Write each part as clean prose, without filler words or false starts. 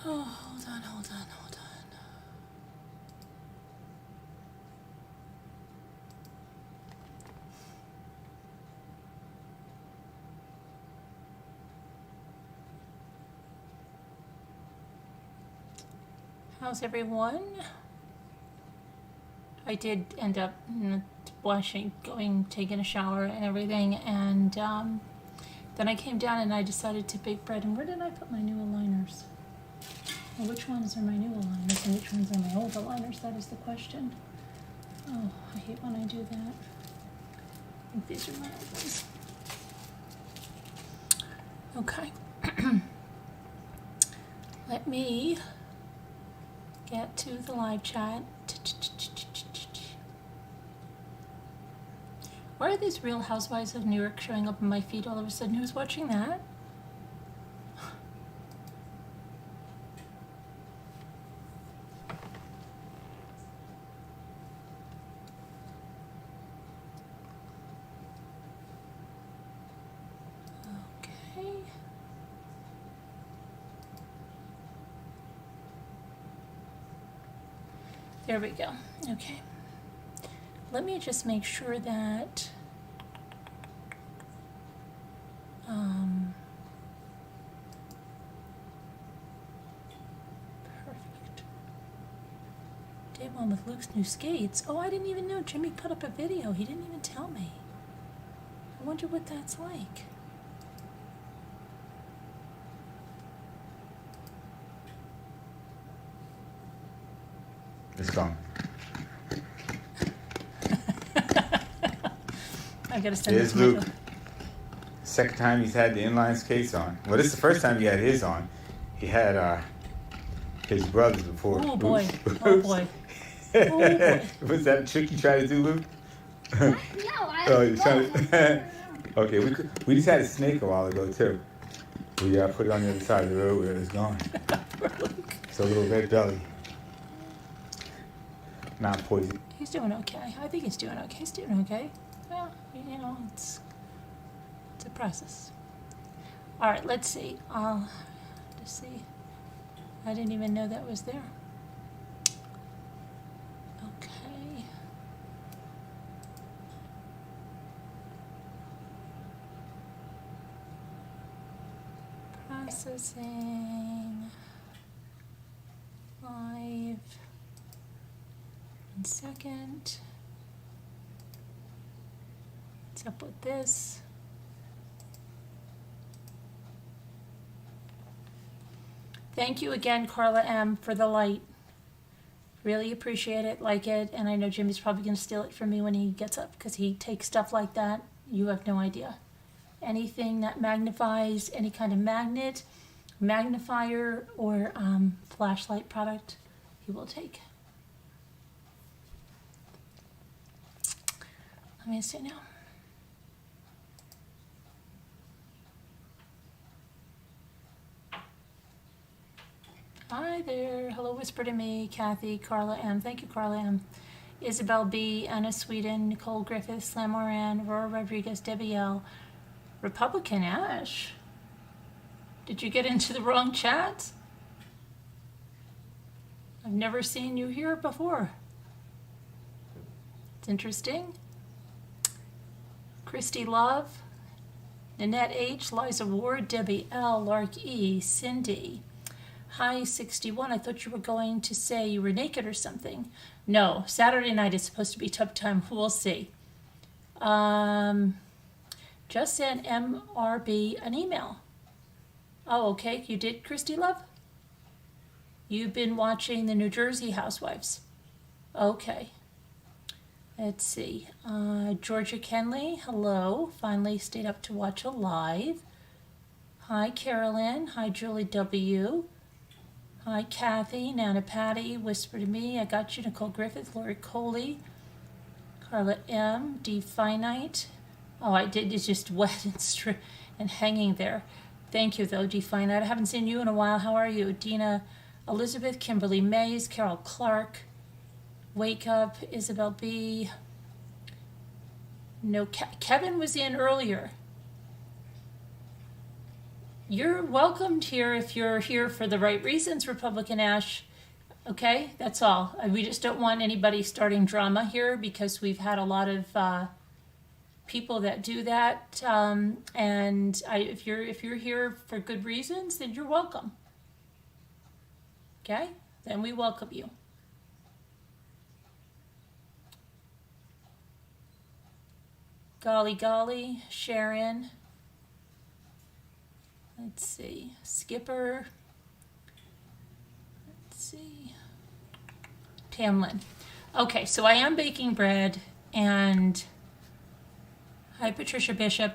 Oh, hold on, hold on, hold on. How's everyone? I did end up washing, taking a shower and everything, and then I came down and I decided to bake bread. And where did I put my new aligners? Well, which ones are my new aligners and which ones are my old aligners? That is the question. Oh, I hate when I do that. I think these are my old ones. Okay. Let me get to the live chat. Why are these Real Housewives of New York showing up in my feed all of a sudden? Who's watching that? Okay. There we go. Okay. Let me just make sure that perfect. Day one with Luke's new skates. Oh, I didn't even know Jimmy put up a video. He didn't even tell me. I wonder what that's like. It's gone. I gotta send Here's this to Luke. Michael. Second time he's had the inline skates on. Well, this is the first time he had his on. He had his brothers before. Oh boy. Oops. Oh boy. Oh boy. Was that a trick you tried to do, Luke? No, I Oh, you're trying won't. to. Okay, we just had a snake a while ago too. We put it on the other side of the road where it's gone. So a little red belly. Not poison. He's doing okay. I think he's doing okay. He's doing okay. Well, you know, it's a process. All right, let's see. I'll just see. I didn't even know that was there. Okay. Processing. Live. 1 second. What's up with this? Thank you again, Carla M, for the light. Really appreciate it, like it, and I know Jimmy's probably going to steal it from me when he gets up because he takes stuff like that. You have no idea. Anything that magnifies, any kind of magnet, magnifier, or flashlight product, he will take. Let me see now. Hi there. Hello, whisper to me, Kathy, Carla M. Thank you, Carla M. Isabel B, Anna Sweden, Nicole Griffith, Slam Moran, Aurora Rodriguez, Debbie L, Republican Ash. Did you get into the wrong chat? I've never seen you here before. It's interesting. Christy Love, Nanette H, Liza Ward, Debbie L, Lark E, Cindy. Hi, 61. I thought you were going to say you were naked or something. No, Saturday night is supposed to be tough time. We'll see. Just sent MRB an email. Oh, okay. You did, Christy Love? You've been watching the New Jersey Housewives. Okay. Let's see. Georgia Kenley, hello. Finally stayed up to watch a live. Hi, Carolyn. Hi, Julie W. Hi, Kathy, Nana Patty, Whisper to Me, I Got You, Nicole Griffith, Lori Coley, Carla M, D Finite. Oh, I did, it's just wet and hanging there. Thank you, though, D Finite. I haven't seen you in a while. How are you? Dina Elizabeth, Kimberly Mays, Carol Clark, Wake Up, Isabel B. No, Kevin was in earlier. You're welcomed here if you're here for the right reasons, Republican Ash. Okay, that's all. We just don't want anybody starting drama here because we've had a lot of people that do that. If you're here for good reasons, then you're welcome. Okay, then we welcome you. Golly golly, Sharon. Let's see, Skipper. Let's see, Tamlin. Okay, so I am baking bread, and hi, Patricia Bishop.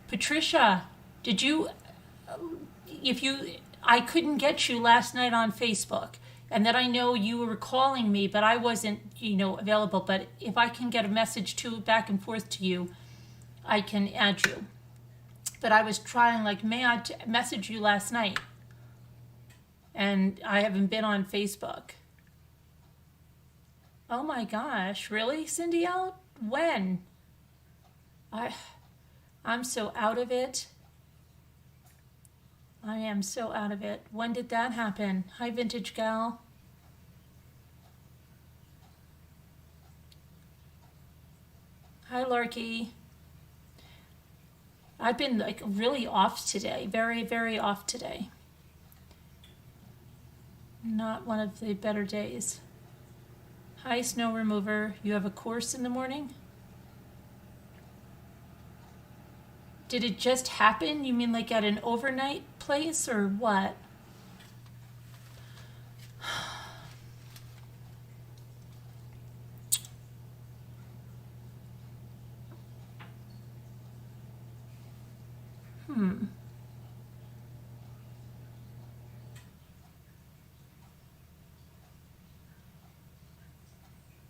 Patricia, did you? I couldn't get you last night on Facebook, and that I know you were calling me, but I wasn't, available. But if I can get a message back and forth to you, I can add you. But I was trying like mad to message you last night, and I haven't been on Facebook. Oh my gosh, really, Cindy L? When? I'm so out of it. I am so out of it. When did that happen? Hi, Vintage Gal. Hi, Larky. I've been like really off today. Very, very off today. Not one of the better days. Hi, Snow Remover. You have a course in the morning? Did it just happen? You mean like at an overnight place or what?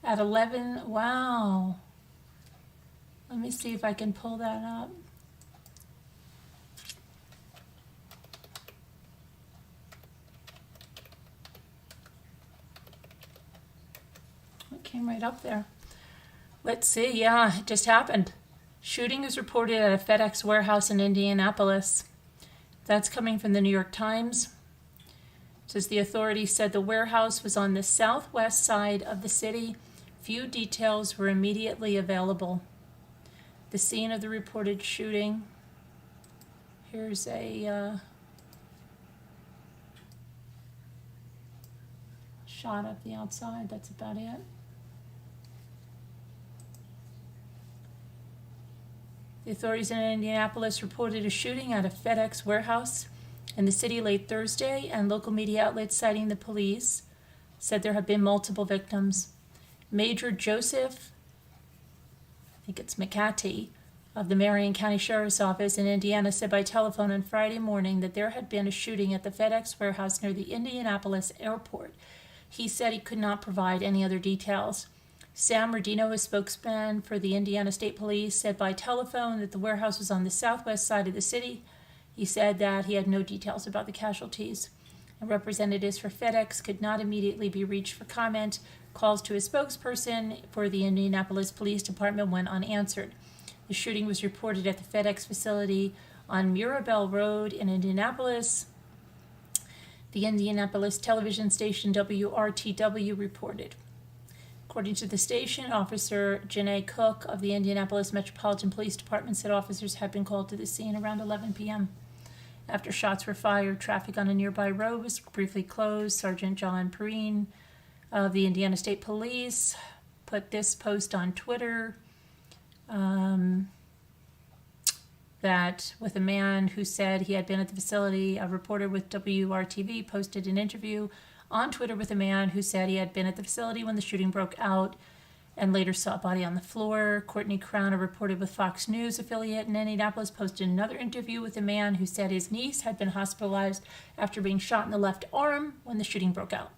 At 11, wow. Let me see if I can pull that up. It came right up there. Let's see, yeah, it just happened. Shooting is reported at a FedEx warehouse in Indianapolis. That's coming from the New York Times. It says the authorities said the warehouse was on the southwest side of the city. Few details were immediately available. The scene of the reported shooting. Here's a shot of the outside. That's about it. The authorities in Indianapolis reported a shooting at a FedEx warehouse in the city late Thursday, and local media outlets citing the police said there have been multiple victims. Major Joseph, I think it's McCarty, of the Marion County Sheriff's Office in Indiana said by telephone on Friday morning that there had been a shooting at the FedEx warehouse near the Indianapolis airport. He said he could not provide any other details. Sam Rodino, a spokesman for the Indiana State Police, said by telephone that the warehouse was on the southwest side of the city. He said that he had no details about the casualties. And representatives for FedEx could not immediately be reached for comment. Calls to a spokesperson for the Indianapolis Police Department went unanswered. The shooting was reported at the FedEx facility on Mirabel Road in Indianapolis. The Indianapolis television station WRTW reported. According to the station, Officer Janae Cook of the Indianapolis Metropolitan Police Department said officers had been called to the scene around 11 p.m. After shots were fired, traffic on a nearby road was briefly closed. Sergeant John Perrine of the Indiana State Police put this post on Twitter that with a man who said he had been at the facility. A reporter with WRTV posted an interview on Twitter with a man who said he had been at the facility when the shooting broke out and later saw a body on the floor. Courtney Crown, a reporter with Fox News affiliate in Indianapolis, posted another interview with a man who said his niece had been hospitalized after being shot in the left arm when the shooting broke out.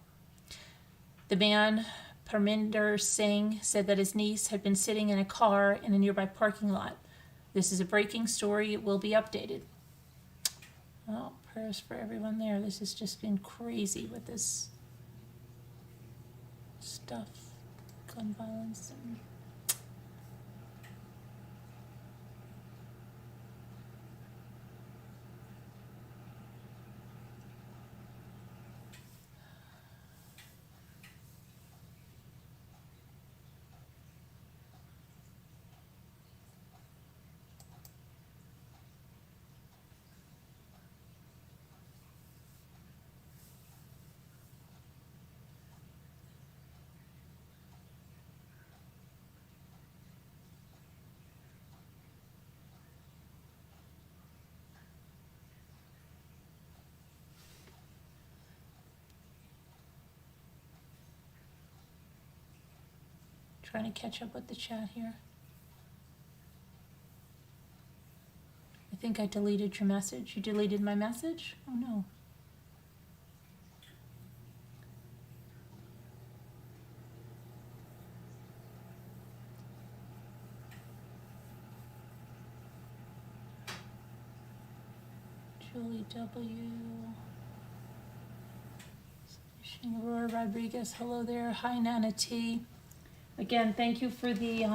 The man, Parminder Singh, said that his niece had been sitting in a car in a nearby parking lot. This is a breaking story. It will be updated. Oh, prayers for everyone there. This has just been crazy with this stuff. Gun violence. Trying to catch up with the chat here. I think I deleted your message. You deleted my message? Oh no. Julie W. Aurora Rodriguez, hello there. Hi, Nana T. Again, thank you for the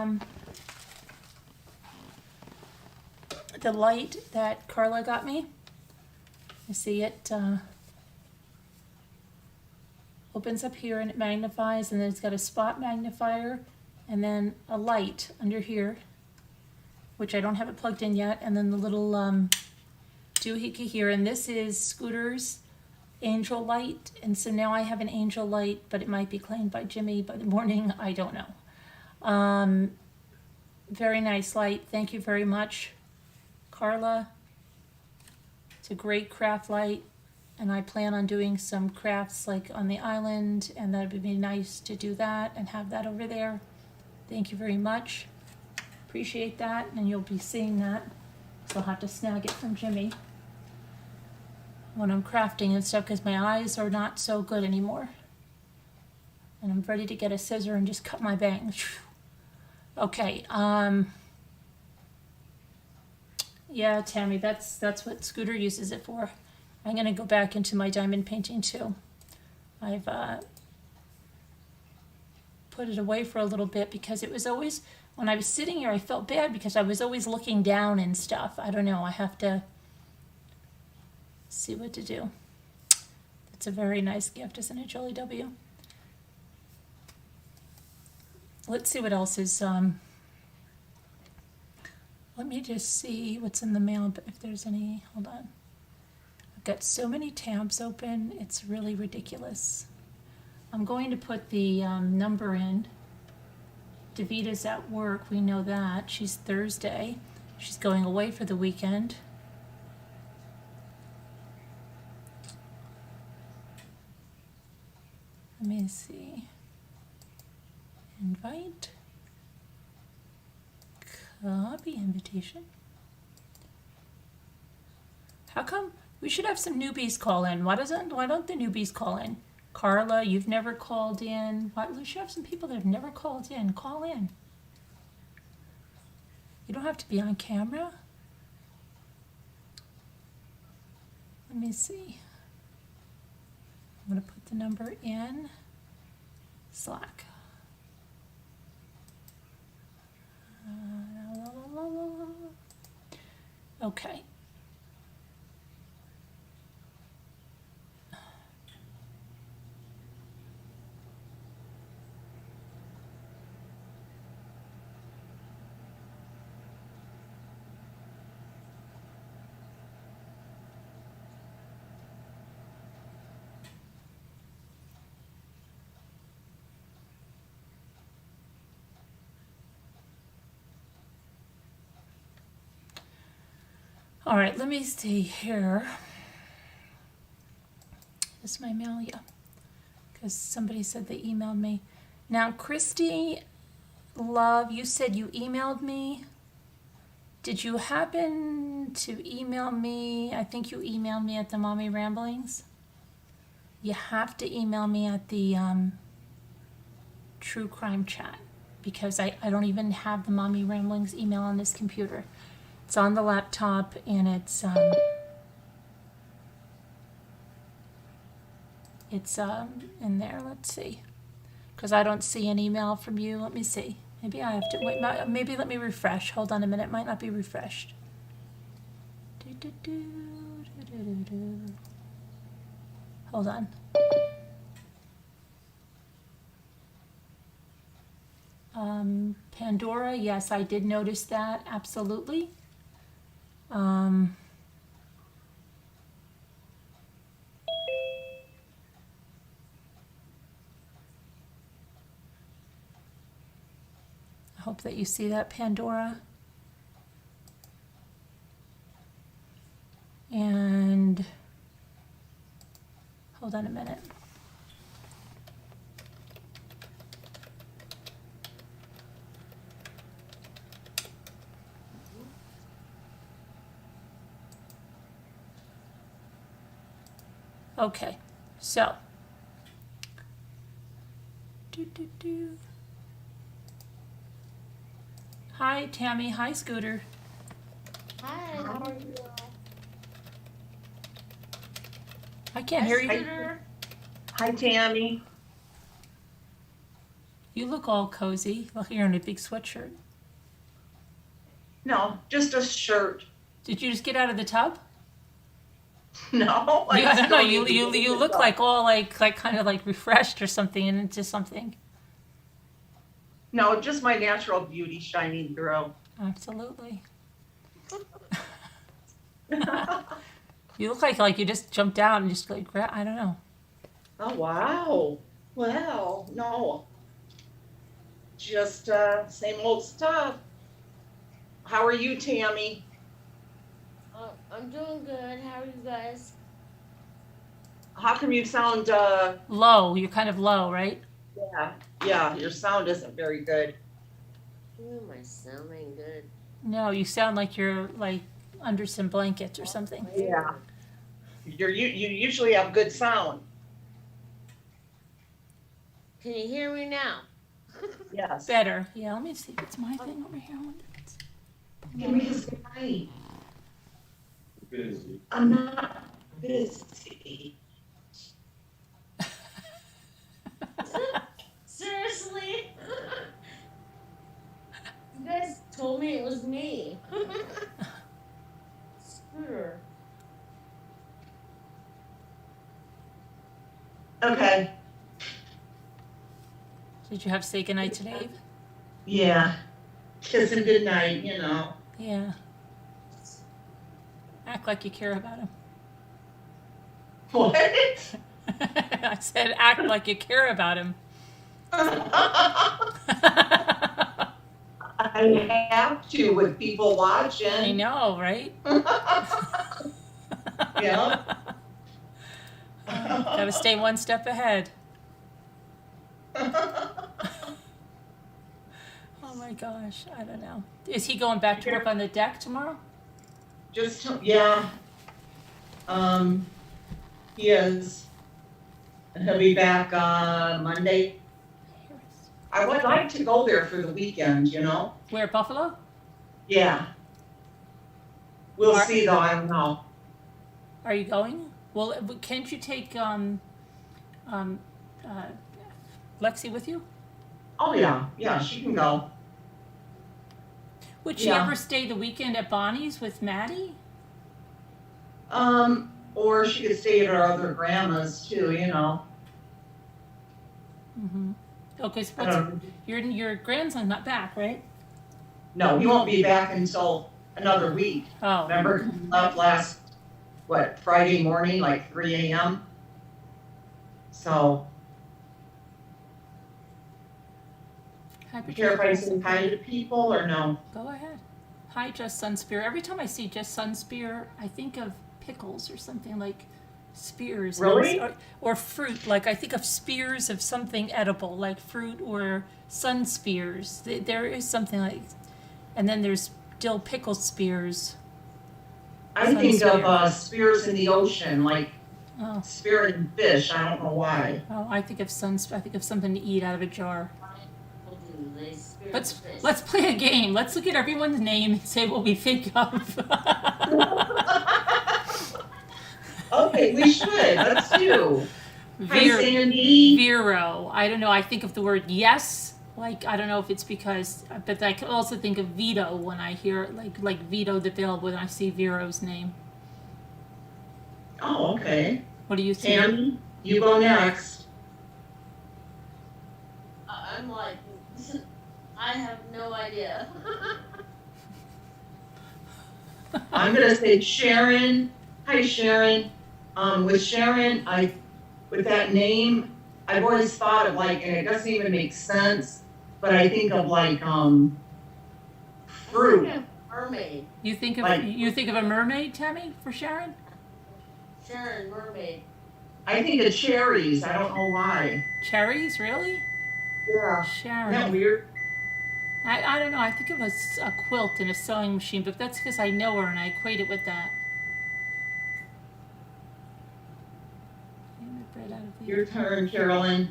light that Carla got me. You see it opens up here and it magnifies, and then it's got a spot magnifier and then a light under here, which I don't have it plugged in yet, and then the little doohickey here, and this is Scooter's angel light, and so now I have an angel light, but it might be claimed by Jimmy by the morning. I don't know. Very nice light. Thank you very much, Carla. It's a great craft light, and I plan on doing some crafts like on the island, and that would be nice to do that and have that over there. Thank you very much. Appreciate that, and you'll be seeing that. So I'll have to snag it from Jimmy when I'm crafting and stuff, because my eyes are not so good anymore. And I'm ready to get a scissor and just cut my bangs. Okay, yeah, Tammy, that's what Scooter uses it for. I'm gonna go back into my diamond painting too. I've put it away for a little bit because it was always, when I was sitting here, I felt bad because I was always looking down and stuff. I don't know, I have to see what to do. That's a very nice gift, isn't it, Jolie W? Let's see what else is, let me just see what's in the mail, if there's any, hold on. I've got so many tabs open, it's really ridiculous. I'm going to put the number in. Davita's at work, we know that. She's Thursday. She's going away for the weekend. Let me see. Invite. Copy invitation. How come we should have some newbies call in? Why don't the newbies call in? Carla, you've never called in. We should have some people that have never called in. Call in. You don't have to be on camera. Let me see. I'm going to put the number in Slack. Okay. All right, let me see here. Is my mail? Yeah. Because somebody said they emailed me. Now, Christy, love, you said you emailed me. Did you happen to email me? I think you emailed me at the Mommy Ramblings. You have to email me at the True Crime Chat, because I don't even have the Mommy Ramblings email on this computer. It's on the laptop, and it's in there. Let's see, because I don't see an email from you. Let me see. Maybe I have to wait. Maybe let me refresh. Hold on a minute. It might not be refreshed. Hold on. Pandora, yes, I did notice that. Absolutely. I hope that you see that, Pandora. And hold on a minute. Okay, so. Do. Hi, Tammy. Hi, Scooter. Hi, how are you? I can't hear you. Scooter. Hi, Tammy. You look all cozy. Look, you're in a big sweatshirt. No, just a shirt. Did you just get out of the tub? No, I don't know. still need to get You in look the like tub. all like kind of like refreshed or something and into something. No, just my natural beauty shining through. Absolutely. You look like you just jumped out and just like I don't know. Oh, wow. Well, no. Just same old stuff. How are you, Tammy? I'm doing good. How are you guys? How come you sound Low. You're kind of low, right? yeah, your sound isn't very good. Am I sounding good? No, you sound like you're like under some blankets or something. Yeah. You usually have good sound. Can you hear me now? Yes. Better. Yeah. Let me see. What's my thing over here? I wonder if it's- Give me his mic. Busy. I'm not busy. Seriously? You guys told me it was me. Scooter. Okay. Did you have to say goodnight to Dave? Yeah. Kiss him goodnight, you know. Yeah. Act like you care about him. What? I said act like you care about him. I have to with people watching. I know, right? Yeah. Gotta stay one step ahead. Oh my gosh, I don't know. Is he going back to work on the deck tomorrow? Just, yeah. He is. He'll be back Monday. I would like to go there for the weekend, you know? Where, Buffalo? Yeah. We'll see though, I don't know. Are you going? Well, can't you take Lexi with you? Oh yeah, yeah, she can go. Would she Yeah. ever stay the weekend at Bonnie's with Maddie? Or she could stay at her other grandma's too, you know. Mm-hmm. Okay, so I don't know. your grandson's not back, right? No, he won't be back until another week. Oh. Remember, he left last, Friday morning, like 3 a.m.? So, Hi, care if I Patricia. say hi to people or no? Go ahead. Hi, Just Sunspear. Every time I see Just Sunspear, I think of pickles or something like spears. Really? Or fruit. Like I think of spears of something edible, like fruit or sun spears. There is something like, and then there's dill pickle spears. I think Sunspear. of spears in the ocean, like Oh, spearing fish. I don't know why. oh, I think of I think of something to eat out of a jar. What do they spirit Let's fish? let's play a game. Let's look at everyone's name and say what we think of. Okay, we should. Let's do. Hi, Vir- Sandy. Vero. I don't know. I think of the word yes. Like I don't know if it's because, but I can also think of veto when I hear like veto the bill when I see Vero's name. Oh, okay. What do you think? Tammy, you go next. I'm like, I have no idea. I'm gonna say Sharon. Hi, Sharon. With Sharon, with that name, I've always thought of like, and it doesn't even make sense, but I think of like fruit. Mermaid. You think of Like- a mermaid, Tammy, for Sharon? Sharon, mermaid. I think of cherries. I don't know why. Cherries, really? Yeah. Sharon. Isn't that weird? I don't know. I think of a quilt and a sewing machine, but that's because I know her and I equate it with that. bread out of the. Your turn, Carolyn.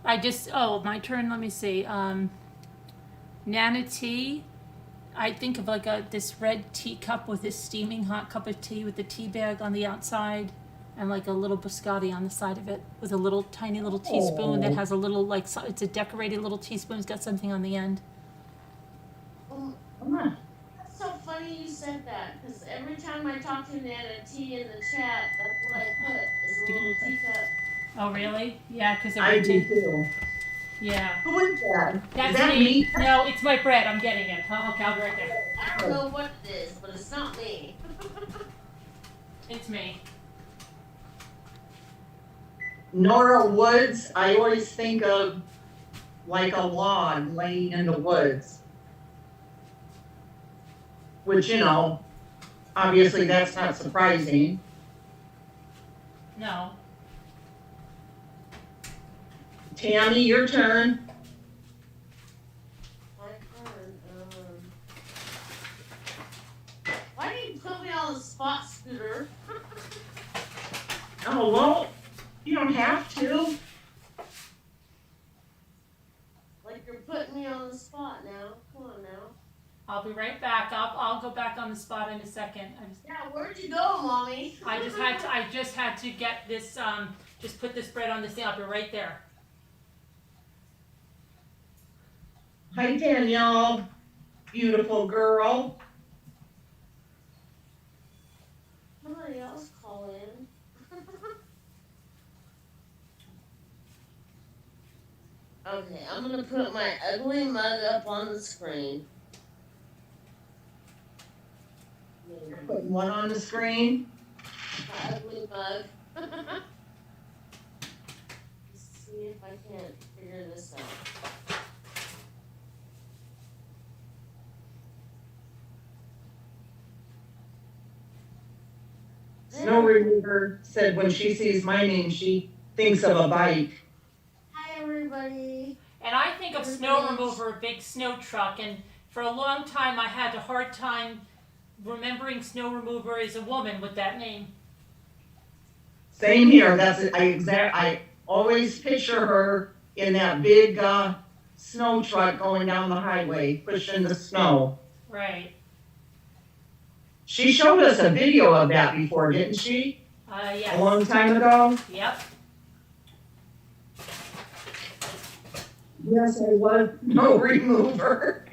My turn. Let me see. Nana tea. I think of like this red teacup with this steaming hot cup of tea with the tea bag on the outside and like a little biscotti on the side of it with a little tiny little teaspoon that has a little it's a decorated little teaspoon. It's got something on the end. Come on. That's so funny you said that, because every time I talk to Nana T in the chat, that's what I put, is a little teacup. Oh really? Yeah, because I do too. Yeah. Who is that? That's Is that me? No, it's my bread. I'm getting it. Okay, I'll be right there. I don't know what it is, but it's not me. It's me. Nora Woods, I always think of like a log laying in the woods. Which, you know, obviously that's not surprising. No. Tammy, your turn. My turn. Why do you put me on the spot, Scooter? Oh, well, you don't have to. Like you're putting me on the spot now. Come on now. I'll be right back. I'll go back on the spot in a second. Yeah, where'd you go, Mommy? I just had to get this. Just put this bread on this thing. I'll be right there. Hi, Danielle. Beautiful girl. Somebody else call in. Okay, I'm gonna put my ugly mug up on the screen. Putting one on the screen. My ugly mug. Let's see if I can't figure this out. Snow Remover said when she sees my name, she thinks of a bike. Hi, everybody. And I think of snow remover, a big snow truck, and for a long time I had a hard time remembering snow remover as a woman with that name. Same here. I always picture her in that big snow truck going down the highway, pushing the snow. Right. She showed us a video of that before, didn't she? Yes. A long time ago? Yep. Yes, I was. No remover.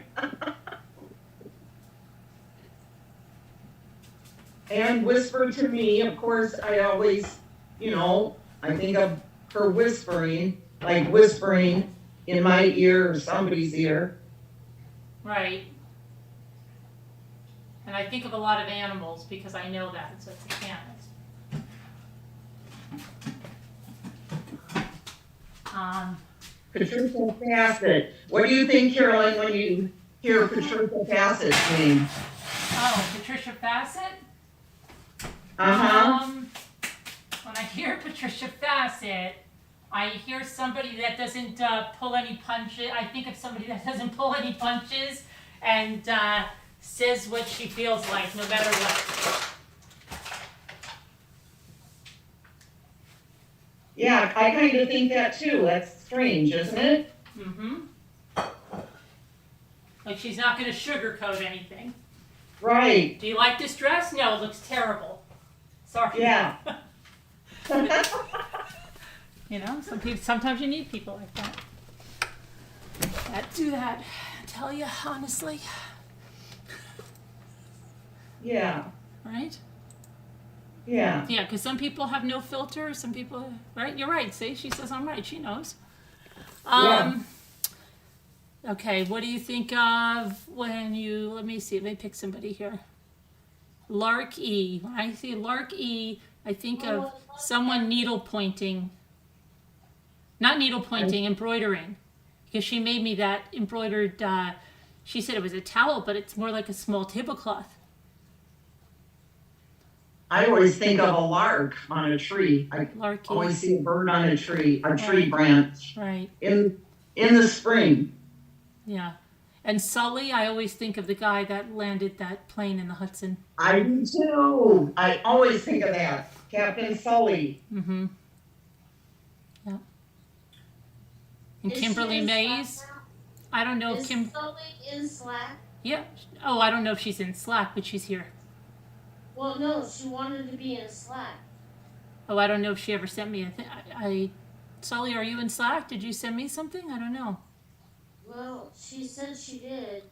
And whisper to me, of course, I always, I think of her whispering, like whispering in my ear or somebody's ear. Right. And I think of a lot of animals because I know that, so it's a cat. Patricia Bassett. What do you think, Carolyn, when you hear Patricia Bassett's name? Oh, Patricia Bassett? Uh-huh. When I hear Patricia Bassett, I hear somebody that doesn't pull any punches. I think of somebody that doesn't pull any punches and says what she feels like, no matter what. Yeah, I kind of think that too. That's strange, isn't it? Mm-hmm. Like she's not going to sugarcoat anything. Right. Do you like this dress? No, it looks terrible. Sorry. Yeah. Sometimes you need people like that. That do that. I tell you honestly. Yeah. Right? Yeah. Yeah, because some people have no filter. Some people, right? You're right. See, she says I'm right. She knows. Yeah. Okay, what do you think of when you, let me see, let me pick somebody here. Lark E. When I see Lark E, I think of someone needle pointing. Not needle pointing, embroidering. Because she made me that embroidered, she said it was a towel, but it's more like a small tablecloth. I always think of a lark on a tree. I Larky. always see a bird on a tree branch. Right. In the spring. Yeah. And Sully, I always think of the guy that landed that plane in the Hudson. I do too. I always think of that. Captain Sully. Mm-hmm. And Is Kimberly she in Mays. Slack I don't know now? if Is Kim. Sully in Slack? Yeah. Oh, I don't know if she's in Slack, but she's here. Well, no, she wanted to be in Slack. Oh, I don't know if she ever sent me. Sully, are you in Slack? Did you send me something? I don't know. Well, she said she did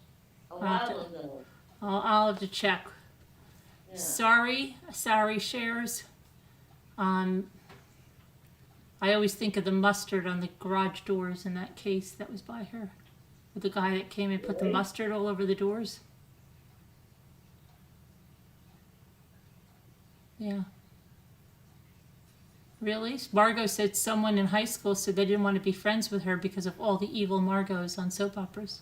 a I'll have while to, ago. I'll have to check. Yeah. Sorry, shares. I always think of the mustard on the garage doors in that case that was by her. With the guy that came and put the mustard all over the doors. Yeah. Really? Margot said someone in high school said they didn't want to be friends with her because of all the evil Margos on soap operas.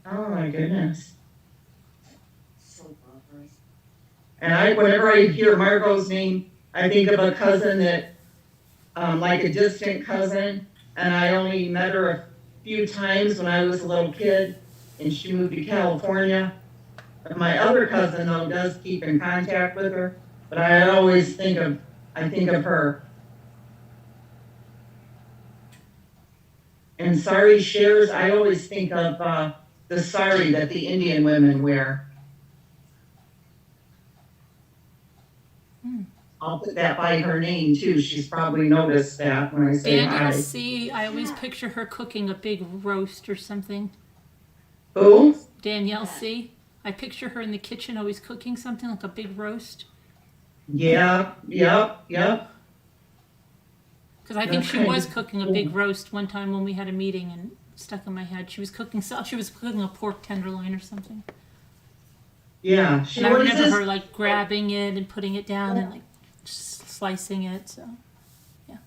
Oh my goodness. Soap operas. And whenever I hear Margot's name, I think of a cousin that, like a distant cousin, and I only met her a few times when I was a little kid, and she moved to California. But my other cousin, though, does keep in contact with her, but I always think of her. And sari shares, I always think of the sari that the Indian women wear. I'll put that by her name too. She's probably noticed that when I say Danielle hi. C., I always picture her cooking a big roast or something. Who? Danielle C. I picture her in the kitchen always cooking something like a big roast. Yeah, yep. Because I think That's she kind was of cooking a big roast one time when we had a meeting and stuck in my head. She was cooking a pork tenderloin or something. Yeah, she And I was remember just, her like grabbing it and putting it down and like slicing it. So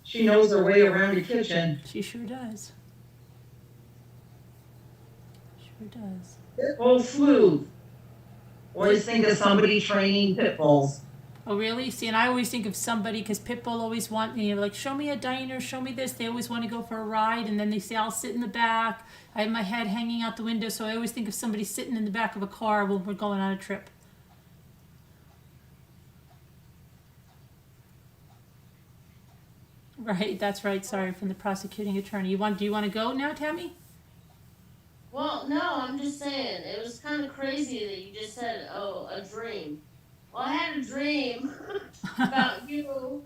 she knows her way around the kitchen. she sure does. Sure does. Pitbull sleuth. Always think of somebody training pit bulls. Oh, really? See, and I always think of somebody, because Pitbull always want, like, show me a diner, show me this. They always want to go for a ride, and then they say, I'll sit in the back. I have my head hanging out the window, so I always think of somebody sitting in the back of a car when we're going on a trip. Right, that's right. Sorry, from the prosecuting attorney. Do you want to go now, Tammy? Well, no, I'm just saying, it was kind of crazy that you just said, oh, a dream. Well, I had a dream about you.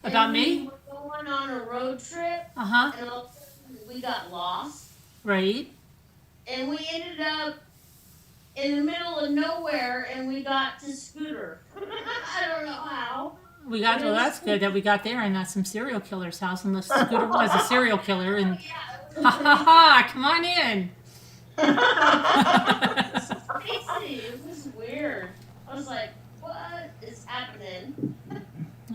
About and me? We were going on a road trip, Uh-huh. and all of a sudden we got lost. Right. And we ended up in the middle of nowhere, and we got to Scooter. I don't know how. Well, that's good that we got there and not some serial killer's house, unless Scooter was a serial killer. And Yeah, ha ha ha, come on in. crazy. It was weird. I was like, what is happening?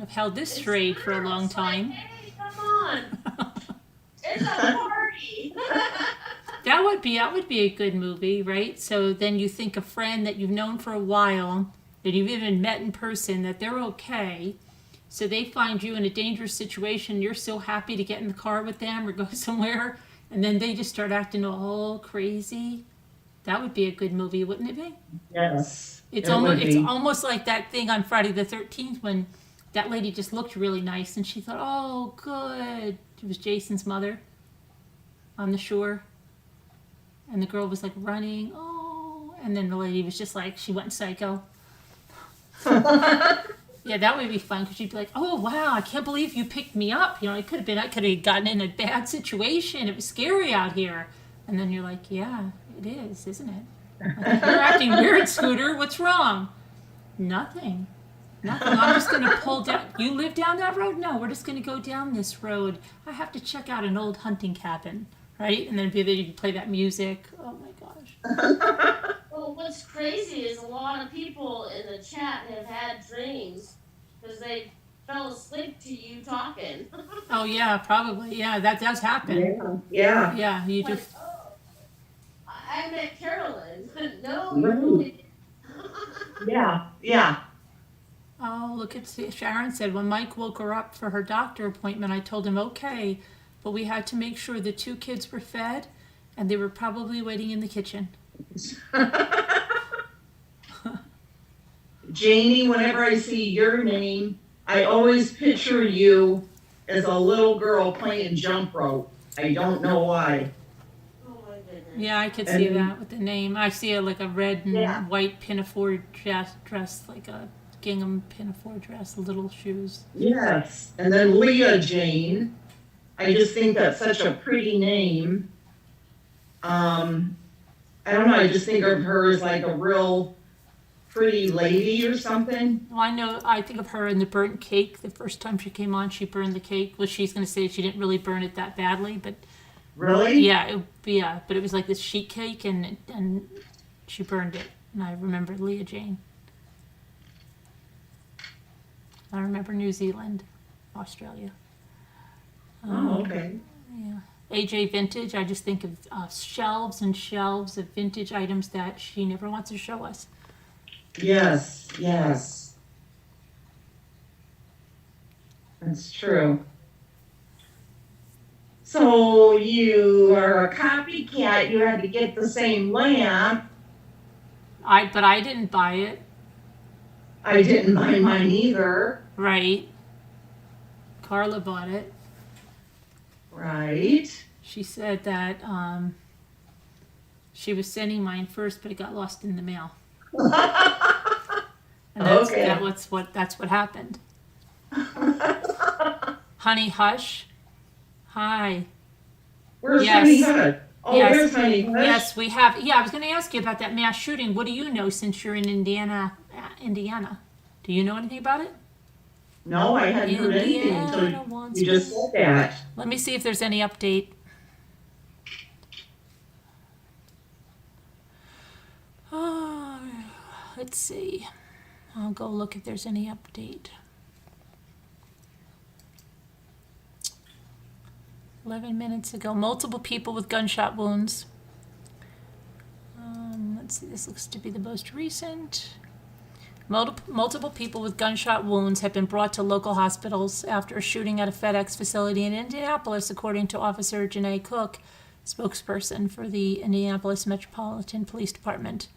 I've held this straight for a long time. Like, hey, come on. It's a party. That would be a good movie, right? So then you think a friend that you've known for a while, that you've even met in person, that they're okay. So they find you in a dangerous situation. You're so happy to get in the car with them or go somewhere, and then they just start acting all crazy. That would be a good movie, wouldn't it be? Yes. It's it would be. almost like that thing on Friday the 13th when that lady just looked really nice and she thought, oh, good. It was Jason's mother on the shore. And the girl was like running, oh. And then the lady was just like, she went psycho. Yeah, that would be fun because you'd be like, oh, wow, I can't believe you picked me up. I could have gotten in a bad situation. It was scary out here. And then you're like, yeah, it is, isn't it? Like, you're acting weird, Scooter. What's wrong? Nothing. I'm just going to pull down. You live down that road? No, we're just going to go down this road. I have to check out an old hunting cabin, right? And then you can play that music. Oh, my gosh. Well, what's crazy is a lot of people in the chat have had dreams because they fell asleep to you talking. Oh, yeah, probably. Yeah, that does happen. Yeah. Yeah, you Like, just. oh, I met Carolyn. No, Right. you really didn't. Yeah. Oh, look at Sharon said when Mike woke her up for her doctor appointment, I told him, okay, but we had to make sure the 2 kids were fed and they were probably waiting in the kitchen. Janie, whenever I see your name, I always picture you as a little girl playing jump rope. I don't know why. Oh my goodness. Yeah, I could And see then- that with the name. I see like a red and Yeah. white pinafore dress, like a gingham pinafore dress, little shoes. Yes, and then Leah Jane. I just think that's such a pretty name. I don't know. I just think of her as like a real pretty lady or something. Well, I think of her in the burnt cake. The first time she came on, she burned the cake. Well, she's going to say she didn't really burn it that badly, but Really? yeah, but it was like this sheet cake, and she burned it. And I remember Leah Jane. I remember New Zealand, Australia. Oh, okay. Yeah. AJ Vintage, I just think of shelves and shelves of vintage items that she never wants to show us. Yes, yes. That's true. So you are a copycat. You had to get the same lamp. But I didn't buy it, I didn't buy mine either. right? Carla bought it. Right. She said that she was sending mine first, but it got lost in the mail. And Okay. that's what happened. Honey Hush. Hi. Where's Yes. Honey Hush? Oh, Yes. where's Honey Hush? Yes, we have. Yeah, I was going to ask you about that mass shooting. What do you know since you're in Indiana? Do you know anything about it? No, I hadn't heard anything Indiana until wants you just said that. Let me see if there's any update. Oh, let's see. I'll go look if there's any update. 11 minutes ago, multiple people with gunshot wounds. Let's see, this looks to be the most recent. Multiple people with gunshot wounds have been brought to local hospitals after a shooting at a FedEx facility in Indianapolis, according to Officer Janae Cook, spokesperson for the Indianapolis Metropolitan Police Department.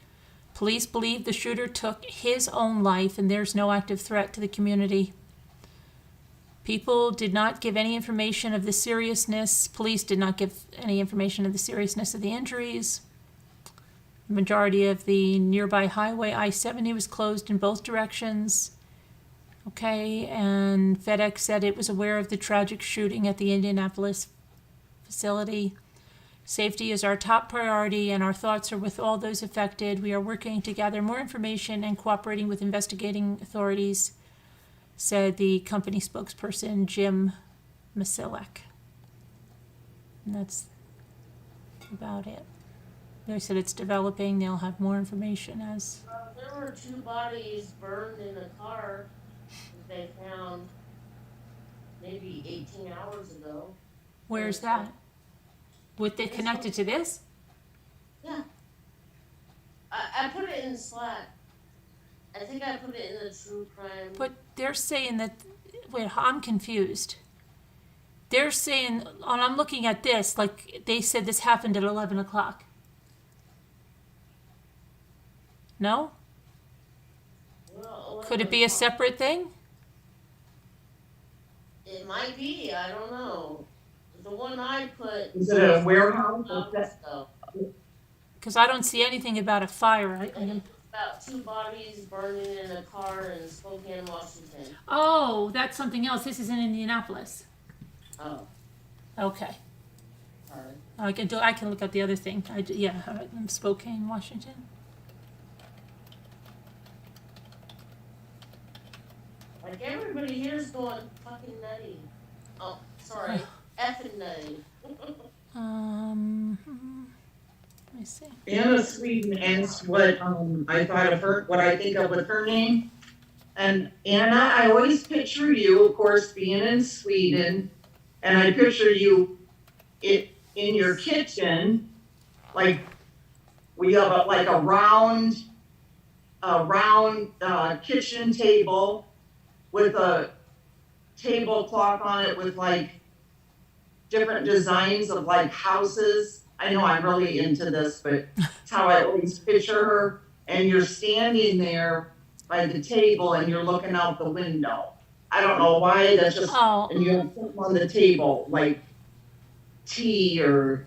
Police believe the shooter took his own life and there's no active threat to the community. People did not give any information of the seriousness. Police did not give any information of the seriousness of the injuries. The majority of the nearby highway I-70 was closed in both directions. Okay, and FedEx said it was aware of the tragic shooting at the Indianapolis facility. Safety is our top priority, and our thoughts are with all those affected. We are working to gather more information and cooperating with investigating authorities, said the company spokesperson, Jim Masilek. And that's about it. They said it's developing. They'll have more information as... There were 2 bodies burned in a car that they found maybe 18 hours ago. Where's that? With they connected to this? Yeah. I put it in Slack. I think I put it in the true crime. But they're saying that... Wait, I'm confused. They're saying... And I'm looking at this, like they said this happened at 11 o'clock. No? Well, Could it be a separate thing? It might be. I don't know. The one I put. Is it a warehouse? Stuff. Because I don't see anything about a fire. About 2 bodies burning in a car in Spokane, Washington. Oh, that's something else. This is in Indianapolis. Oh, Okay. sorry. I can look at the other thing. Spokane, Washington. Like everybody here's going fucking nutty. Oh, sorry. Effing nutty. Let me see. Anna Sweden asked what I thought of her, what I think of with her name. And Anna, I always picture you, of course, being in Sweden, and I picture you in your kitchen, like we have a round kitchen table with a tablecloth on it with like different designs of like houses. I know I'm really into this, but it's how I always picture her. And you're standing there by the table and you're looking out the window. I don't know why, that's just, Oh, and you have something on the table, like tea or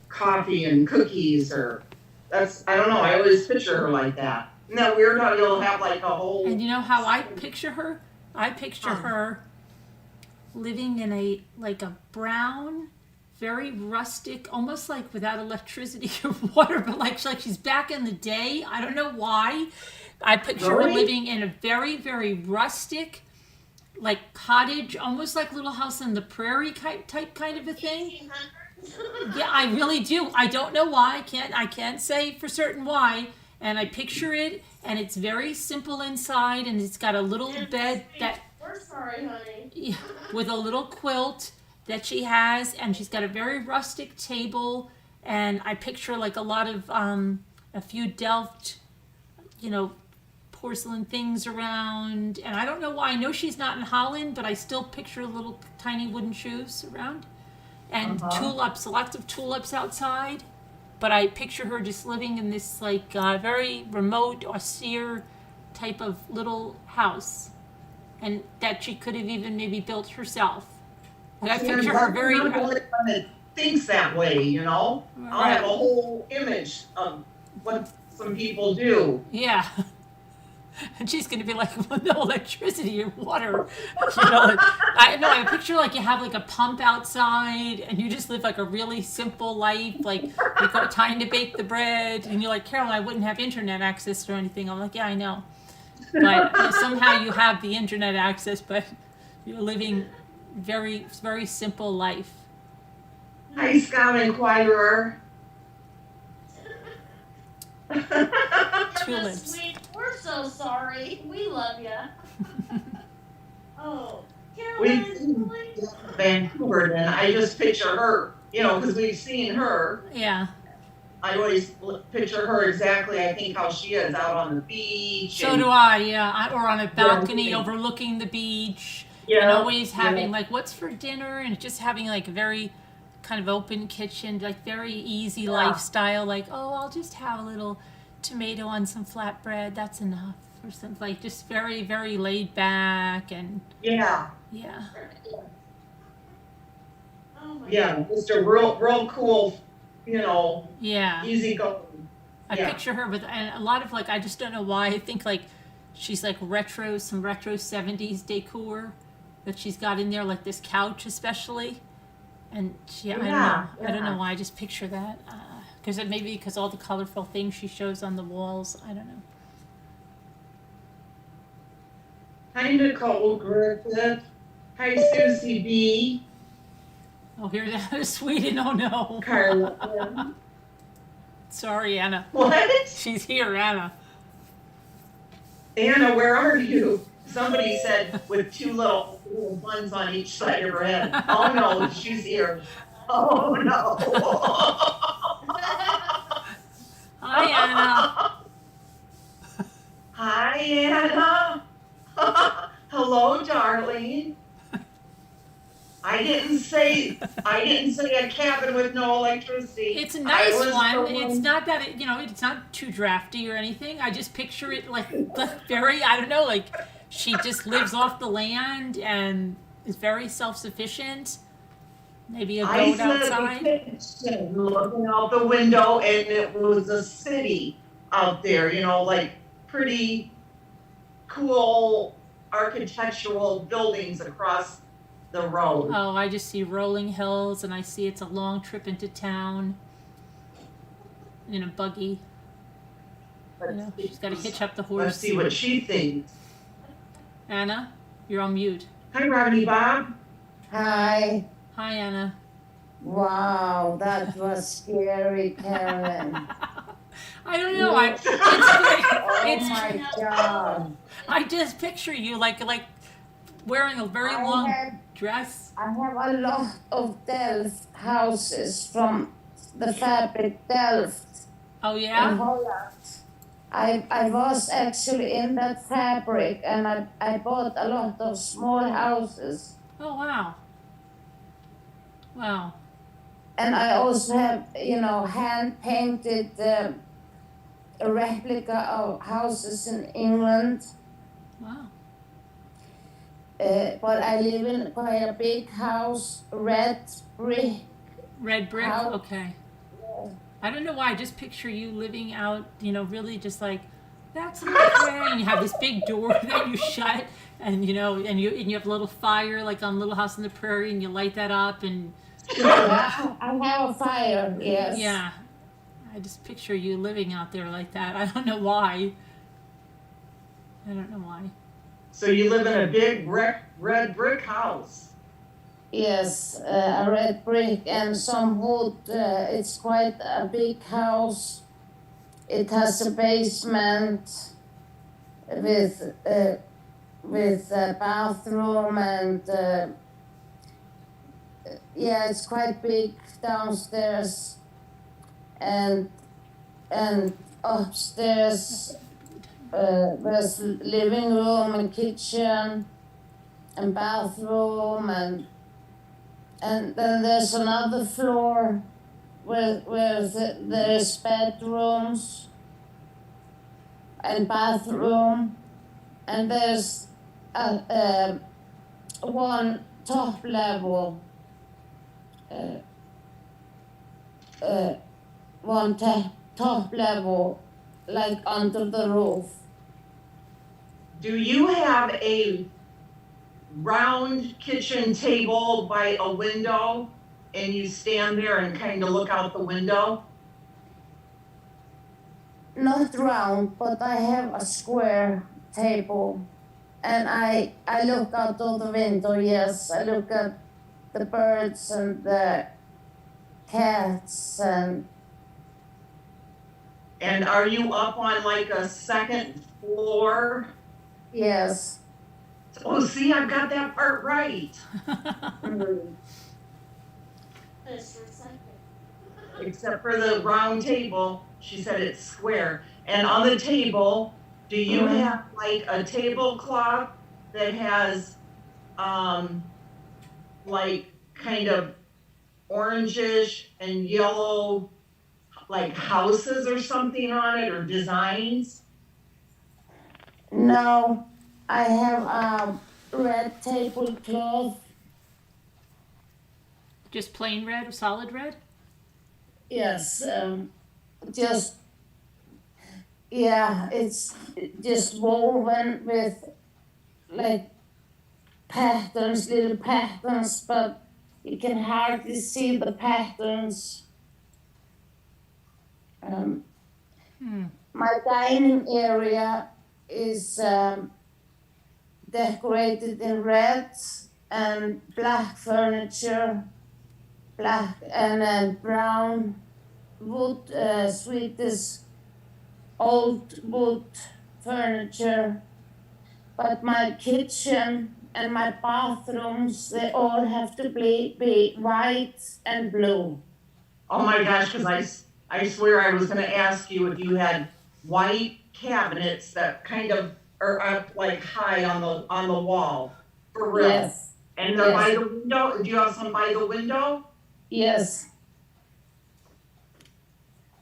coffee and cookies or I don't know, I always picture her like that. Isn't that weird how you'll have like a whole. And you know how I picture her? I picture her living in a brown, very rustic, almost like without electricity or water, but like she's back in the day. I don't know why. I picture her Really? living in a very, very rustic, like cottage, almost like Little House on the Prairie type kind of a thing. 1800s. Yeah, I really do. I don't know why. I can't say for certain why. And I picture it, and it's very simple inside, and it's got a little bed that We're sorry, honey. yeah, with a little quilt that she has, and she's got a very rustic table. And I picture like a lot of a few Delft, porcelain things around. And I don't know why. I know she's not in Holland, but I still picture little tiny wooden shoes around. And tulips, lots of tulips outside. But I picture her just living in this very remote, austere type of little house, and that she could have even maybe built herself. And I picture her very. I'm the only one that thinks that way, you know? I'll have a whole image of what some people do. Yeah. And she's going to be like, well, no electricity or water. I picture like you have like a pump outside and you just live like a really simple life. Like you got time to bake the bread and you're like, Carolyn, I wouldn't have internet access or anything. I'm like, yeah, I know. But somehow you have the internet access, but you're living very, very simple life. Hi, Scout Inquirer. Tulips. Sweet. We're so sorry. We love ya. Oh, Carolyn is really. Vancouver, and I just picture her, because we've seen her. Yeah. I always picture her exactly, I think, how she is out on the beach. So do I, yeah. Or on a balcony overlooking the beach. Yeah. And always having like, what's for dinner? And just having like a very kind of open kitchen, like very easy lifestyle. Like, oh, I'll just have a little tomato on some flatbread. That's enough. Or something like just very, very laid back and Yeah. yeah. Oh my Yeah, just a real cool, Yeah. easy going. I picture her with, and a lot of like, I just don't know why. I think like she's like some retro 70s decor that she's got in there, like this couch especially. And I don't know. I don't know why. I just picture that. Because maybe because all the colorful things she shows on the walls. I don't know. Hi, Nicole Griffith. Hi, Susie B. Oh, here's Anna Sweden. Oh no. Carla. Sorry, Anna. What? She's here, Anna. Anna, where are you? Somebody said with two little buns on each side of her head. Oh no, she's here. Oh no. Hi, Anna. Hi, Anna. Hello, darling. I didn't say a cabin with no electricity. It's a nice one. The It's not that it's not too drafty or anything. I just picture it like very, I don't know, like she just lives off the land and is very self-sufficient. Maybe a goat outside. Looking out the window, and it was a city out there. Like pretty cool architectural buildings across the road. Oh, I just see rolling hills, and I see it's a long trip into town in a buggy. She's got to hitch up the horse. Let's see what she thinks. Anna, you're on mute. Hi, Rodney Bob. Hi. Hi, Anna. Wow, that was scary, Karen. I don't know. Oh my God. I just picture you like wearing a very long dress. I have a lot of Delft houses from the fabric Delft Oh in yeah. Holland. I was actually in that fabric, and I bought a lot of small houses. Oh wow. Wow. And I also have, hand painted a replica of houses in England. Wow. But I live in quite a big house, red brick Red brick? How- Okay. I don't know why. I just picture you living out, you know, really just like, that's my way. And you have this big door that you shut, and you know, and you have a little fire like on Little House on the Prairie, and you light that up, and I have a fire, yes. yeah, I just picture you living out there like that. I don't know why. I don't know why. So you live in a big red brick house. Yes, a red brick and some wood. It's quite a big house. It has a basement with a bathroom and yeah, it's quite big downstairs and upstairs there's living room and kitchen and bathroom and then there's another floor where there's bedrooms and bathroom, and there's one top level, top level, like under the roof. Do you have a round kitchen table by a window and you stand there and kind of look out the window? Not round, but I have a square table, and I look out of the window. Yes, I look at the birds and the cats and And are you up on like a second floor? yes. Oh, see, I've got that part right. Mm. Just for a second. Except for the round table, she said it's square. And on the table, do you have like a tablecloth that has like kind of orangish and yellow like houses or something on it or designs? No, I have a red tablecloth. Just plain red or solid red? Yes, just yeah, it's just woven with like patterns, little patterns, but you can hardly see the patterns. My dining area is decorated in red and black furniture, black and brown wood, Swedish old wood furniture. But my kitchen and my bathrooms, they all have to be white and blue. Oh my gosh, because I swear I was gonna ask you if you had white cabinets that kind of are up like high on the wall, for real. Yes, And they're by Yes. the window, do you have some by the window? yes.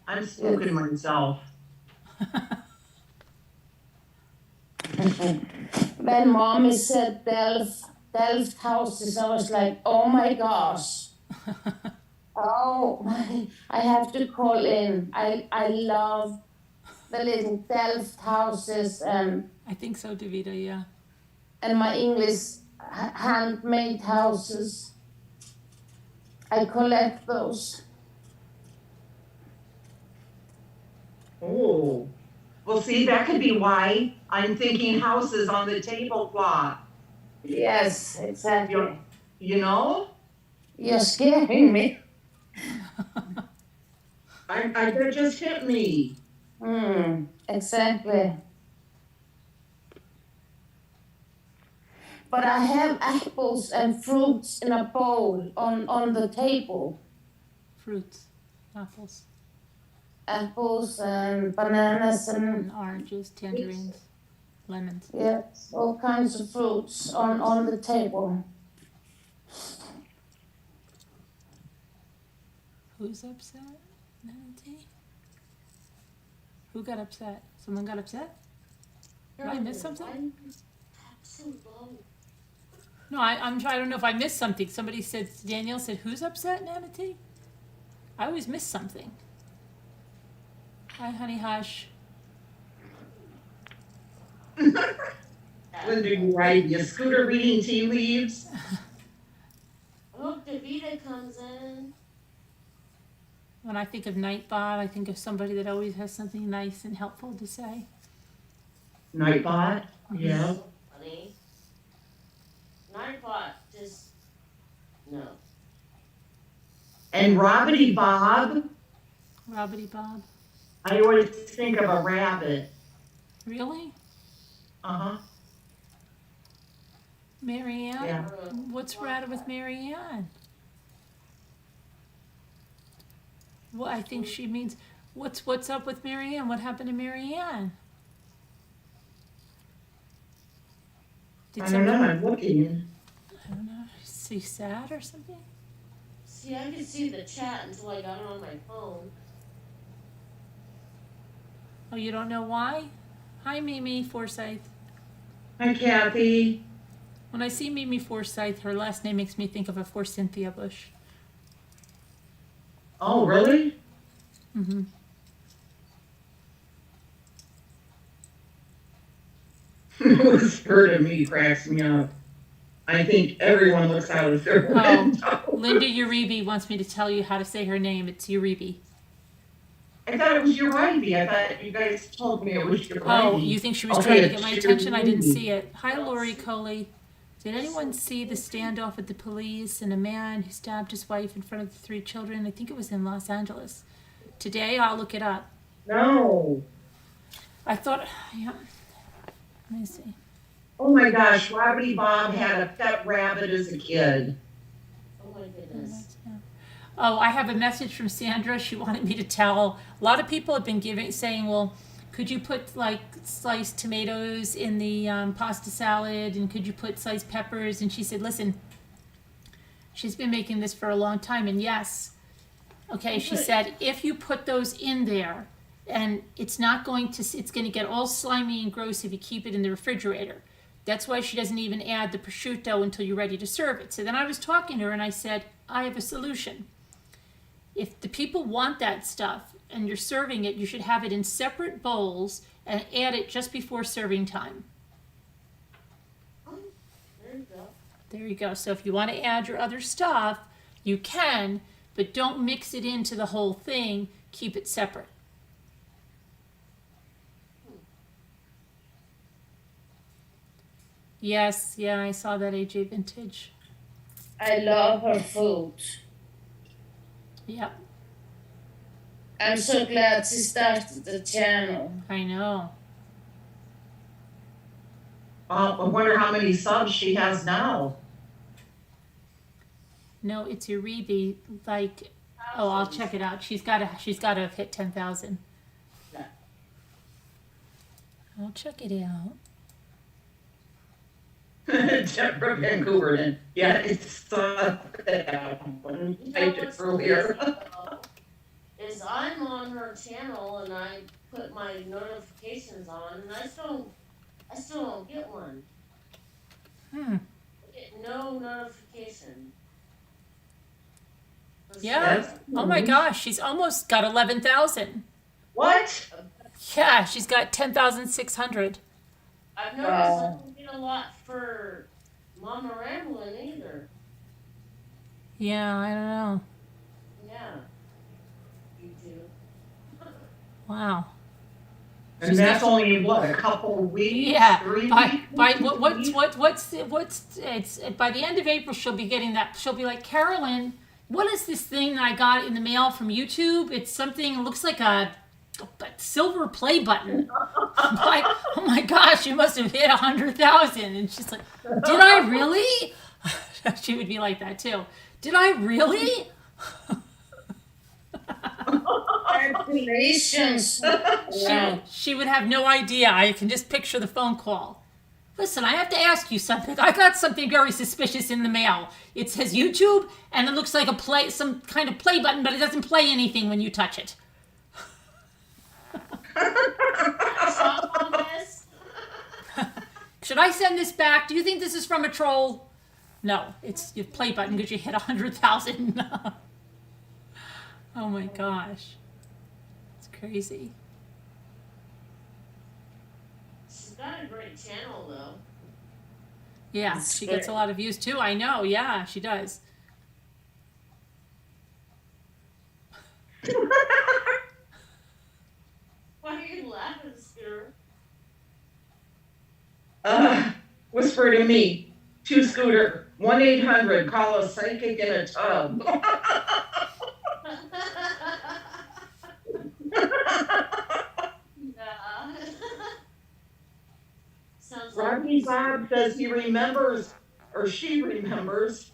I'm spooking myself. When mommy said Delft houses, I was like, oh my gosh. Oh, I have to call in. I love the little Delft houses I think so, Davida, yeah. and my English handmade houses. I collect those. Oh, well, see, that could be why I'm thinking houses on the tablecloth, Yes, exactly. you know? You're scaring me. That just hit me. Exactly. But I have apples and fruits in a bowl on the table. Fruits, apples, Apples and bananas and oranges, tangerines, lemons. yes, all kinds of fruits on the table. Who's upset? Nancy? Who got upset? Someone got upset? Did I miss something? Why are you so low? No, I don't know if I missed something. Somebody said, Danielle said, who's upset, Nancy? I always miss something. Hi, Honey Hush. Linda, you riding your scooter reading tea leaves? I hope Davita comes in. When I think of Nightbot, I think of somebody that always has something nice and helpful to say. Nightbot? Yeah. Funny. Nightbot just no. And Robbity Bob, Robbity Bob. I always think of a rabbit. Really? Uh-huh. Marianne? Yeah. What's wrong with Marianne? Well, I think she means, what's up with Marianne? What happened to Marianne? Did I don't know, somebody, I'm looking. I don't know, is she sad or something? See, I could see the chat until I got it on my phone. Oh, you don't know why? Hi, Mimi Forsyth. Hi, Kathy. When I see Mimi Forsyth, her last name makes me think of a Forsythia bush. Oh, really? Mm-hmm. Who's heard of me cracks me up. I think everyone looks out of their window. Linda Uribe wants me to tell you how to say her name. It's Uribe. I thought it was Uribe. I thought you guys told me it was Uribe. Oh, you think she was Okay, trying to it's get my attention? I didn't Uribe. see it. Hi, Lori Coley. Did anyone see the standoff with the police and a man who stabbed his wife in front of the 3 children? I think it was in Los Angeles. Today, I'll look it up. No. I thought, yeah. Let me see. Oh my gosh, Robbity Bob had a pet rabbit as a kid. Oh my goodness. Oh, I have a message from Sandra. She wanted me to tell. A lot of people have been saying, well, could you put like sliced tomatoes in the pasta salad, and could you put sliced peppers? And she said, listen, she's been making this for a long time, and yes. Okay, she said, if you put those in there, and it's going to get all slimy and gross if you keep it in the refrigerator. That's why she doesn't even add the prosciutto until you're ready to serve it. So then I was talking to her and I said, I have a solution. If the people want that stuff and you're serving it, you should have it in separate bowls and add it just before serving time. Oh, there you go. There you go. So if you want to add your other stuff, you can, but don't mix it into the whole thing. Keep it separate. Yes, yeah, I saw that AJ Vintage. I love her food. Yep, I'm so glad she started the channel. I know. I wonder how many subs she has now. No, it's Uribe. Like, oh, I'll check it out. She's got to have hit 10,000. Yeah. I'll check it out. Deborah Vancouver. Yeah, it's when you typed it earlier. Is I'm on her channel and I put my notifications on and I still don't get one. I get no notification. Yeah. Oh my gosh, she's almost got 11,000. What? Yeah, she's got 10,600. I've noticed I don't get a lot for Mama Ramblin' either. Yeah, I don't know. Yeah. You do. Wow. And that's only what, a couple of weeks? Yeah. 3 By weeks? what's it's by the end of April she'll be getting that. She'll be like, Carolyn, what is this thing that I got in the mail from YouTube? It's something, it looks like a silver play button. I'm like, oh my gosh, you must have hit 100,000. And she's like, did I really? She would be like that too. Did I really? Congratulations. She would have no idea. I can just picture the phone call. Listen, I have to ask you something. I got something very suspicious in the mail. It says YouTube, and it looks like some kind of play button, but it doesn't play anything when you touch it. Stop on this. Should I send this back? Do you think this is from a troll? No, it's your play button because you hit 100,000. Oh my gosh. It's crazy. She's got a great channel though. Yeah, That's she gets a lot of views too. I know. Yeah, she does. Why are you laughing, Scooter? Whisper to me, to Scooter, 1-800, call a psychic in a tub. Yeah. Sounds like Rocky Bob says he remembers, or she remembers,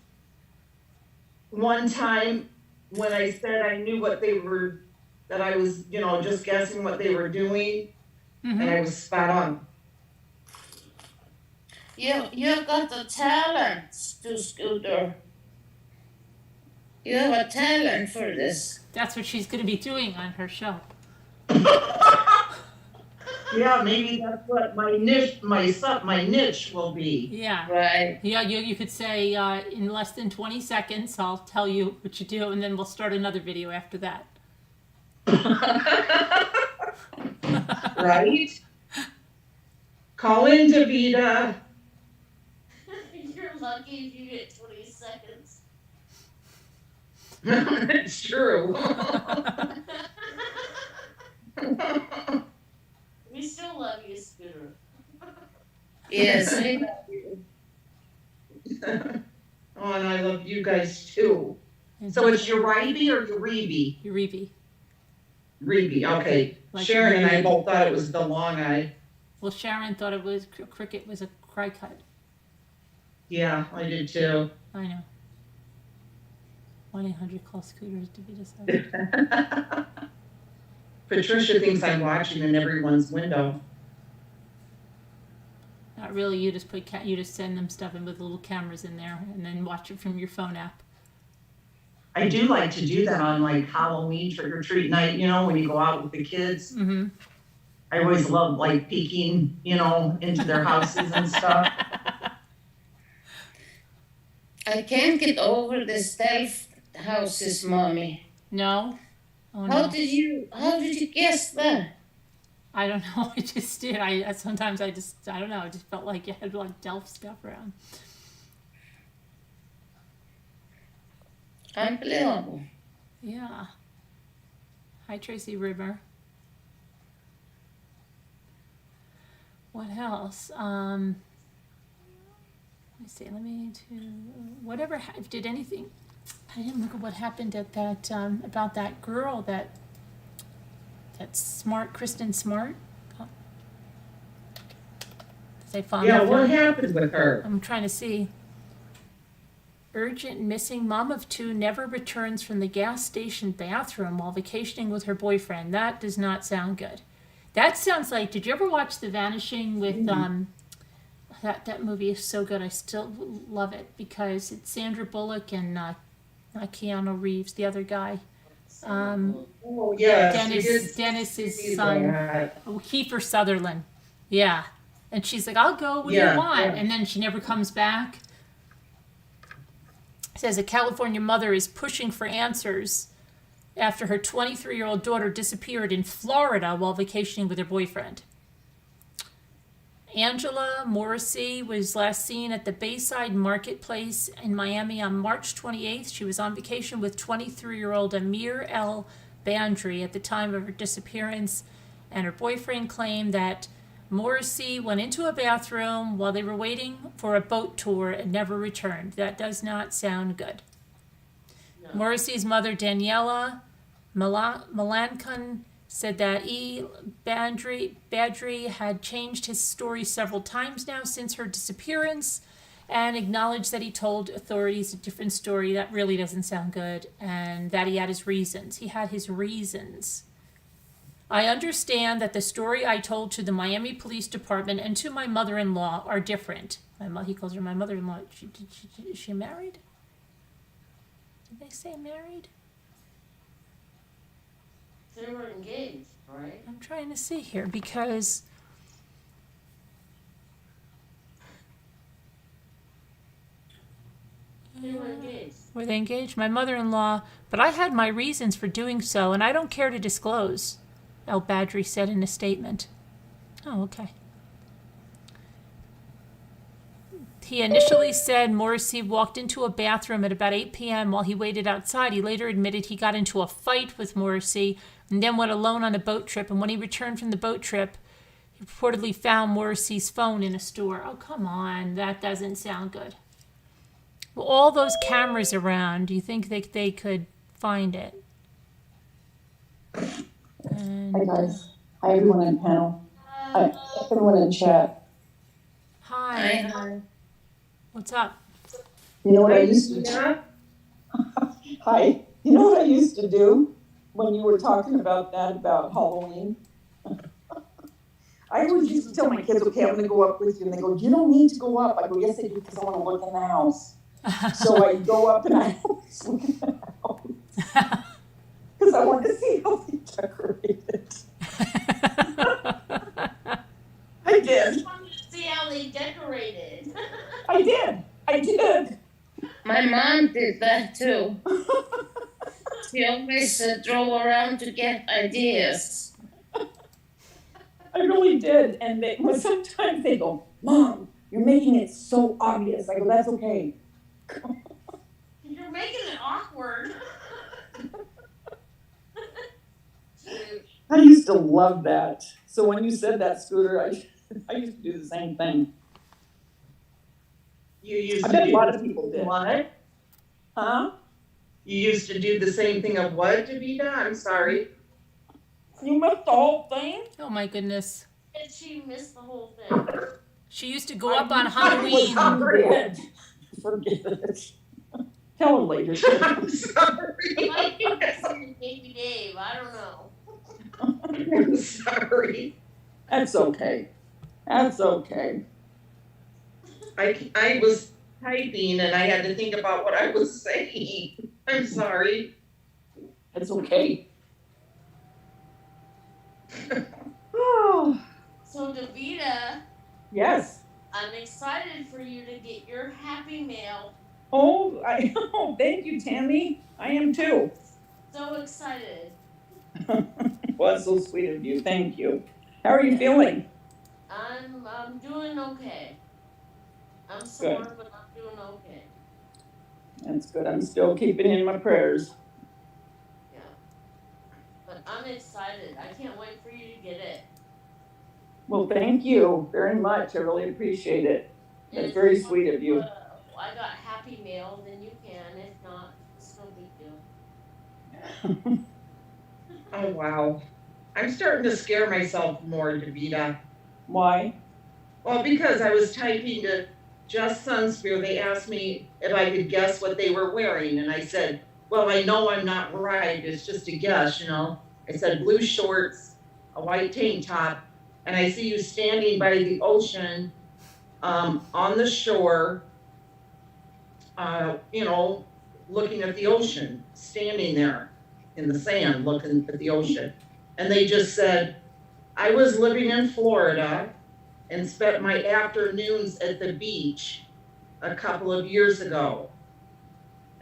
one time when I said I knew what they were, that I was, just guessing what they were doing, and I was spot on. You got the talent to Scooter. You have a talent for this. That's what she's going to be doing on her show. Yeah, maybe that's what my niche, my niche will be. Yeah. Right. Yeah, you could say in less than 20 seconds, I'll tell you what you do, and then we'll start another video after that. Right? Call in, Davida. you're lucky if you get 20 seconds. It's true. We still love you, Scooter. Yes, I love you. Oh, and I love you guys too. So it's Uribe or Uribe? Uribe. Uribe, okay. Like Sharon and I Uribe. both thought it was the long eye. Well, Sharon thought it was cricket was a cry cut. Yeah, I did too. I know. 1-800 call Scooters to be decided. Patricia thinks I'm watching in everyone's window. Not really. You just you just send them stuff in with little cameras in there, and then watch it from your phone app. I do like to do that on like Halloween trick or treat night, when you go out with the kids. Mm-hmm. I always love like peeking, into their houses and stuff. I can't get over the stealth houses, Mommy. No. Oh, How no. did you guess that? I don't know. I just did. I sometimes I don't know. I just felt like you had like Delft stuff around. Unbelievable. Yeah. Hi, Tracy Rimmer. What else? Let me see. Whatever. Did anything? I didn't look at what happened at that about that girl that Smart, Kristen Smart. Did they find Yeah, that what one? happened with her? I'm trying to see. Urgent missing mom of two never returns from the gas station bathroom while vacationing with her boyfriend. That does not sound good. That sounds like, did you ever watch The Vanishing with that movie is so good. I still love it because it's Sandra Bullock and not Keanu Reeves, the other guy. Oh, yes. Dennis's son, Kiefer Sutherland. Yeah. And she's like, I'll go, what do you want? Yeah. And then she never comes back. It says a California mother is pushing for answers after her 23-year-old daughter disappeared in Florida while vacationing with her boyfriend. Angela Morrissey was last seen at the Bayside Marketplace in Miami on March 28th. She was on vacation with 23-year-old Amir El Bandri at the time of her disappearance, and her boyfriend claimed that Morrissey went into a bathroom while they were waiting for a boat tour and never returned. That does not sound good. No. Morrissey's mother, Daniela Melancon, said that Badri had changed his story several times now since her disappearance and acknowledged that he told authorities a different story. That really doesn't sound good, and that he had his reasons. He had his reasons. I understand that the story I told to the Miami Police Department and to my mother-in-law are different. He calls her my mother-in-law. Is she married? Did they say married? They were engaged, right? I'm trying to see here because They were engaged. Were they engaged? My mother-in-law, but I had my reasons for doing so, and I don't care to disclose, El Badri said in a statement. Oh, okay. He initially said Morrissey walked into a bathroom at about 8 p.m. while he waited outside. He later admitted he got into a fight with Morrissey and then went alone on a boat trip. And when he returned from the boat trip, he reportedly found Morrissey's phone in a store. Oh, come on. That doesn't sound good. Well, all those cameras around, do you think they could find it? And, Hi guys. Hi everyone in panel. Hi everyone in chat. hi. Hi. What's up? You know what I used to do? Hi. You know what I used to do when you were talking about that, about Halloween? I always used to tell my kids, okay, I'm gonna go up with you. And they go, you don't need to go up. I go, yes, I do, because I want to look in the house. So I go up and I always look in the house. Because I want to see how they decorate it. I did. I wanted to see how they decorated. I did. I did. My mom did that too. She always drove around to get ideas. I really did. And they, well, sometimes they go, Mom, you're making it so obvious. I go, that's okay. You're making it awkward. I used to love that. So when you said that, Scooter, I used to do the same thing. You used I to bet a do lot of people did. what? Huh? You used to do the same thing of what, Davida? I'm sorry. You missed the whole thing? Oh, my goodness. And she missed the whole thing. She used to go up on I was Halloween. hungry. Forget it. Tell her later. I'm sorry. Might be listening to Baby Dave. I don't know. I'm sorry. That's okay. That's okay. I was typing and I had to think about what I was saying. I'm sorry. It's okay. Oh, So, Davida, yes. I'm excited for you to get your happy mail. Oh, thank you, Tammy. I am too. So excited. Well, that's so sweet of you. Thank you. How are you feeling? I'm doing okay. I'm sore, but I'm doing okay. That's good. I'm still keeping in my prayers. Yeah. But I'm excited. I can't wait for you to get it. Well, thank you very much. I really appreciate it. That's very sweet of you. I got happy mail, then you can. If not, it's no big deal. Oh, wow. I'm starting to scare myself more, Davida. Why? Well, because I was typing to Just Sunspear, they asked me if I could guess what they were wearing. And I said, well, I know I'm not right. It's just a guess, you know. I said blue shorts, a white tank top, and I see you standing by the ocean, on the shore, you know, looking at the ocean, standing there in the sand, looking at the ocean. And they just said, I was living in Florida and spent my afternoons at the beach a couple of years ago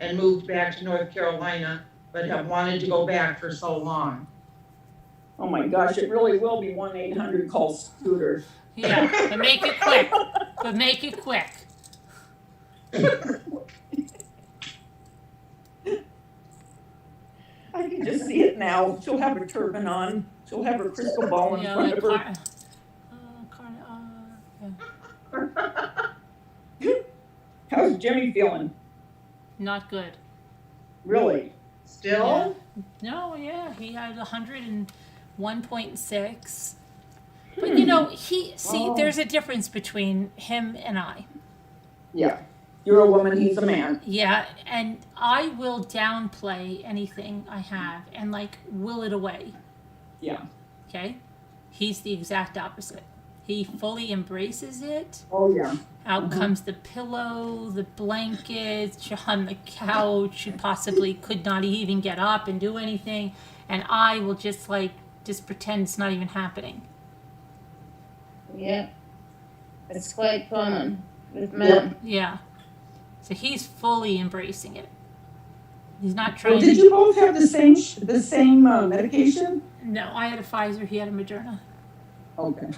and moved back to North Carolina, but have wanted to go back for so long. Oh my gosh, it really will be 1-800 call Scooter. Yeah, but make it quick. But make it quick. I can just see it now. She'll have her turban on. She'll have her crystal ball in Yeah, front like of her. yeah. How's Jimmy feeling? Not good. Really? Still? No, yeah, he had 101.6. But you know, there's a difference between him and I. Yeah. You're a woman, he's a man. Yeah, and I will downplay anything I have and like will it away. Yeah. Okay? He's the exact opposite. He fully embraces it. Oh yeah. Out comes the pillow, the blankets, you're on the couch, you possibly could not even get up and do anything. And I will just pretend it's not even happening. Yeah. It's quite common with men. Yeah. So he's fully embracing it. He's not Well, trying did to. you both have the same medication? No, I had a Pfizer. He had a Moderna. Okay.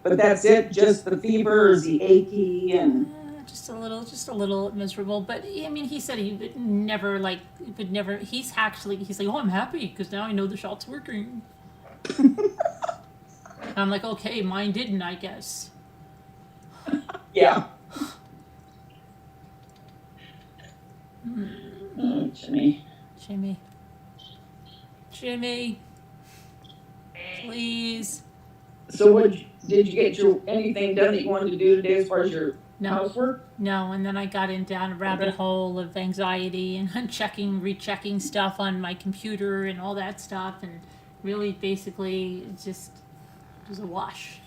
But that's it. Just the fever, or is he achy and? Just a little miserable. But I mean, he said he would never He's like, oh, I'm happy because now I know the shot's working. I'm like, okay, mine didn't, I guess. Yeah. Oh, Jimmy. Jimmy, please. So did you get anything done that you wanted to do today as far as your housework? No, and then I got down a rabbit hole of anxiety and rechecking stuff on my computer and all that stuff, and really basically it was a wash.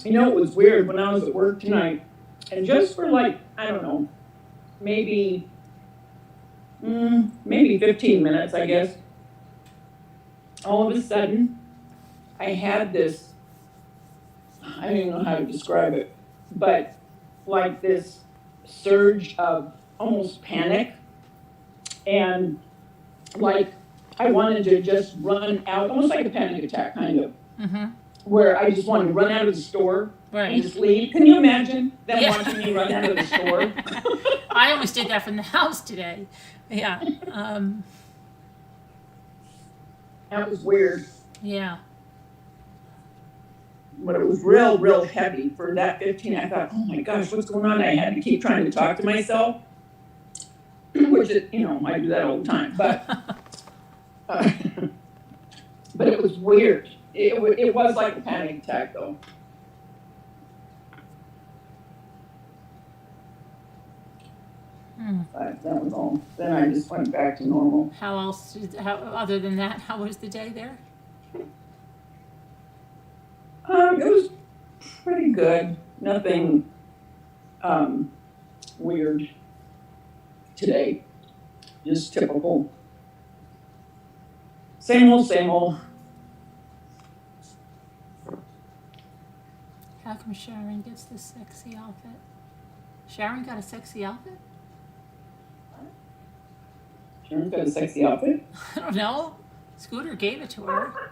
You know, it was weird when I was at work tonight, and just for like, I don't know, maybe 15 minutes, I guess, all of a sudden, I had this, I don't even know how to describe it, but like this surge of almost panic, and like I wanted to just run out, almost like a panic attack, kind of. Mm-hmm. Where I just wanted to run out of the store Right. and just leave. Can you imagine them watching me run out of the store? I almost did that from the house today. Yeah. That was weird. Yeah. But it was real heavy for that 15. I thought, oh my gosh, what's going on? I had to keep trying to talk to myself, which is, I do that all the time. But but it was weird. It was like a panic attack, though. But that was all. Then I just went back to normal. Other than that, how was the day there? It was pretty good. Nothing weird today. Just typical. Same old, same old. How come Sharon gets this sexy outfit? Sharon got a sexy outfit? Sharon's got a sexy outfit? I don't know. Scooter gave it to her.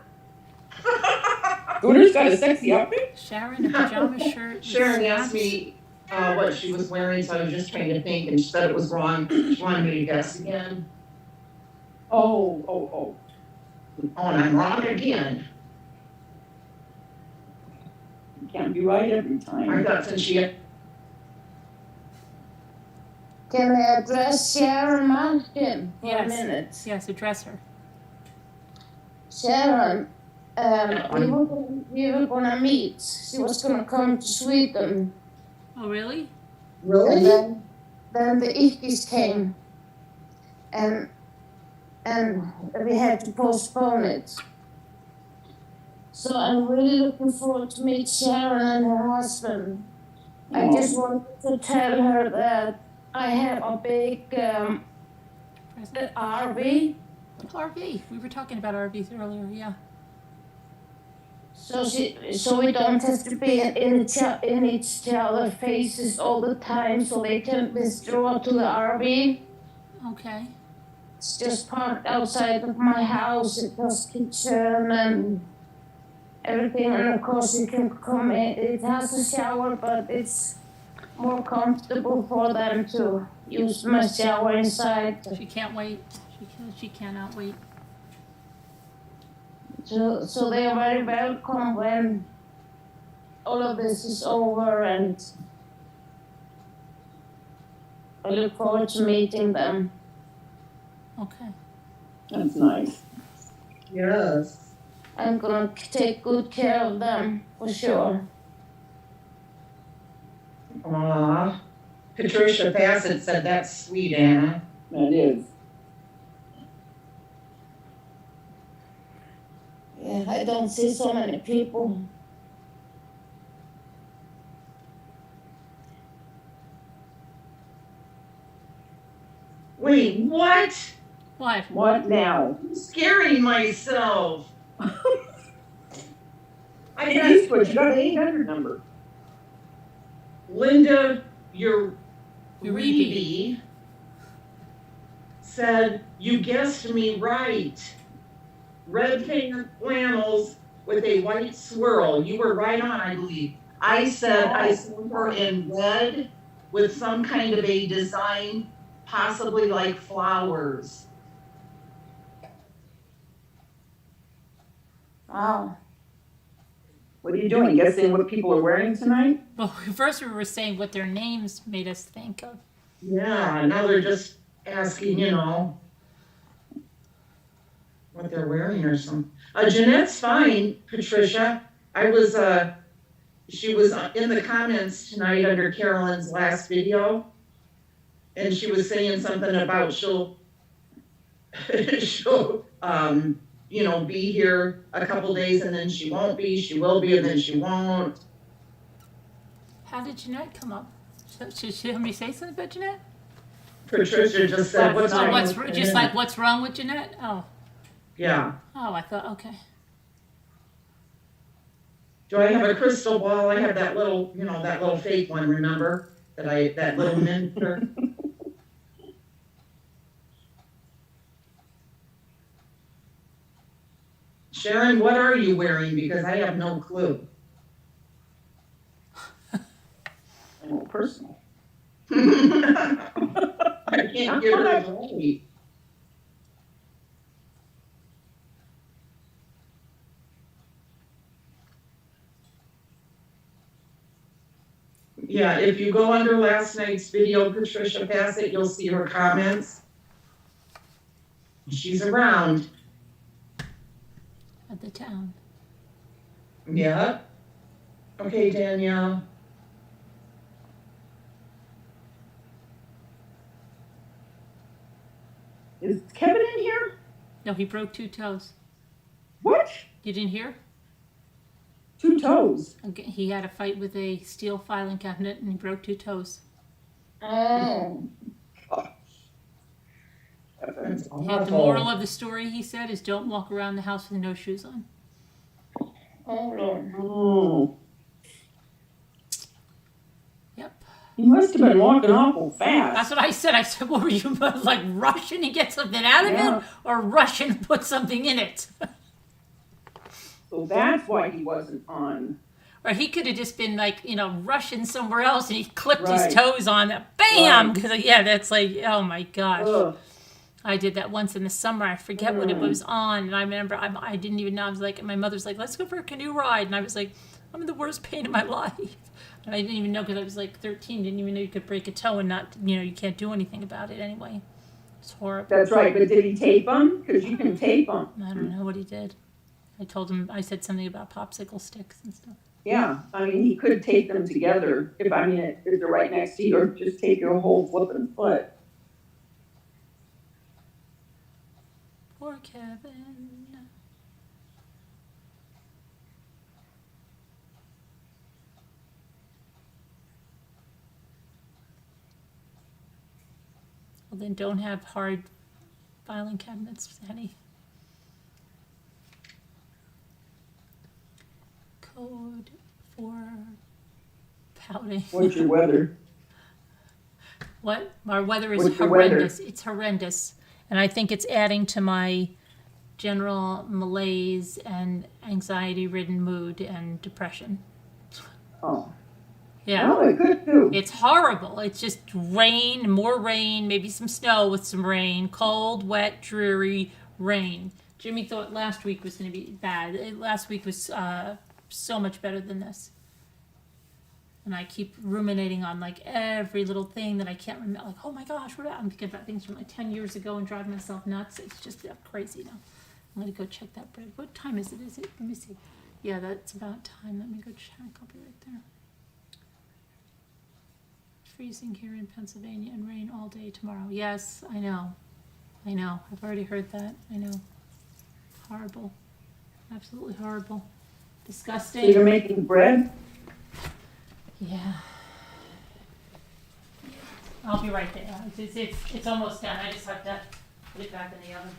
Scooter's got a sexy outfit? Sharon, a pajama shirt. Sharon asked me what she was wearing, so I was just trying to think, and she said it was wrong. She wanted me to guess again. Oh. Oh, and I'm wrong again. You can't be right every time. I thought since she Can I address Sharon Malkin for a minute? Yes, address her. Sharon, we were gonna meet. She was gonna come to Sweden. Oh, really? And then the Ickes came, and we had to postpone it. So I'm really looking forward to meet Sharon and her husband. I just wanted to tell her that I have a big RV. RV. We were talking about RVs earlier, yeah. So we don't have to be in each other's faces all the time, so they can withdraw to the RV. Okay. It's just parked outside of my house. It has kitchen and everything, and of course you can come in. It has a shower, but it's more comfortable for them to use my shower inside. She can't wait. She cannot wait. So they are very welcome when all of this is over, and I look forward to meeting them. Okay. That's nice. Yes. I'm gonna take good care of them, for sure. Aw. Patricia Bassett said that's sweet, Anna. That is. Yeah, I don't see so many people. Wait, what? What? What now? I'm scaring myself. I Get got used to it. You got the 800 number. Linda, your Uribe. Reeby said, you guessed me right. Red flannels with a white swirl. You were right on, I believe. I said I saw her in red with some kind of a design, possibly like flowers. Wow. What are you doing? Guessing what people are wearing tonight? Well, first we were saying what their names made us think of. Yeah, now they're just asking, what they're wearing or something. Jeanette's fine, Patricia. She was in the comments tonight under Carolyn's last video, and she was saying something about she'll be here a couple days and then she won't be, she will be and then she won't. How did Jeanette come up? Should somebody say something about Jeanette? Patricia just said, What's wrong what's with just Jeanette? like what's wrong with Jeanette? Oh, Yeah. I thought okay. Do I have a crystal ball? I have that little, that little fake one, remember? That little miniature. Sharon, what are you wearing? Because I have no clue. Oh, personal. I can't get her away. Yeah, if you go under last night's video, Patricia Bassett, you'll see her comments. She's around. At the town. Yeah. Okay, Danielle. Is Kevin in here? No, he broke 2 toes. What? You didn't hear? 2 toes. Okay, he had a fight with a steel filing cabinet and he broke 2 toes. Oh. That's The awful. moral of the story, he said, is don't walk around the house with no shoes on. Oh, Lord. Oh. Yep. He must have been walking awful fast. That's what I said. I said, what were you, like, rushing to get something out of Yeah. it or rushing to put something in it? So that's why he wasn't on. Or he could have just been, like, rushing somewhere else and he clipped Right. his toes on it. Bam! Right. Because, that's like, oh, my gosh. Ugh. I did that once in the summer. I forget what it was on. And I remember I didn't even know. I was like, my mother's like, let's go for a canoe ride. And I was like, I'm in the worst pain of my life. And I didn't even know because I was like 13. Didn't even know you could break a toe and not, you can't do anything about it anyway. It's horrible. That's right, but did he tape them? Because you can tape them. I don't know what he did. I told him, I said something about popsicle sticks and stuff. Yeah, I mean, he could tape them together if they're right next to you, or just tape your whole flipping foot. Poor Kevin. Well, then don't have hard filing cabinets, Annie. Code for pouting. What's your weather? What? Our weather is What's your weather? horrendous. It's horrendous. And I think it's adding to my general malaise and anxiety-ridden mood and depression. Oh. Yeah. Well, it could too. It's horrible. It's just rain, more rain, maybe some snow with some rain, cold, wet, dreary rain. Jimmy thought last week was going to be bad. Last week was so much better than this. And I keep ruminating on like every little thing that I can't remember. Like, oh my gosh, I'm thinking about things from like 10 years ago and driving myself nuts. It's just crazy now. I'm going to go check that bread. What time is it? Let me see. Yeah, that's about time. Let me go check. I'll be right there. Freezing here in Pennsylvania and rain all day tomorrow. Yes, I know. I've already heard that. I know. Horrible. Absolutely horrible. So Disgusting. you're making bread? Yeah. I'll be right there. It's almost done. I just have to Put it back in the oven.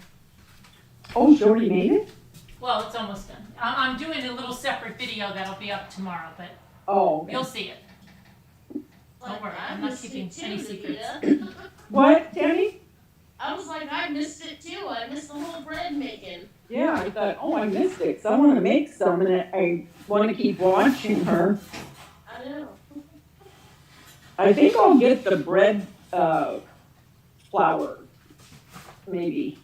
Oh, she already made it? Well, it's almost done. I'm doing a little separate video that'll be up tomorrow, but Oh, okay. you'll see it. Like, worry, I I'm not missed it keeping too, any secrets. Rita. What, Tammy? I was like, I missed it too. I missed the whole bread making. Yeah, I thought, oh, I missed it, 'cause I wanna make some, and I wanna keep watching her. I know. I think I'll get the bread, flour, maybe.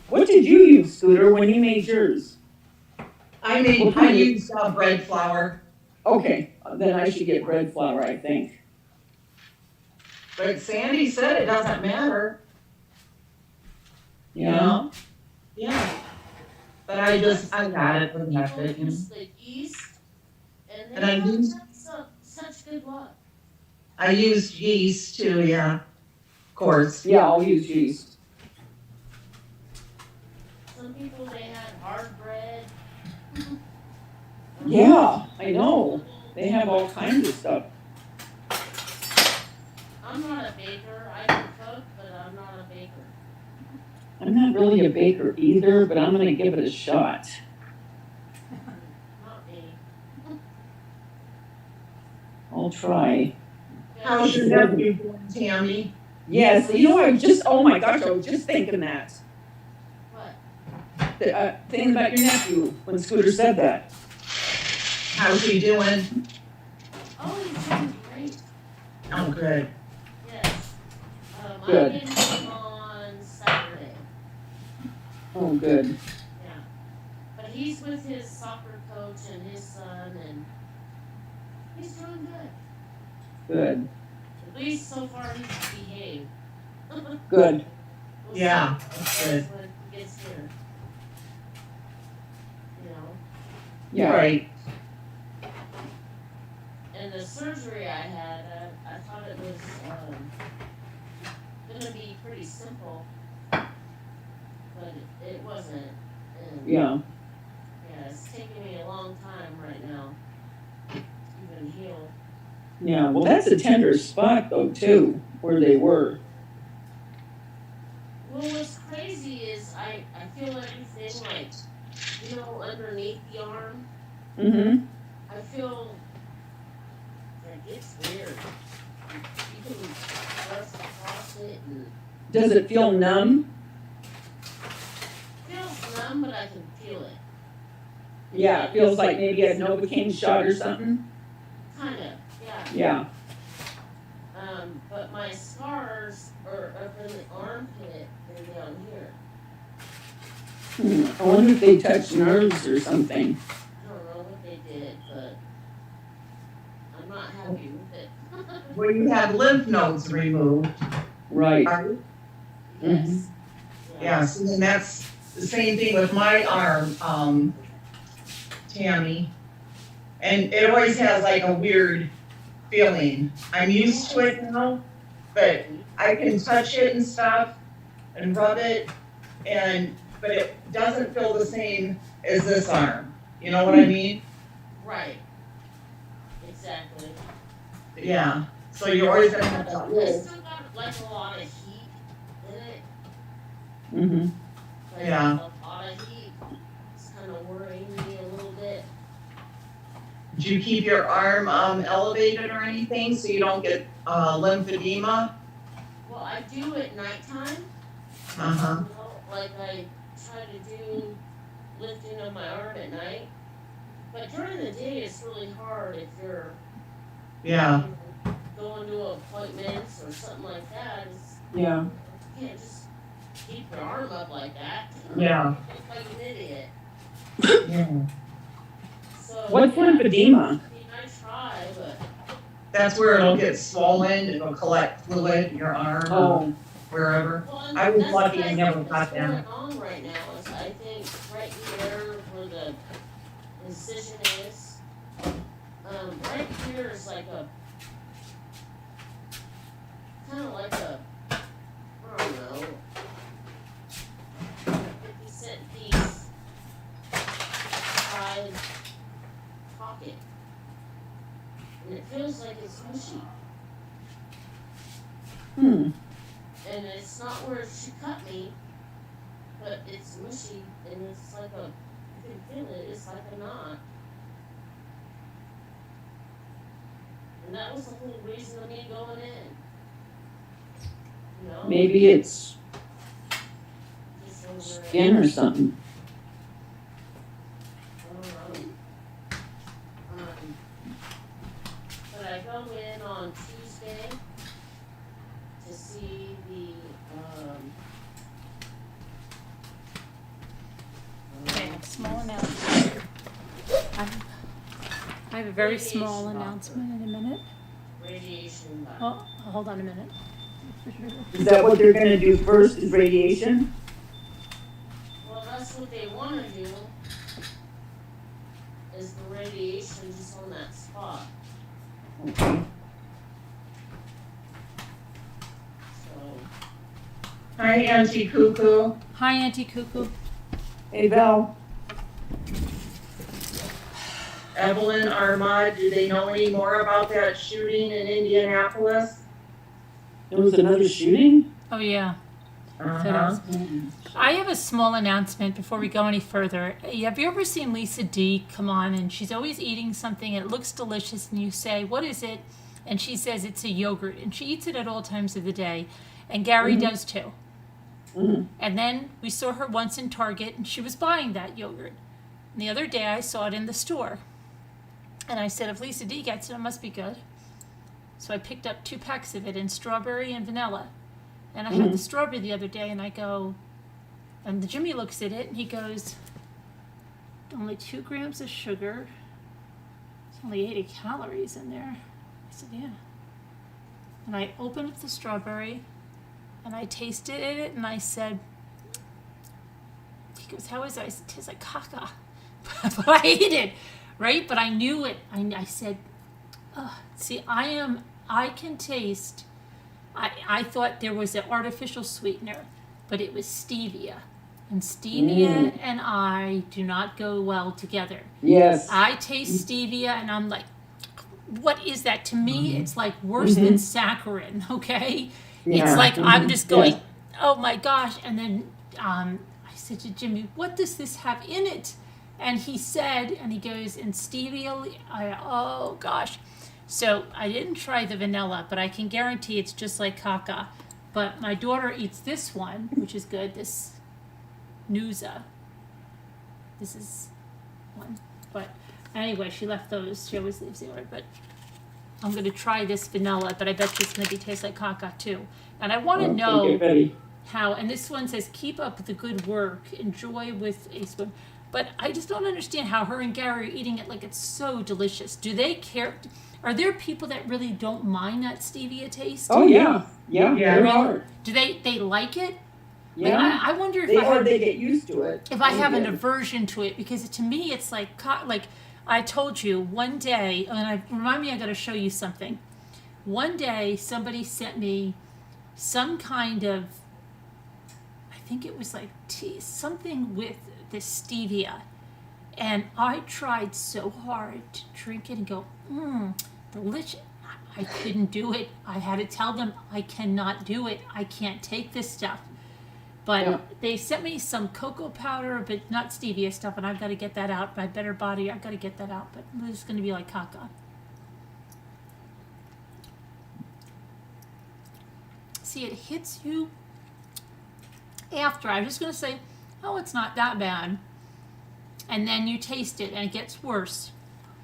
What did you use, Scooter, when you made yours? I used bread flour, Okay, then I should get bread flour, I think. but Sandy said it doesn't matter, you Yeah, know? Yeah. But I got it with People method, you know? use the yeast, and And I they used- have such good luck. I used yeast too, yeah, of course. yeah, I'll use yeast. Some people, they had hard bread. Yeah, I know. They have all kinds of stuff. I'm not a baker. I can cook, but I'm not a baker. I'm not really a baker either, but I'm gonna give it a shot. Not me. I'll try. How's your nephew doing, Tammy? Yes, oh my gosh, I was just thinking that. What? Thinking about your nephew, when Scooter said that. How's he doing? Oh, he's doing great. Oh, good. Yes. Good. I met him on Saturday. Oh, good. Yeah. But he's with his soccer coach and his son, and he's doing good. Good, At least so far he's behaved. good. We'll Yeah, see that's good. when he gets here. You know? Yeah, Right. And the surgery I had, I thought it was gonna be pretty simple, but it wasn't. And yeah, yeah, it's taking me a long time right now to even heal. yeah. Well, that's a tender spot though, too, where they were. Well, what's crazy is I feel everything like, you know, underneath the arm. Mm-hmm. I feel like it's weird. You can press across it and Does it feel numb? it feels numb, but I can feel it. Yeah, it feels like maybe a Novocaine shot or something. Kinda, yeah. Yeah. But my scars are up in the armpit and down here. I wonder if they touch nerves or something. I don't know what they did, but I'm not happy with it. Well, you had lymph nodes removed, Right. right? Yes. Yeah, so then that's the same thing with my arm, Tammy. And it always has like a weird feeling. I'm used to it now, but I can touch it and stuff and rub it but it doesn't feel the same as this arm. You know what I mean? Right. Exactly. Yeah. So you're always gonna have that I little, still got like a lot of heat in it. Mm-hmm. Like, Yeah. a lot of heat. It's kind of worrying me a little bit. do you keep your arm elevated or anything so you don't get lymphedema? Well, I do at nighttime. Uh-huh. You know, like I try to do lifting of my arm at night. But during the day, it's really hard if you're Yeah. going to appointments or something like that. Yeah. You can't just keep your arm up like that. Yeah. You look like an idiot. Yeah. So, What's yeah, lymphedema? I mean, I try, but That's where it'll get swollen, it'll collect fluid in your arm or Oh, wherever. well, and I was that's lucky what I never think got is going that. on right now is I think right here where the incision is, right here is like a kind of like a I don't know, 50-cent piece side pocket, and it feels like it's mushy. hmm. And it's not where she cut me, but it's mushy and it's like a, you can feel it, it's like a knot. And that was the whole reason of me going in. You know? Maybe it's Just over skin or something. I don't know. But I go in on Tuesday to see the, Okay, small announcement. I have a very small Radiation announcement in a minute. radiation doctor. Oh, hold on a minute. Is that what they're gonna do first, is radiation? Well, that's what they wanna do, is the radiation just on that spot, Okay. so. Hi, Auntie Cuckoo. Hi, Auntie Cuckoo. Hey, Val. Evelyn, Armand, do they know any more about that shooting in Indianapolis? There was another shooting? Oh, yeah. Uh-huh. I have a small announcement before we go any further. Have you ever seen Lisa D come on and she's always eating something and it looks delicious and you say, what is it? And she says it's a yogurt and she eats it at all times of the day. And Gary does too. And then we saw her once in Target and she was buying that yogurt. And the other day I saw it in the store. And I said, if Lisa D gets it, it must be good. So I picked up 2 packs of it in strawberry and vanilla. And I had the strawberry the other day, and I go, and Jimmy looks at it, and he goes, only 2 grams of sugar. There's only 80 calories in there. I said, yeah. And I opened up the strawberry, and I tasted it, and I said, he goes, how is it? I said, it tastes like caca. But I ate it, right? But I knew it. I said, see, I can taste. I thought there was an artificial sweetener, but it was stevia. And stevia and I do not go well together. Yes. I taste stevia and I'm like, what is that? To me, it's like worse than saccharin, okay? Yeah. It's like I'm just going, oh my gosh. And then I said to Jimmy, what does this have in it? And he said, and he goes, in stevia, oh gosh. So I didn't try the vanilla, but I can guarantee it's just like caca. But my daughter eats this one, which is good, this Noosa. This is one. But anyway, she left those. She always leaves the order. But I'm going to try this vanilla, but I bet you it's going to taste like caca too. And I want to know how, and this one says, keep up the good work, enjoy with a spoon. But I just don't understand how her and Gary are eating it like it's so delicious. Do they care? Are there people that really don't mind that stevia taste? Oh, yeah. Yeah, Yeah. there are. Do they like it? Yeah. Like, I wonder if They get used to it. if I have an aversion to it, because to me it's like I told you one day, and remind me I got to show you something. One day somebody sent me some kind of, I think it was like tea, something with this stevia, and I tried so hard to drink it and go, delicious. I couldn't do it. I had to tell them I cannot do it. I can't take this stuff. But they sent me some cocoa powder, but not stevia stuff, and I've got to get that out. My better body, I've got to get that out. But this is going to be like caca. See, it hits you after. I'm just going to say, oh, it's not that bad. And then you taste it, and it gets worse.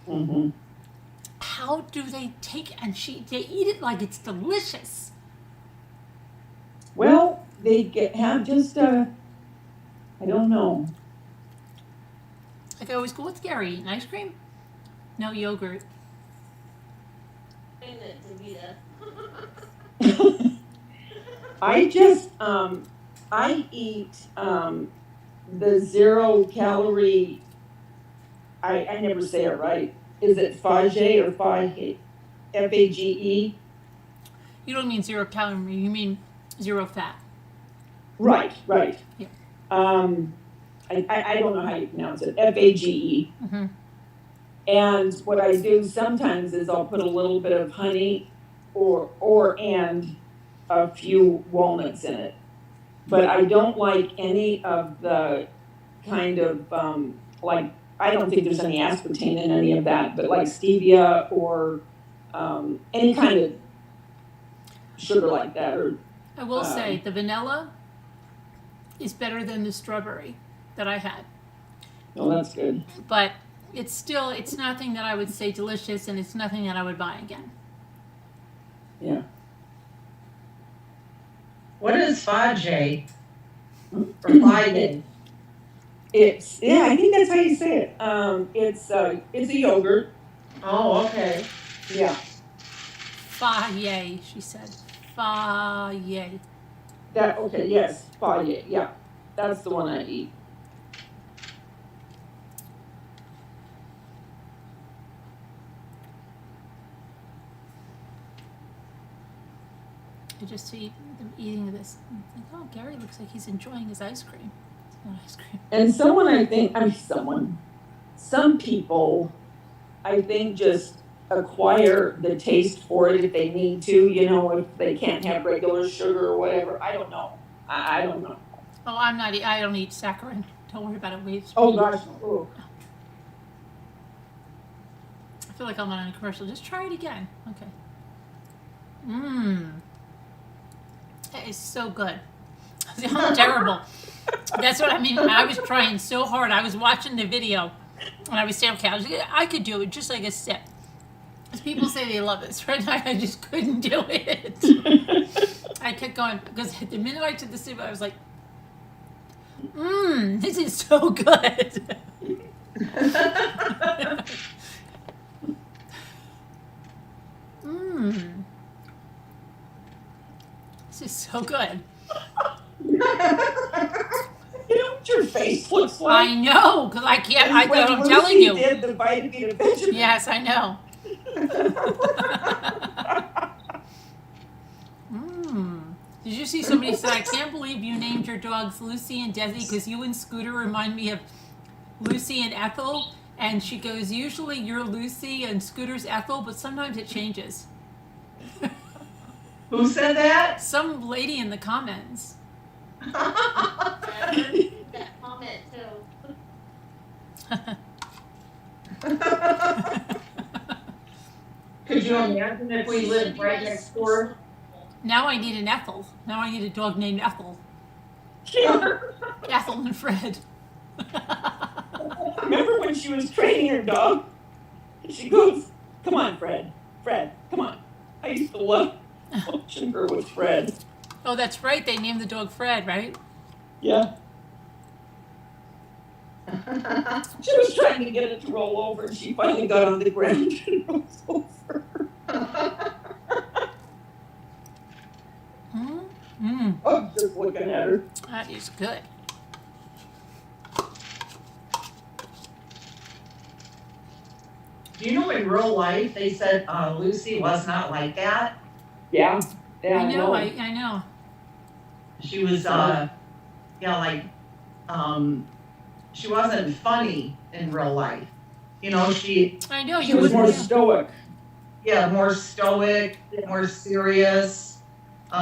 Mm-hmm. How do they take it? And they eat it like it's delicious. Well, they have just I don't know. Like I always go, what's Gary eating? Ice cream? No, yogurt. Ain't it, Davida? I just I eat the 0 calorie. I never say it right. Is it Fage or Fage? Fage? You don't mean 0 calorie, you mean 0 fat. Right. Yeah. I don't know how you pronounce it. Fage. Mm-hmm. And what I do sometimes is I'll put a little bit of honey and a few walnuts in it. but I don't like any of the kind of, like, I don't think there's any aspartame in any of that, but like stevia or, any kind of sugar like that, or, I will say the vanilla is better than the strawberry that I had. oh, that's good. But it's nothing that I would say delicious, and it's nothing that I would buy again. Yeah. What is Fage? Or Fage? It's, yeah, I think that's how you say it. It's a yogurt. Oh, okay. Yeah. Faye, she said. Faye. That, okay, yes, Faye, yeah. That's the one I eat. I just see them eating this. And think, oh, Gary looks like he's enjoying his ice cream. It's not ice cream. And some people, I think, just acquire the taste for it if they need to, if they can't have regular sugar or whatever. I don't know. I don't know. Oh, I don't eat saccharin. Don't worry about it. Oh, gosh. Oh. I feel like I'm on a commercial. Just try it again. Okay. That is so good. I'm terrible. That's what I mean. I was trying so hard. I was watching the video, and I was saying, okay, I could do it just like a sip. Because people say they love this, right? I just couldn't do it. I kept going, because the minute I took the sip, I was like, this is so good. This is so good. You know what your face looks like? I know, because I can't. I'm Lucy telling you. Did the vitamin Benjamin. Yes, I know. Did you see somebody said, I can't believe you named your dogs Lucy and Desi because you and Scooter remind me of Lucy and Ethel. And she goes, usually you're Lucy and Scooter's Ethel, but sometimes it changes. Who said that? Some lady in the comments. I heard that comment too. Could you imagine if we lived right next door? Now I need an Ethel. Now I need a dog named Ethel. Ethel and Fred. Remember when she was training her dog? She goes, come on, Fred, come on. I used to love watching her with Fred. Oh, that's right. They named the dog Fred, right? Yeah. She was trying to get it to roll over, and she finally got on the ground and rolled over. I'm just looking at her. That is good. Do you know in real life they said Lucy was not like that? Yeah. I know. I know. She was she wasn't funny in real life. I know. She was more stoic. Yeah, more stoic, more serious. She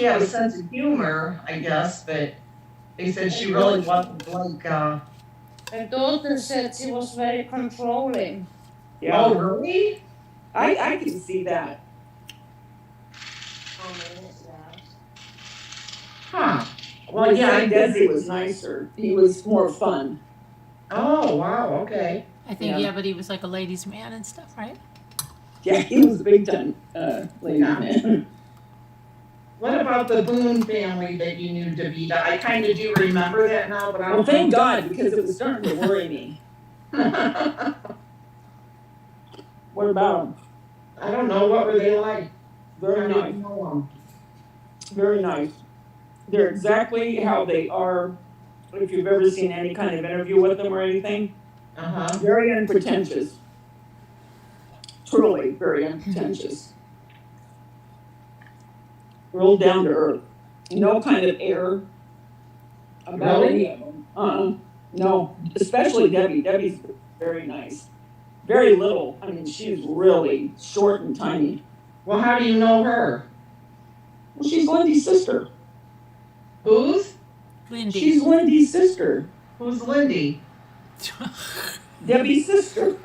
had a sense of humor, I guess, but they said she really wasn't like. Her daughter said she was very controlling. Yeah. Oh, really? I can see that. Huh. Well, yeah, Desi was nicer. He was more fun. Oh, wow, okay. I think, but he was like a ladies' man and stuff, right? Yeah, he was a big time ladies' man. What about the Boone family that you knew, Davida? I kind of do remember that now, but I don't. Well, thank God, because it was starting to worry me. What about them? I don't know. What were they like? Very nice. Very nice. They're exactly how they are. If you've ever seen any kind of interview with them or anything, very unpretentious. Truly, very unpretentious. Real down to earth. No kind of air about any of them. No, especially Debbie. Debbie's very nice. Very little. I mean, she's really short and tiny. Well, how do you know her? Well, she's Lindy's sister. Who's? Lindy. She's Lindy's sister. Who's Lindy? Debbie's sister.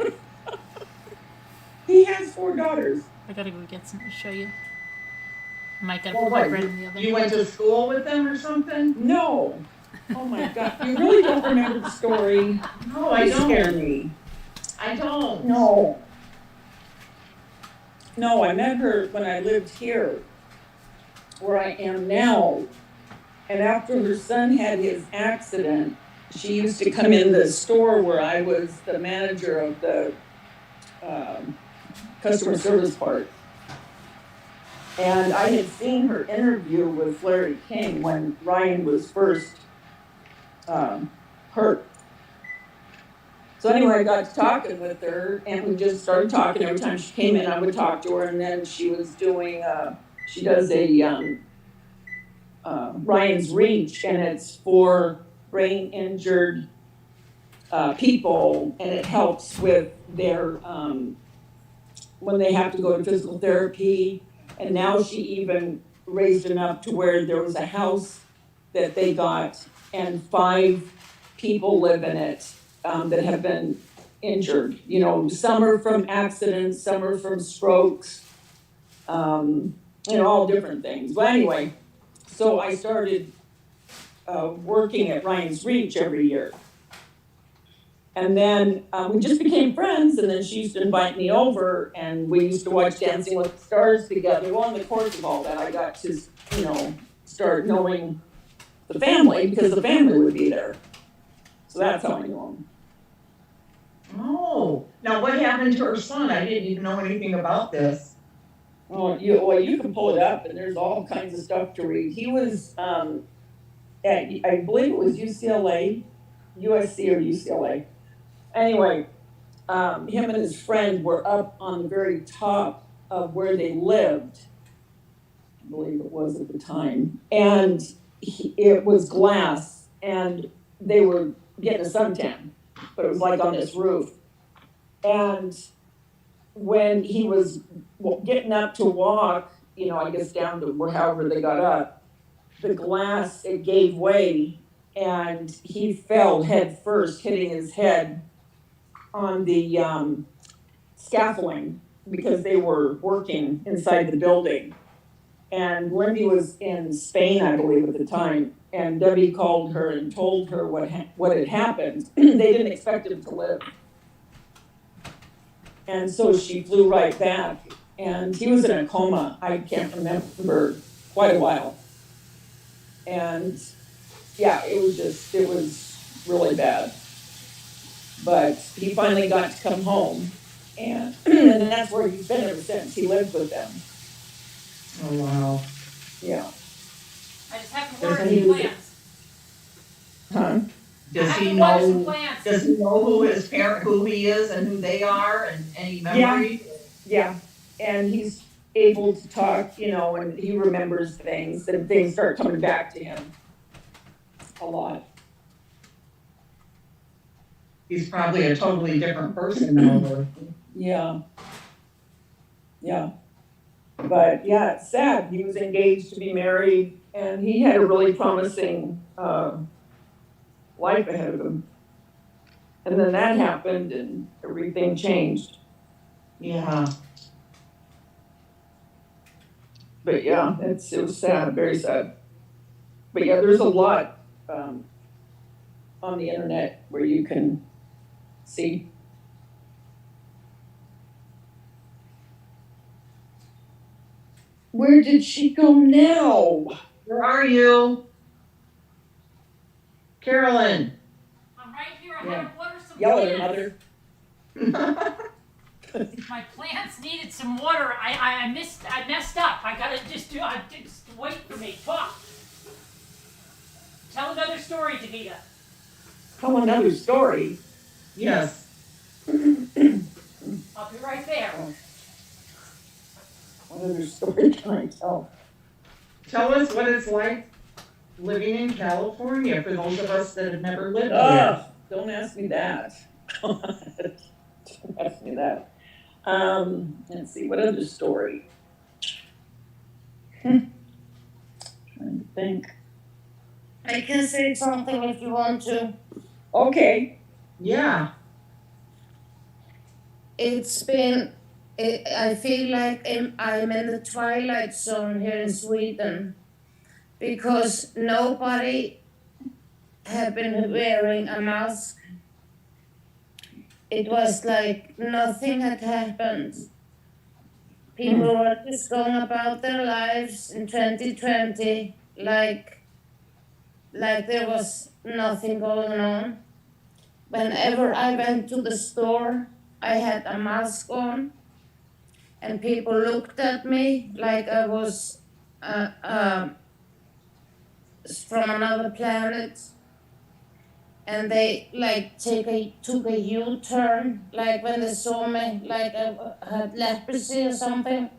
He has 4 daughters. I gotta go get some to show you. I might gotta Well, put my what, bread in the oven. You went to school with them or something? No. Oh my God. You really don't remember the story? No, I You scare don't. me. I don't. No. No, I met her when I lived here, where I am now. And after her son had his accident, she used to come in the store where I was the manager of the customer service part. And I had seen her interview with Larry King when Ryan was first hurt. So anyway, I got to talking with her, and we just started talking. Every time she came in, I would talk to her, and then she was doing, she does a Ryan's Reach, and it's for brain injured people, and it helps with their when they have to go to physical therapy. And now she even raised enough to where there was a house that they got, and 5 people live in it that have been injured. You know, some are from accidents, some are from strokes, you know, all different things. But anyway, so I started working at Ryan's Reach every year. And then we just became friends, and then she used to invite me over, and we used to watch Dancing with the Stars together. Well, in the course of all that, I got to, you know, start knowing the family, because the family would be there. So that's how I knew them. Oh, now what happened to her son? I didn't even know anything about this. Oh, you can pull it up, and there's all kinds of stuff to read. He was at, I believe it was UCLA, USC or UCLA. Anyway, him and his friend were up on the very top of where they lived. I believe it was at the time. And it was glass, and they were getting a suntan, but it was like on this roof. And when he was getting up to walk, you know, I guess down to however they got up, the glass, it gave way, and he fell head first, hitting his head on the scaffolding, because they were working inside the building. And Lindy was in Spain, I believe, at the time, and Debbie called her and told her what had happened. They didn't expect him to live. And so she flew right back, and he was in a coma, I can't remember, quite a while. And yeah, it was really bad. But he finally got to come home, and that's where he's been ever since. He lived with them. Oh, wow. Yeah. I just have to Does water he- some plants. Huh? Does I have he to water some know, plants. does he know who he is and who they are, and any memory? Yeah. And he's able to talk, you know, and he remembers things, and things start coming back to him a lot. He's probably a totally different person now. Yeah. Yeah. But yeah, it's sad. He was engaged to be married, and he had a really promising life ahead of him. And then that happened, and everything changed. Yeah. But yeah, it was sad, very sad. But yeah, there's a lot on the internet where you can see. Where did she go now? Where are you? Carolyn. I'm right here. I Yeah. had to water some Yell at her plants. mother. My plants needed some water. I messed up. I just wait for me. Talk. Tell another story, Davita. Tell another story. Yes. I'll be right there. What other story can I tell? Tell us what it's like living in California for those of us that have never lived there. Ugh, don't ask me that. Don't ask me that. Let's see, what other story? I think. I can say something if you want to. Okay. Yeah. It's been, I feel like I'm in the twilight zone here in Sweden because nobody have been wearing a mask. It was like nothing had happened. People were just going about their lives in 2020 like there was nothing going on. Whenever I went to the store, I had a mask on, and people looked at me like I was from another planet, and they like took a U-turn, like when they saw me, like I had leprosy or something,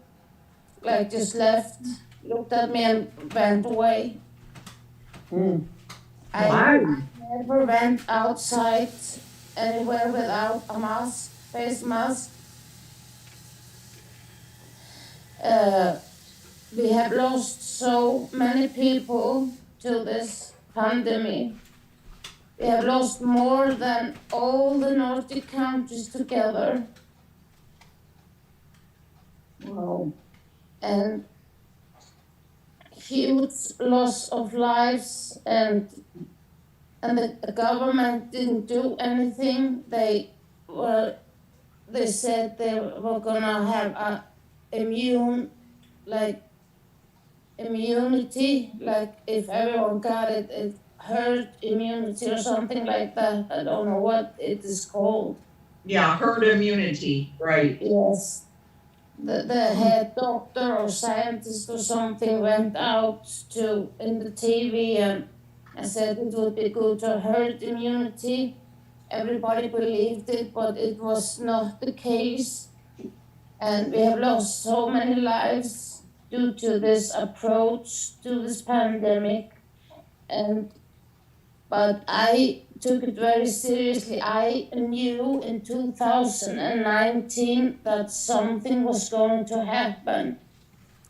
like just left, looked at me and went away. I never went outside anywhere without a mask, face mask. We have lost so many people to this pandemic. We have lost more than all the Nordic countries together. Wow. And huge loss of lives, and the government didn't do anything. They said they were gonna have a immunity, like if everyone got it herd immunity or something like that. I don't know what it is called. Yeah, herd immunity, right. Yes. The head doctor or scientist or something went out in the TV and said it would be good to herd immunity. Everybody believed it, but it was not the case. And we have lost so many lives due to this approach to this pandemic. But I took it very seriously. I knew in 2019 that something was going to happen.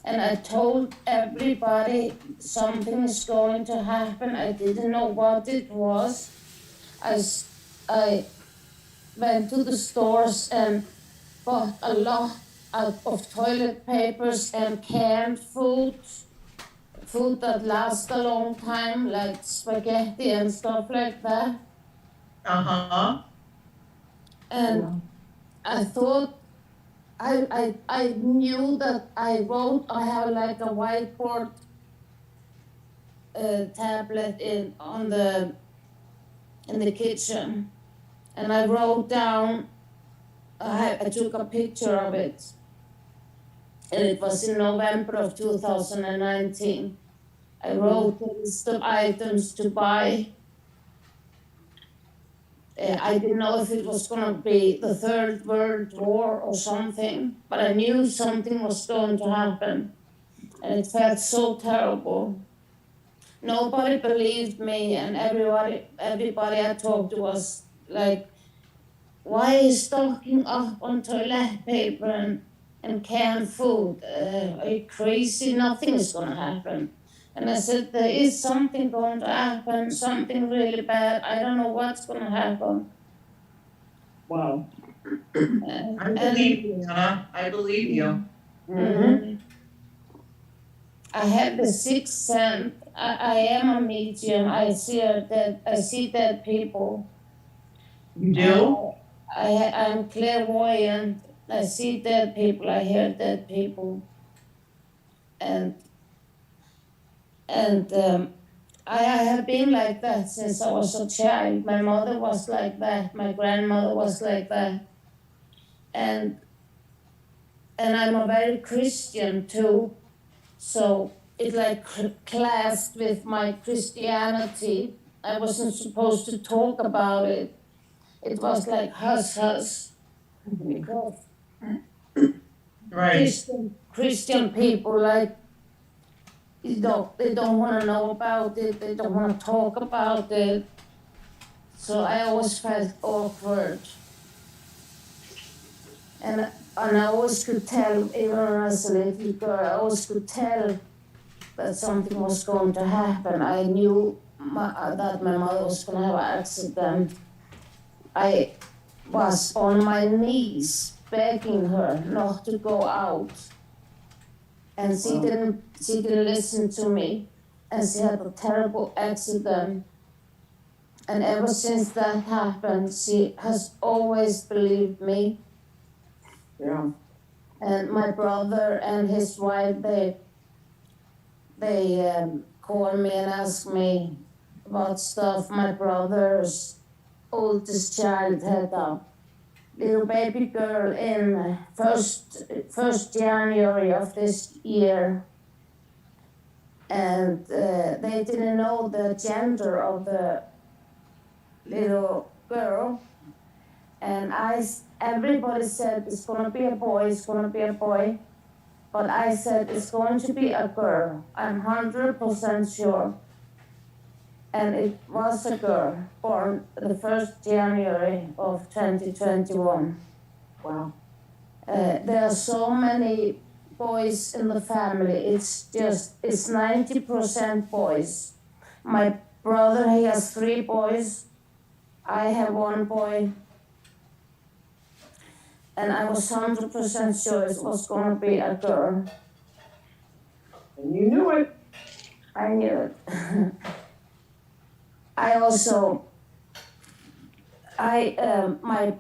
And I told everybody something is going to happen. I didn't know what it was. I went to the stores and bought a lot of toilet papers and canned food that lasts a long time, like spaghetti and stuff like that. Uh-huh. And I thought, I knew that I have like a whiteboard tablet in the kitchen, and I wrote down. I took a picture of it, and it was in November of 2019. I wrote a list of items to buy. I didn't know if it was going to be the Third World War or something, but I knew something was going to happen, and it felt so terrible. Nobody believed me, and everybody I talked to was like, why are you stocking up on toilet paper and canned food? Are you crazy? Nothing is going to happen. And I said, there is something going to happen, something really bad. I don't know what's going to happen. Wow. I believe you, Anna. I believe you. I have the sixth sense. I am a medium. I see dead people. You do? I'm clairvoyant. I see dead people. I hear dead people. And I have been like that since I was a child. My mother was like that. My grandmother was like that. And I'm a very Christian too. So it like clashed with my Christianity. I wasn't supposed to talk about it. It was like hush hush. Because Right. Christian people, like, they don't want to know about it. They don't want to talk about it. So I always felt awkward. And I always could tell, even as a little girl, I always could tell that something was going to happen. I knew that my mother was going to have an accident. I was on my knees begging her not to go out. And she didn't listen to me. And she had a terrible accident. And ever since that happened, she has always believed me. Yeah. And my brother and his wife, they call me and ask me about stuff. My brother's oldest child had a little baby girl in first January of this year. And they didn't know the gender of the little girl. And everybody said, it's gonna be a boy, it's gonna be a boy. But I said, it's going to be a girl. I'm 100% sure. And it was a girl, born the 1st January of 2021. Wow. There are so many boys in the family. It's 90% boys. My brother, he has 3 boys. I have 1 boy. And I was 100% sure it was going to be a girl. And you knew it. I knew it. My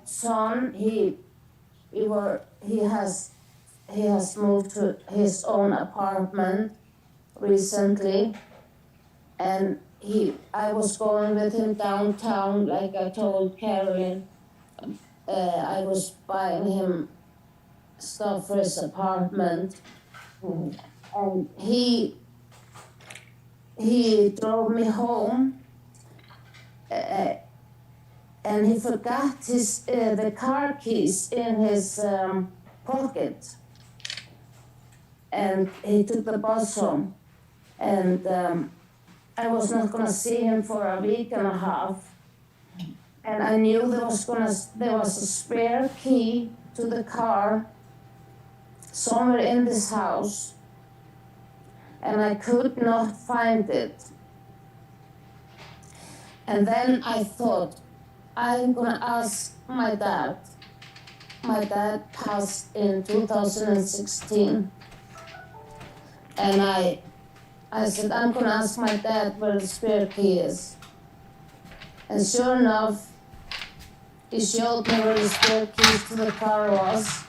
son, he has moved to his own apartment recently, and I was going with him downtown, like I told Carolyn. I was buying him stuff for his apartment, and he drove me home, and he forgot the car keys in his pocket, and he took the bus home, and I was not gonna see him for a week and a half, and I knew there was a spare key to the car somewhere in this house, and I could not find it. And then I thought, I'm gonna ask my dad. My dad passed in 2016. And I said, I'm gonna ask my dad where the spare key is. And sure enough, he showed me where the spare keys to the car was.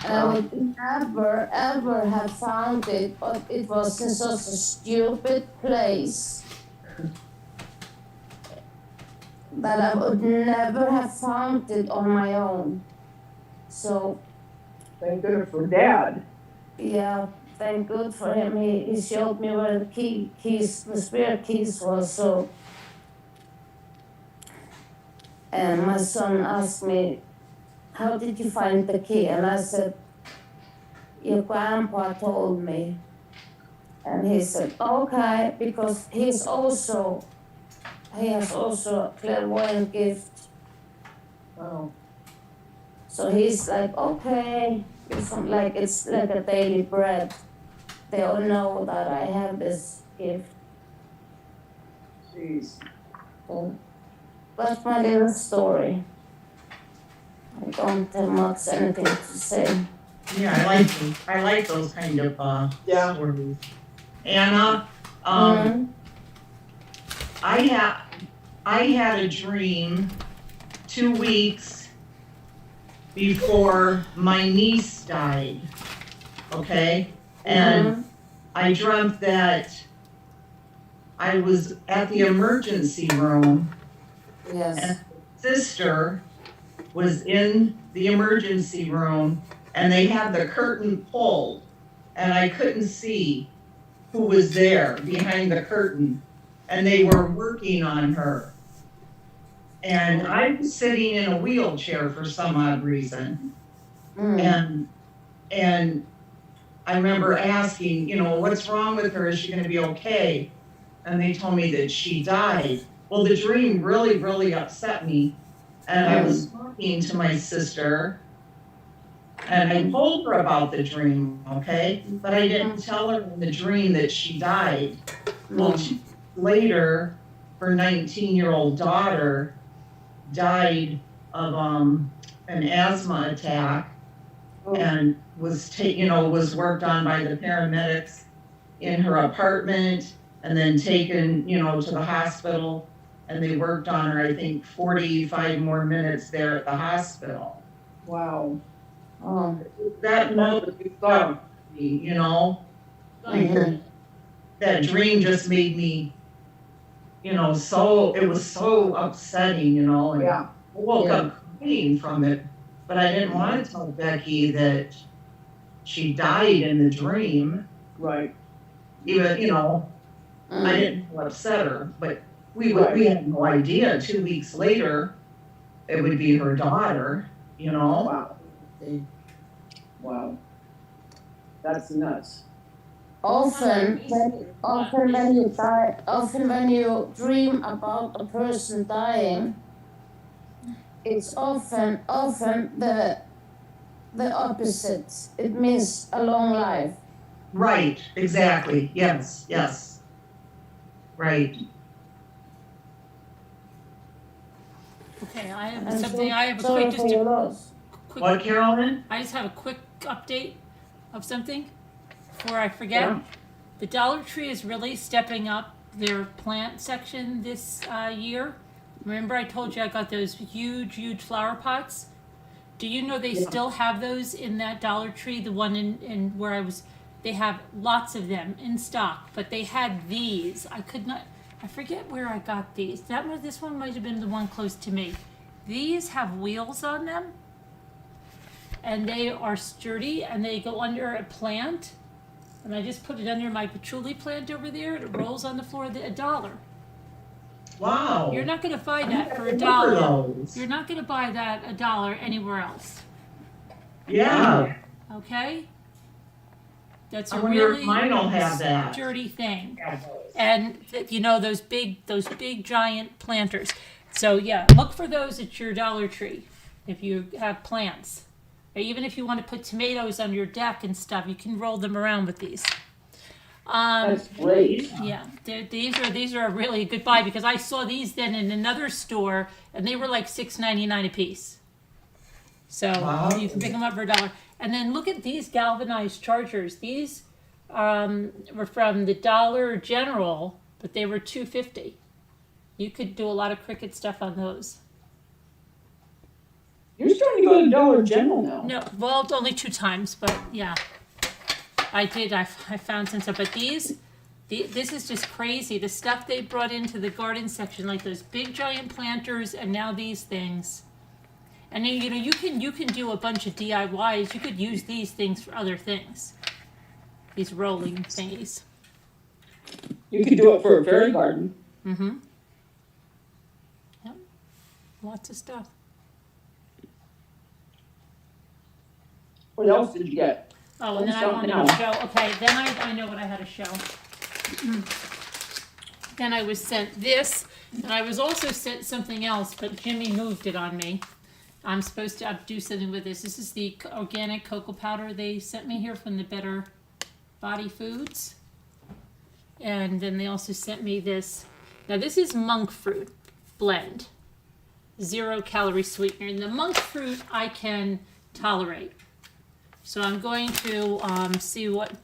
And I would never, ever have found it, but it was in such a stupid place that I would never have found it on my own. So, Thank goodness for Dad. yeah, thank God for him. He showed me where the spare keys was. So, and my son asked me, how did you find the key? And I said, your grandpa told me. And he said, okay, because he has also a clairvoyant gift. Wow. So he's like, okay, it's like a daily bread. They all know that I have this gift. Jeez. So that's my little story. I don't have much anything to say. Yeah, I like those kind of Yeah. stories. Anna, Mhm. I had a dream 2 weeks before my niece died. Okay? And I dreamt that I was at the emergency room. Yes. And sister was in the emergency room, and they had the curtain pulled, and I couldn't see who was there behind the curtain, and they were working on her. And I was sitting in a wheelchair for some odd reason. And I remember asking, what's wrong with her? Is she going to be okay? And they told me that she died. Well, the dream really, really upset me. And I was talking to my sister, And I told her about the dream, okay? But I didn't tell her in the dream that she died. Well, 2 weeks later, her 19-year-old daughter died of an asthma attack and was was worked on by the paramedics in her apartment and then taken, to the hospital. And they worked on her, I think, 45 more minutes there at the hospital. Wow. That moment, like that dream just made me, it was so upsetting, and Yeah. I woke up crying from it, but I didn't want to tell Becky that she died in the dream. Right. Even, I didn't upset her, but we had no idea 2 weeks later it would be her daughter, Wow. Wow. That's nuts. Often when you die, often when you dream about a person dying, it's often the opposite. It means a long life. Right, exactly. Yes. Right. Okay, I have I'm something, so I have a sorry quick, for just your a loss. quick, What, Carolyn? I just have a quick update of something before I forget. Yeah. The Dollar Tree is really stepping up their plant section this year. Remember I told you I got those huge flower pots? Do you know they still have those in that Dollar Tree, the one in where I was? They have lots of them in stock, but they had these. I forget where I got these. This one might have been the one close to me. These have wheels on them, and they are sturdy, and they go under a plant. And I just put it under my patchouli plant over there, and it rolls on the floor $1. Wow. You're not going to find that for remember $1. those. You're not going to buy that $1 anywhere else. Yeah. Okay? That's I a wonder if really mine will have that. sturdy thing. Yeah. And those big giant planters. So yeah, look for those at your Dollar Tree if you have plants. Or even if you want to put tomatoes on your deck and stuff, you can roll them around with these. That's great. Yeah, these are a really good buy because I saw these then in another store and they were like $6.99 a piece. So Wow. you can pick them up for $1. And then look at these galvanized chargers. These were from the Dollar General, but they were $2.50. You could do a lot of Cricut stuff on those. You're starting to go to Dollar General now. No, well, only 2 times, but yeah, I did. I found some stuff, but this is just crazy. The stuff they brought into the garden section, like those big giant planters, and now these things. And then, you can do a bunch of DIYs. You could use these things for other things. These rolling thingies. You could do it for a fairy garden. Mm-hmm. Yep. Lots of stuff. What else did you get? Oh, and then I wanted to show. Okay, then I know what I had to show. Then I was sent this, and I was also sent something else, but Jimmy moved it on me. I'm supposed to do something with this. This is the organic cocoa powder they sent me here from the Better Body Foods. And then they also sent me this. Now this is monk fruit blend. 0-calorie sweetener. And the monk fruit I can tolerate. So I'm going to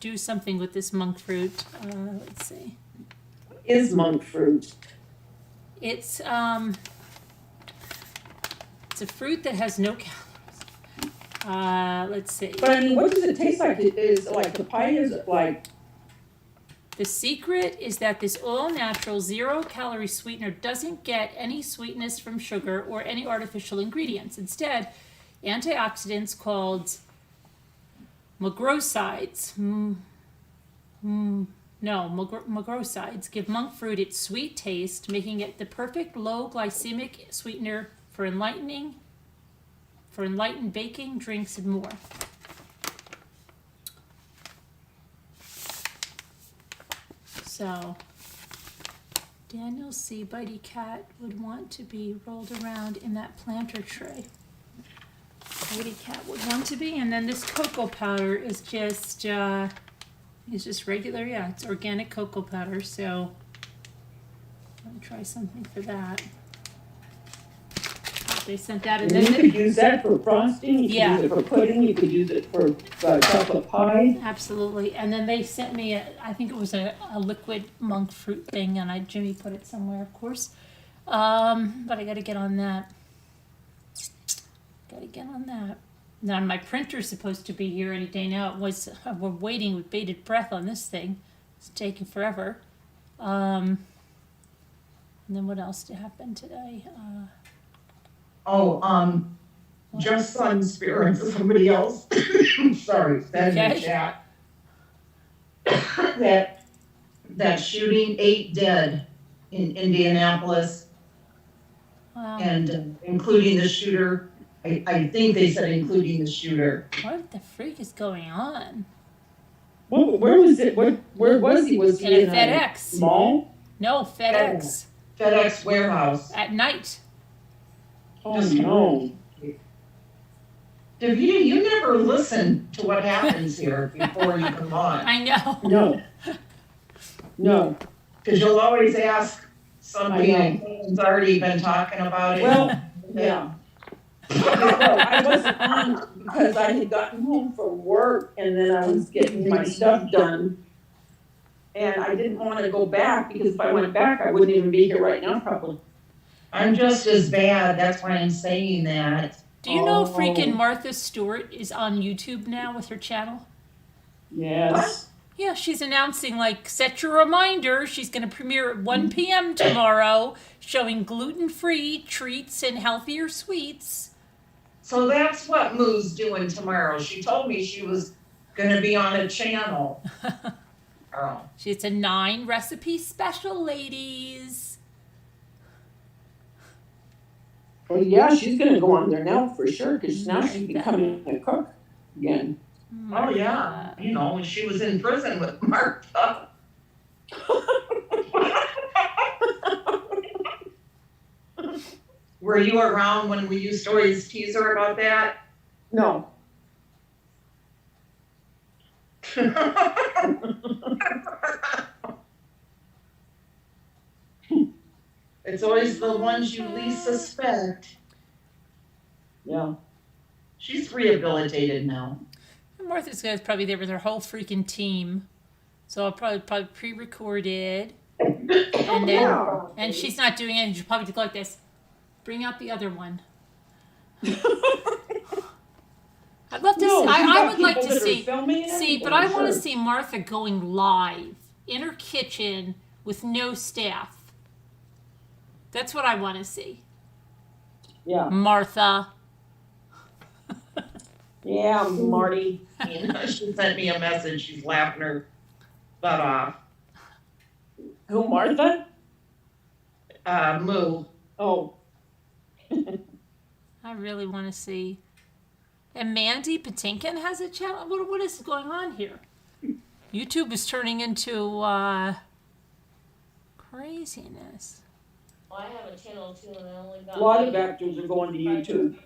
do something with this monk fruit. Let's see. What is monk fruit? It's a fruit that has no calories. Let's see. But I mean, what does it taste like? Is like papaya? Is it like? The secret is that this all-natural 0-calorie sweetener doesn't get any sweetness from sugar or any artificial ingredients. Instead, antioxidants called magrosides. Magrosides give monk fruit its sweet taste, making it the perfect low glycemic sweetener for enlightened baking, drinks, and more. So, Daniel C. Bitey Cat would want to be rolled around in that planter tray. Lady Cat would want to be. And then this cocoa powder is just, it's just regular, yeah, it's organic cocoa powder. So I'm gonna try something for that. They sent that, and And you then could use that for frosting, you could Yeah. use it for pudding, you could use it for chocolate pie. absolutely. And then they sent me, I think it was a liquid monk fruit thing, and Jimmy put it somewhere, of course. But I got to get on that. Now my printer's supposed to be here any day now. We're waiting with bated breath on this thing. It's taking forever. And then what else happened today? Just Sun Spirits, somebody else, sorry, said in the Okay. chat. That shooting, 8 dead in Indianapolis, Wow. and including the shooter. I think they said including the shooter. What the freak is going on? Where was it, where was he? Was he In a in a FedEx. mall? No, FedEx. FedEx warehouse. At night. Oh, no. You never listen to what happens here before you come on. I know. No. Because you'll always ask somebody I know. who's already been talking about it. Well, yeah. Well, I wasn't on because I had gotten home from work and then I was getting my stuff done. And I didn't want to go back because if I went back, I wouldn't even be here right now probably. I'm just as bad, that's why I'm saying that. Do you know Oh. freaking Martha Stewart is on YouTube now with her channel? Yes. Yeah, she's announcing, like, set your reminder. She's going to premiere at 1 p.m. tomorrow, showing gluten-free treats and healthier sweets. So that's what Moo's doing tomorrow. She told me she was gonna be on a channel. Oh. It's a 9 recipe special, ladies. Well, yeah, she's gonna go on there now for sure, because now she's becoming a cook again. Oh, yeah, you know, when she was in prison with Martha. Were you around when we used to always tease her about that? No. It's always the ones you least suspect. Yeah. She's rehabilitated now. Martha's guy's probably there with her whole freaking team. So I'll probably pre-recorded. And then, Yeah. and she's not doing anything. She'll probably go like this. Bring out the other one. I'd love to see. I would like to see. But I want to see Martha going live in her kitchen with no staff. That's what I want to see. Yeah. Martha. Yeah, Marty. She sent me a message. She's laughing her butt off. Who, Martha? Moo. Oh. I really want to see. And Mandy Patinkin has a channel. What is going on here? YouTube is turning into craziness. Well, I have a channel too, and I only got. A lot of actors are going to YouTube.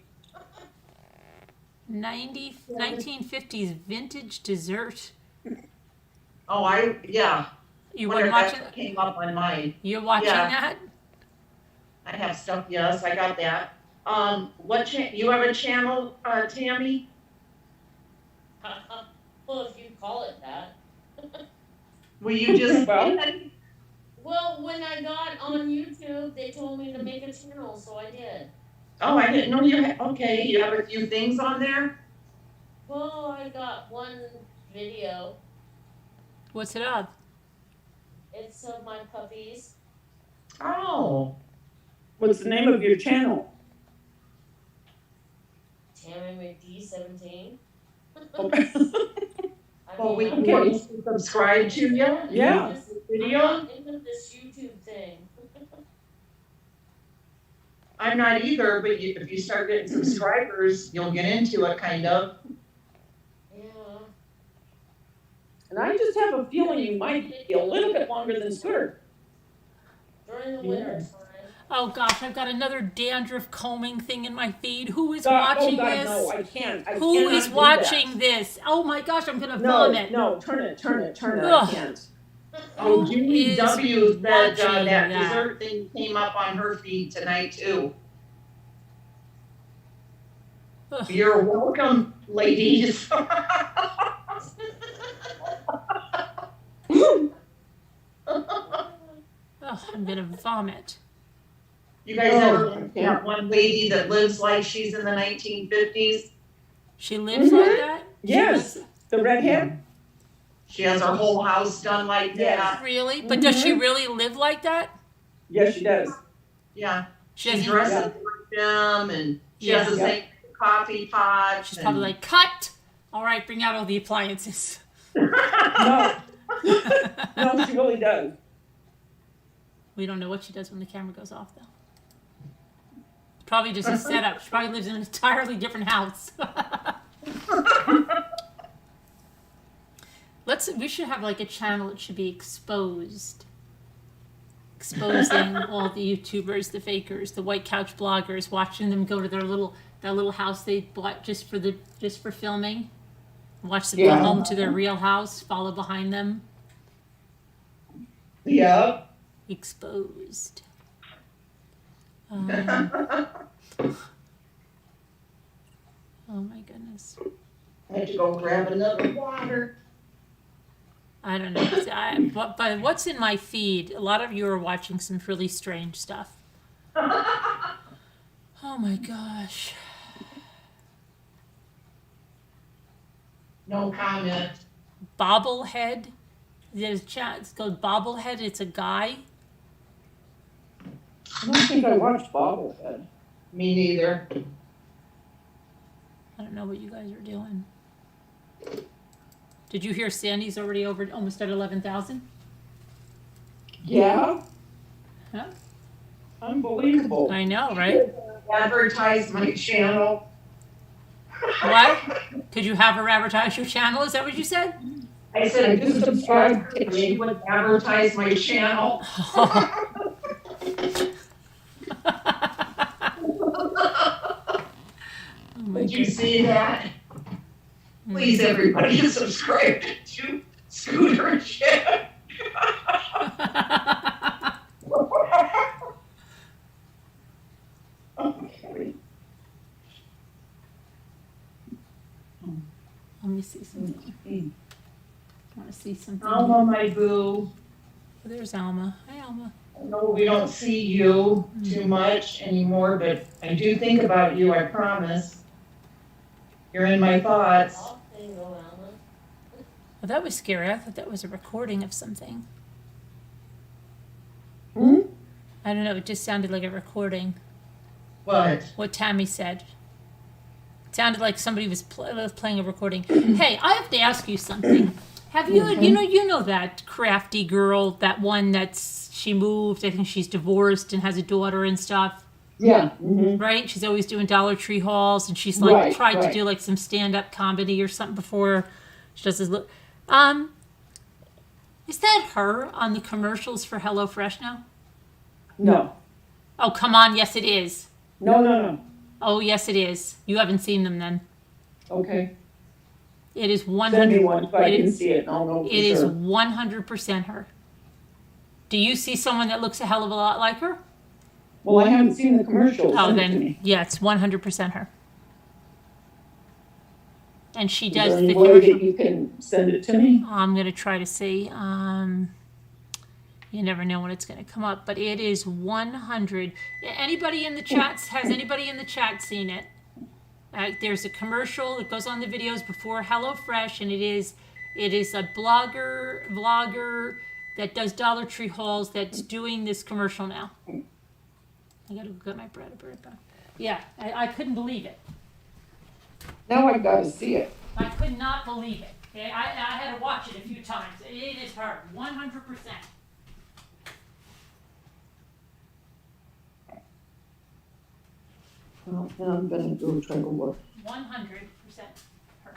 1950s vintage dessert. Oh, yeah. You Wonder were if watching? that came up on mine. You're watching Yeah. that? I have stuff, yes, I got that. You have a channel, Tammy? Well, if you call it that. Will you just? Well, when I got on YouTube, they told me to make a channel, so I did. Oh, I didn't know you had, okay, you have a few things on there? Well, I got one video. What's it of? It's of my puppies. Oh, What's the name of your channel? Tammy McD 17. Okay. well, we can Okay. get you to subscribe to you? Yeah. Video? I'm into this YouTube thing. I'm not either, but if you start getting subscribers, you'll get into it, kind of. Yeah. And I just have a feeling you might be a little bit longer than Scooter. During the Yeah. winter time. Oh gosh, I've got another dandruff combing thing in my feed. Who is God, watching God, this? no, I can't. I Who cannot is do watching that. this? Oh my gosh, I'm gonna No, vomit. no, turn it. I Ugh. can't. Oh, Who Julie is W said watching that that? dessert thing came up on her feed tonight too. Ugh. You're welcome, ladies. Ugh, I'm gonna vomit. You guys ever look at one lady that lives like she's in the 1950s? She lives like that? She Yes, lives- the redhead. She has her whole house done like that. Really? But does she really live like that? Yes, she does. Yeah. She She doesn't- dresses Yeah. like them, and she Yeah. has the same coffee pot. She's probably like, cut! All right, bring out all the appliances. No, no, she really does. We don't know what she does when the camera goes off, though. It's probably just a setup. She probably lives in an entirely different house. We should have like a channel that should be exposed. Exposing all the YouTubers, the fakers, the white couch bloggers, watching them go to that little house they bought just for filming. Watch them go Yeah. home to their real house, follow behind them. Yep. Exposed. Oh my goodness. I had to go grab another water. I don't know. But what's in my feed? A lot of you are watching some really strange stuff. Oh my gosh. No comment. Bobblehead. There's chat. It's called Bobblehead. It's a guy. I don't think I watched Bobblehead. Me neither. I don't know what you guys are doing. Did you hear Sandy's already over almost at 11,000? Yeah. Huh? Unbelievable. I know, right? Advertise my channel. What? Could you have her advertise your channel? Is that what you said? I said, I just subscribed to she me. would advertise my channel. Oh my Did you goodness. see that? Please, everybody, subscribe to Scooter and Shed. Okay. Let me see something. I want to see something. Alma, my boo. Oh, there's Alma. Hi, Alma. I know we don't see you too much anymore, but I do think about you, I promise. You're in my thoughts. I'll say no, Alan. Well, that was scary. I thought that was a recording of something. Hmm? I don't know. It just sounded like a recording. What? What Tammy said. It sounded like somebody was playing a recording. Hey, I have to ask you something. Have you, you know that crafty girl, that one she moved, I think she's divorced and has a daughter and stuff, Yeah. Mm-hmm. right? She's always doing Dollar Tree hauls and she's like Right, tried to right. do like some stand-up comedy or something before she does this look. Is that her on the commercials for HelloFresh now? No. Oh, come on. Yes, it is. No. Oh, yes, it is. You haven't seen them then. Okay. It is 100. Send me one so I it can is- see it and I'll know for It is sure. 100% her. Do you see someone that looks a hell of a lot like her? Well, I haven't seen the commercial. Oh, Send it to then, me. yeah, it's 100% her. And she Is does there the any way commercial. that you can send it to me? I'm going to try to see. You never know when it's going to come up, but it is 100. Anybody in the chats, has anybody in the chat seen it? There's a commercial that goes on the videos before HelloFresh, and it is a vlogger that does Dollar Tree hauls that's doing this commercial now. I gotta go get my bread. Yeah, I couldn't believe it. Now I've got to see it. I could not believe it. Okay, I had to watch it a few times. It is her, 100%. Well, now I'm gonna go try to look. 100% her.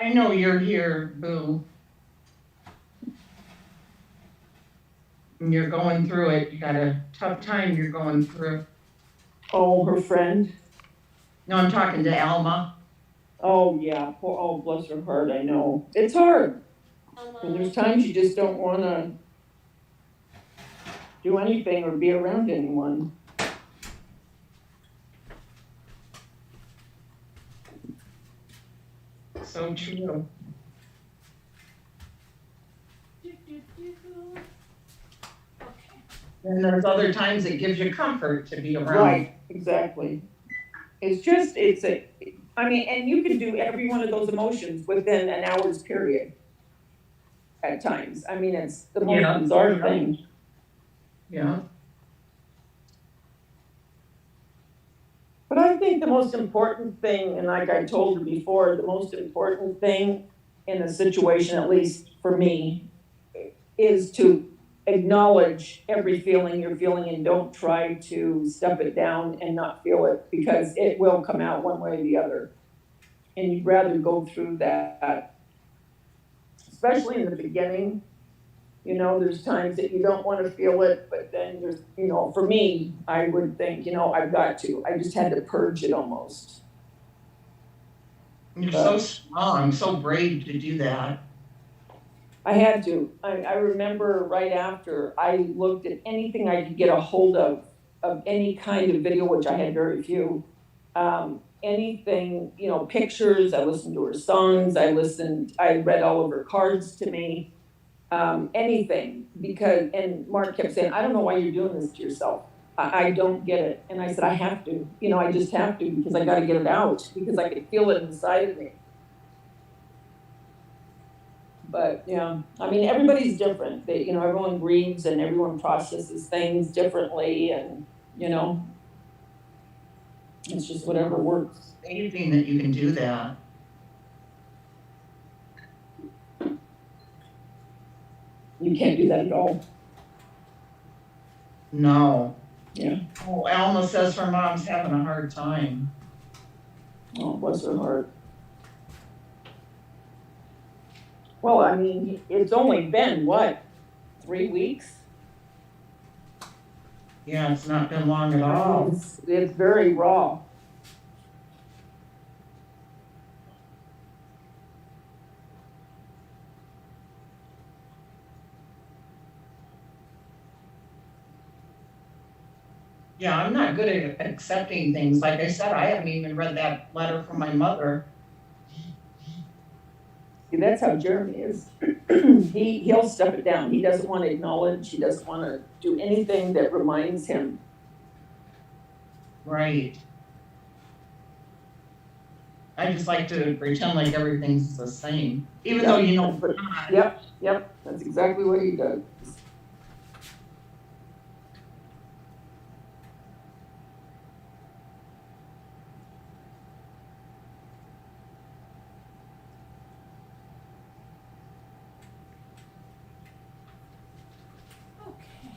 I know you're here, boo. And you're going through it. You got a tough time you're going through. Oh, her friend. No, I'm talking to Alma. Oh, yeah. Poor, oh, bless her heart. I know. It's hard. And there's times you just don't want to do anything or be around anyone. So true. Okay. And there's other times it gives you comfort to be around. Right, exactly. It's just, I mean, and you can do every one of those emotions within an hour's period at times. I mean, it's the most Yeah. bizarre thing. Yeah. But I think the most important thing, and like I told you before, the most important thing in a situation, at least for me, is to acknowledge every feeling you're feeling and don't try to stuff it down and not feel it, because it will come out one way or the other. And you'd rather go through that, especially in the beginning. You know, there's times that you don't want to feel it, but then there's, you know, for me, I would think, you know, I've got to. I just had to purge it almost. You're so strong, so brave to do that. I had to. I remember right after I looked at anything I could get a hold of any kind of video, which I had very few. Anything, you know, pictures. I listened to her songs. I read all of her cards to me. Anything, because, and Mark kept saying, I don't know why you're doing this to yourself. I don't get it. And I said, I have to, you know, I just have to, because I got to get it out, because I could feel it inside of me. But yeah, I mean, everybody's different. They, you know, everyone grieves and everyone processes things differently, and, you know, it's just whatever works. Amazing that you can do that. You can't do that at all. No. Yeah. Oh, Alma says her mom's having a hard time. Oh, bless her heart. Well, I mean, it's only been, what, 3 weeks? Yeah, it's not been long at all. It's very raw. Yeah, I'm not good at accepting things. Like I said, I haven't even read that letter from my mother. See, that's how Jeremy is. He'll stuff it down. He doesn't want to acknowledge. He doesn't want to do anything that reminds him. Right. I just like to pretend like everything's the same, even though you know it's not. Yep. That's exactly what he does. Okay.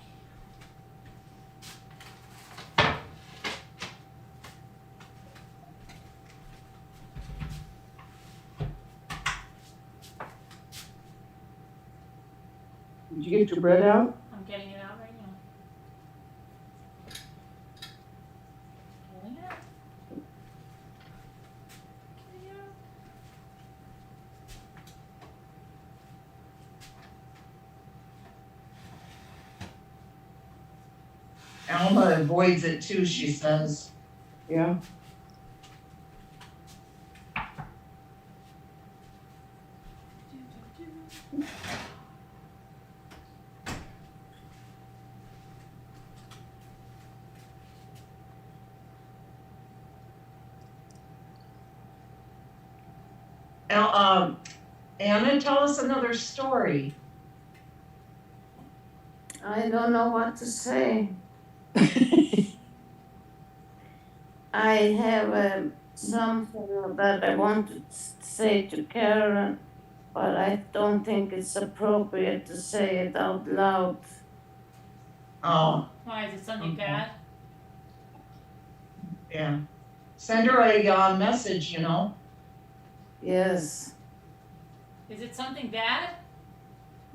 Did you get your bread out? I'm getting it out right now. Getting it out. Getting it out. Alma avoids it too, she says. Yeah. Anna, tell us another story. I don't know what to say. I have something that I want to say to Karen, but I don't think it's appropriate to say it out loud. Oh, Why, is it something Okay. bad? yeah. Send her a message, you know. Yes. Is it something bad?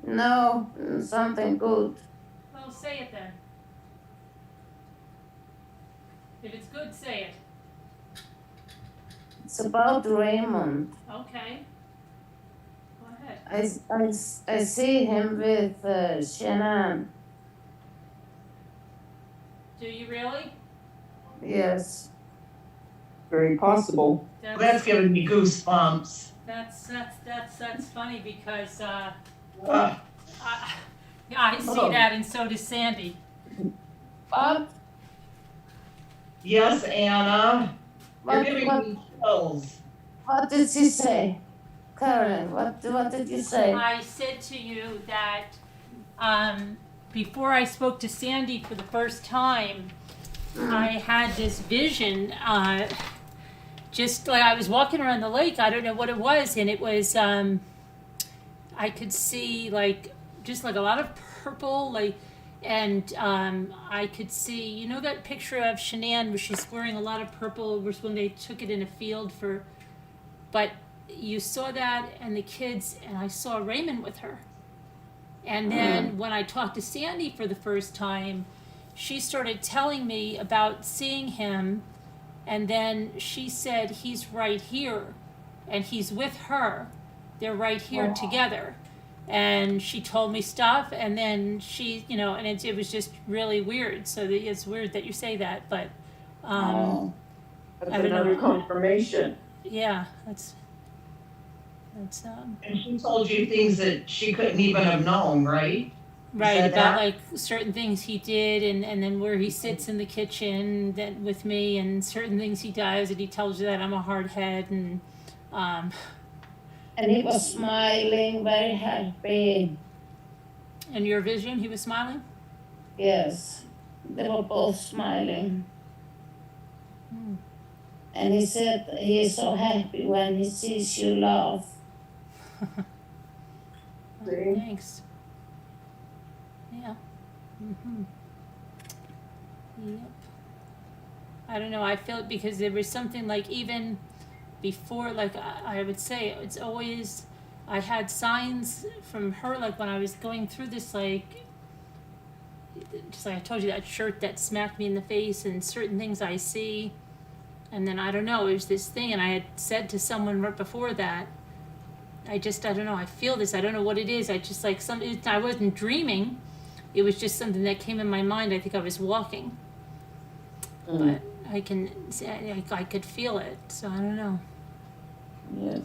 No, something good. Well, Well, say it then. If it's good, say it. It's about Raymond. Okay. Go ahead. I see him with Shannon. Do you really? Yes. Very possible. That's giving me goosebumps. That's funny because Ugh. I see Oh. that, and so does Sandy. But Yes, Anna. You're what, giving what, me chills. what did she say? Karen, what did you say? I said to you that before I spoke to Sandy for the first time, I had this vision. Just like I was walking around the lake, I don't know what it was, and it was I could see like just like a lot of purple, like, and I could see, you know, that picture of Shanann where she's wearing a lot of purple, was when they took it in a field for, but you saw that and the kids, and I saw Raymond with her. And then when I talked to Sandy for the first time, she started telling me about seeing him, and then she said he's right here, and he's with her. They're right here together. And she told me stuff, and then she, you know, and it was just really weird. So it's weird that you say that, but That's I don't another know. confirmation. yeah, that's And she told you things that she couldn't even have known, right? right, said about that? like certain things he did, and then where he sits in the kitchen that with me, and certain things he does, and he tells you that I'm a hard head, and And he was smiling, very happy. in your vision he was smiling. Yes, they were both smiling. And he said he is so happy when he sees you laugh. See? Thanks. Yeah. Yep. I don't know. I feel it because there was something like even before, like I would say, it's always, I had signs from her, like when I was going through this, like, just like I told you, that shirt that smacked me in the face, and certain things I see. And then I don't know, it was this thing, and I had said to someone right before that, I don't know, I feel this, I don't know what it is, I just like I wasn't dreaming, it was just something that came in my mind. I think I was walking, but I could feel it, so I don't know. Yes.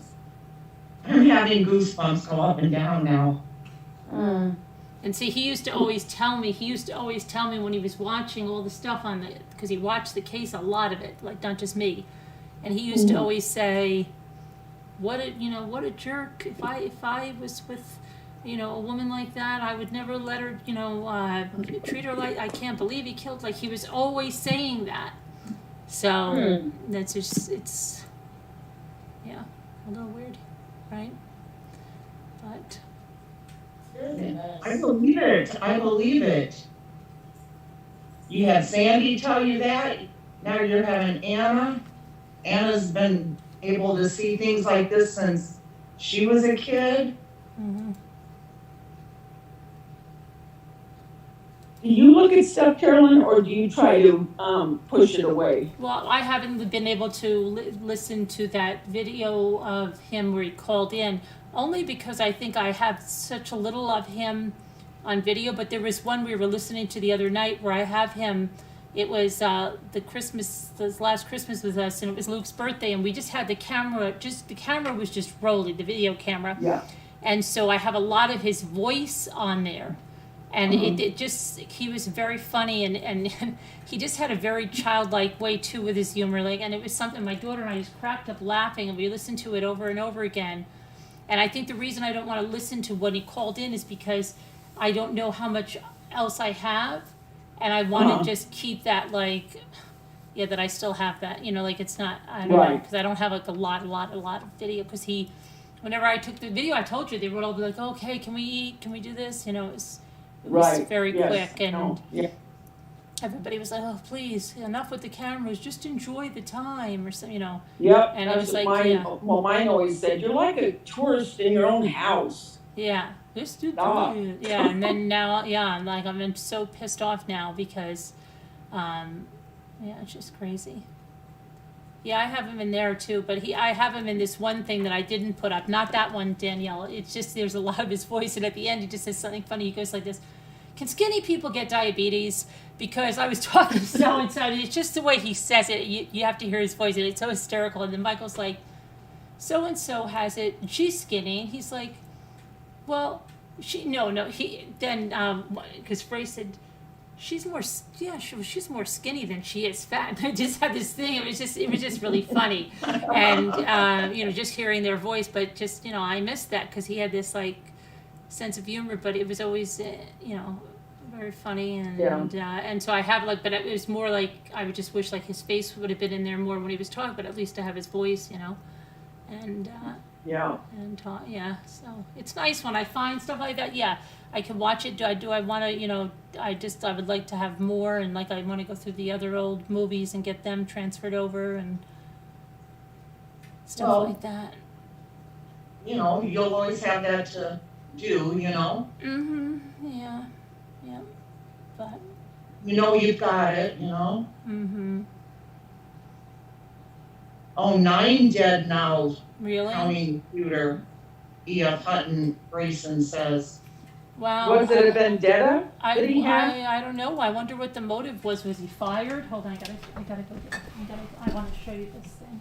I'm having goosebumps go up and down now. And see, he used to always tell me when he was watching all the stuff because he watched the case, a lot of it, like not just me, and he used to always say, what a jerk, if I was with, you know, a woman like that, I would never let her, you know, treat her like, I can't believe he killed, like he was always saying that. So that's just, it's, yeah, a little weird, right? But I believe it. I believe it. You had Sandy tell you that. Now you're having Anna. Anna's been able to see things like this since she was a kid. Do you look at stuff, Carolyn, or do you try to push it away? well, I haven't been able to listen to that video of him where he called in, only because I think I have such a little of him on video. But there was one we were listening to the other night where I have him. It was this last Christmas with us, and it was Luke's birthday, and we just had the camera was just rolling, the video camera. Yeah. And so I have a lot of his voice on there. And it just, he was very funny, and he just had a very childlike way too with his humor. Like, and it was something my daughter and I just cracked up laughing, and we listened to it over and over again. And I think the reason I don't want to listen to when he called in is because I don't know how much else I have, and I want to just keep that, like, yeah, that I still have that, you know, like it's not, I don't know, Right. because I don't have like a lot of video, because whenever I took the video, I told you, they would all be like, okay, can we eat, can we do this, you know, it was Right. very Yes. quick, and No. Yeah. everybody was like, oh, please, enough with the cameras, just enjoy the time, or something, you know. Yep. And it that's was what like, mine, yeah. well, mine always said, you're like a tourist in your own house. Yeah, This dude, Ah. yeah, and then now, yeah, I'm so pissed off now because, yeah, it's just crazy. Yeah, I have him in there too, but I have him in this one thing that I didn't put up. Not that one, Danielle. It's just there's a lot of his voice, and at the end he just says something funny. He goes like this: "Can skinny people get diabetes?" Because I was talking to so and so, and it's just the way he says it. You have to hear his voice, and it's so hysterical. And then Michael's like, "So and so has it, and she's skinny." And he's like, "Well, he then because Frey said." She's more, yeah. She's more skinny than she is fat. I just had this thing. It was just really funny, and just hearing their voice. But just I missed that because he had this like sense of humor. But it was always very funny, and so I have like. But it was more like I would just wish like his face would have been in there more when he was talking. But at least to have his voice, and Yeah. and talk. Yeah, so it's nice when I find stuff like that. Yeah, I can watch it. Do I want to? I would like to have more, and like I want to go through the other old movies and get them transferred over and stuff Well, like that. You'll always have that to do, Mm-hmm. Yeah. Yeah. But. You've got it, Mm-hmm. Oh, 9 dead now, Really? counting Computer. E.F. Hutton Grayson says. Wow. Was it a vendetta that he had? I don't know. I wonder what the motive was. Was he fired? Hold on, I gotta go get. I want to show you this thing.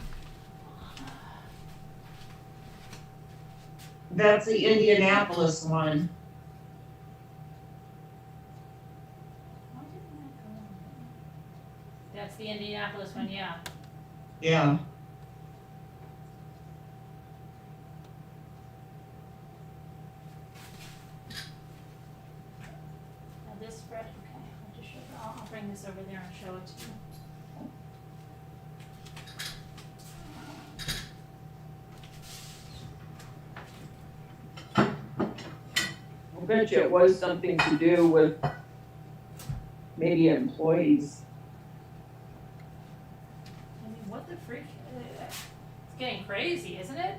That's the Indianapolis one. Why didn't that go on there? That's the Indianapolis one, yeah. Yeah. Now this spread, okay. I'll just show you. I'll bring this over there and show it to you. I bet you it was something to do with maybe employees. I mean, what the freak? It's getting crazy, isn't it?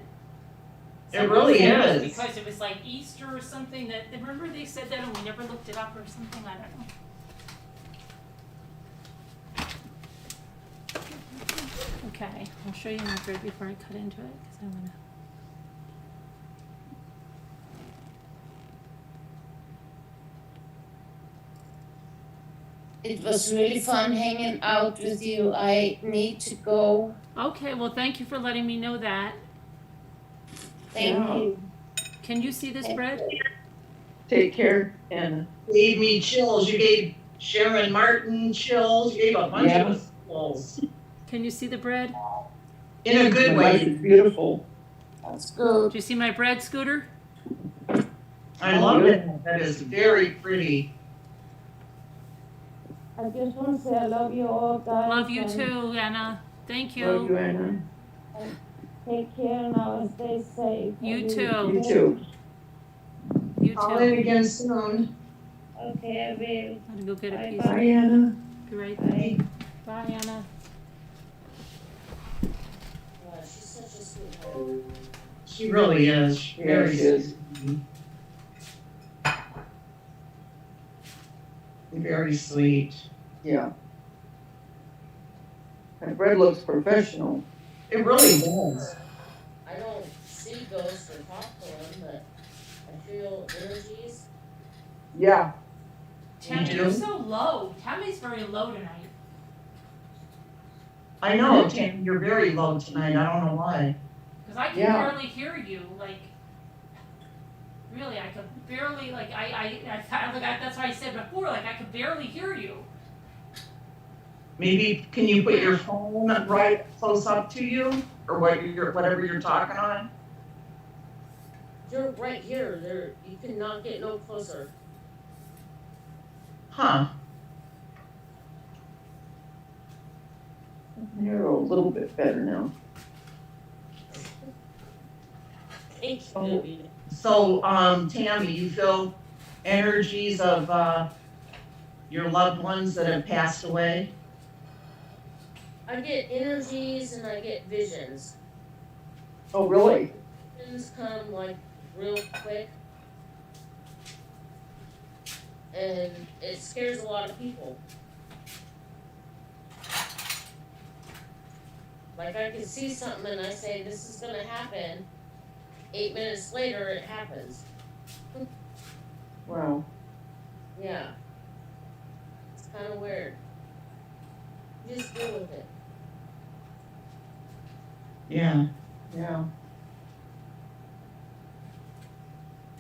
It really is. Because it was like Easter or something that, remember they said that and we never looked it up or something? I don't know. Okay, I'll show you my grid before I cut into it because I want to. It was really fun hanging out with you. I need to go. Okay, well, thank you for letting me know that. Thank Yeah. you. Can you see this bread? Take care, Anna. Gave me chills. You gave Sharon Martin chills. You gave a bunch of us chills. Can you see the bread? In a good My life way. is beautiful. That's good. Do you see my bread, Scooter? I love it. That is very pretty. I just want to say I love you all, guys. Love you and too, Anna. Thank you. Love you, Anna. Take care now and stay safe. You I really too. You too. You Call too. in again soon. Okay, I will. I'm gonna go get a Bye, piece. Bye, Anna. Be right Bye. Bye, Anna. Yeah, she's such a sweetheart. She really is. Yeah, Very she is. Very sweet. Yeah. That bread looks professional. It really does. I don't see ghosts or talk to them, but I feel energies. Yeah. Tammy, do? you're so low. Tammy's very low tonight. I know, Tam, you're very low tonight. I don't know why. Because I can Yeah. barely hear you. Like, really, I could barely, like, that's why I said before, like, I could barely hear you. Maybe can you put your phone right close up to you, or whatever you're talking on? You're right here. There, you cannot get no closer. Huh? You're a little bit better now. Thank you. Oh. Debbie. So, Tammy, you feel energies of your loved ones that have passed away? I get energies and I get visions. Oh, really? Visions come like real quick. and it scares a lot of people. Like I can see something and I say this is gonna happen. 8 minutes later, it happens. Wow. Yeah, it's kind of weird. You just deal with it. Yeah. Yeah.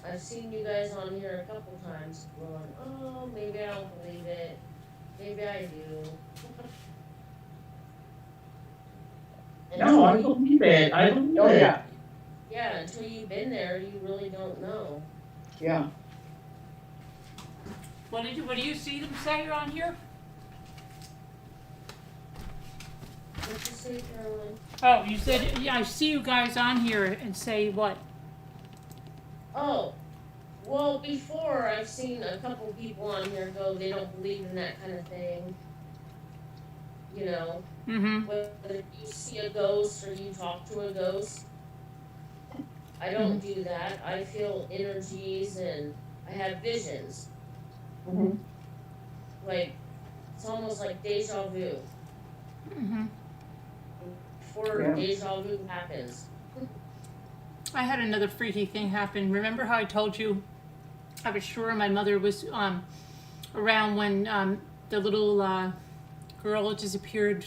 I've seen you guys on here a couple times going, oh, maybe I don't believe it. Maybe I do. No, I Until you- believe it. I believe Oh it. yeah. yeah, until you've been there, you really don't know. Yeah. What do you see them say on here? What you say, Carolyn? Oh, you said, yeah, I see you guys on here and say what? Oh, well, before I've seen a couple people on here go, they don't believe in that kind of thing. You know, Mm-hmm. whether you see a ghost or you talk to a ghost. I don't do that. I feel energies and I have visions. Mm-hmm. Like, it's almost like deja vu. Mm-hmm. Before Yeah. deja vu happens. I had another freaky thing happen. Remember how I told you I was sure my mother was around when the little girl disappeared.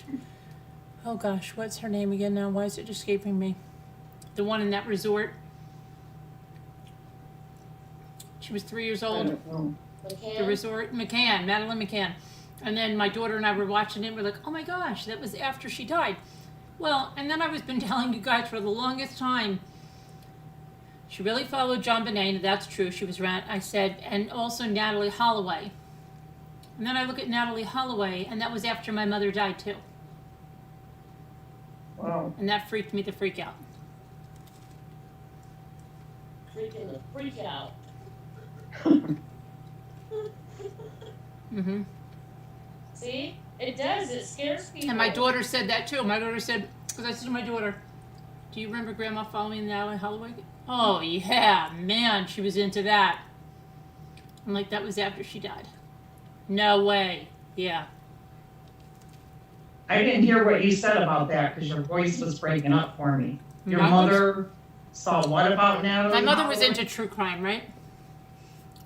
Oh gosh, what's her name again now? Why is it escaping me? The one in that resort. She was 3 years I old. don't know. The McCann? resort, McCann, Madeline McCann. And then my daughter and I were watching it. We're like, oh my gosh, that was after she died. Well, and then I was been telling you guys for the longest time. She really followed John Bonet. That's true. She was around. I said, and also Natalie Holloway. And then I look at Natalie Holloway, and that was after my mother died too. Wow. And that freaked me the freak out. Freaking the freak out. Mm-hmm. See? It does. It scares people. And my daughter said that too. My daughter said, because I said to my daughter, do you remember Grandma following Natalie Holloway? Oh, yeah, man, she was into that. I'm like, that was after she died. No way. Yeah. I didn't hear what you said about that because your voice was breaking up for me. Your My mother saw what about Natalie? My mother was Holloway? into true crime, right?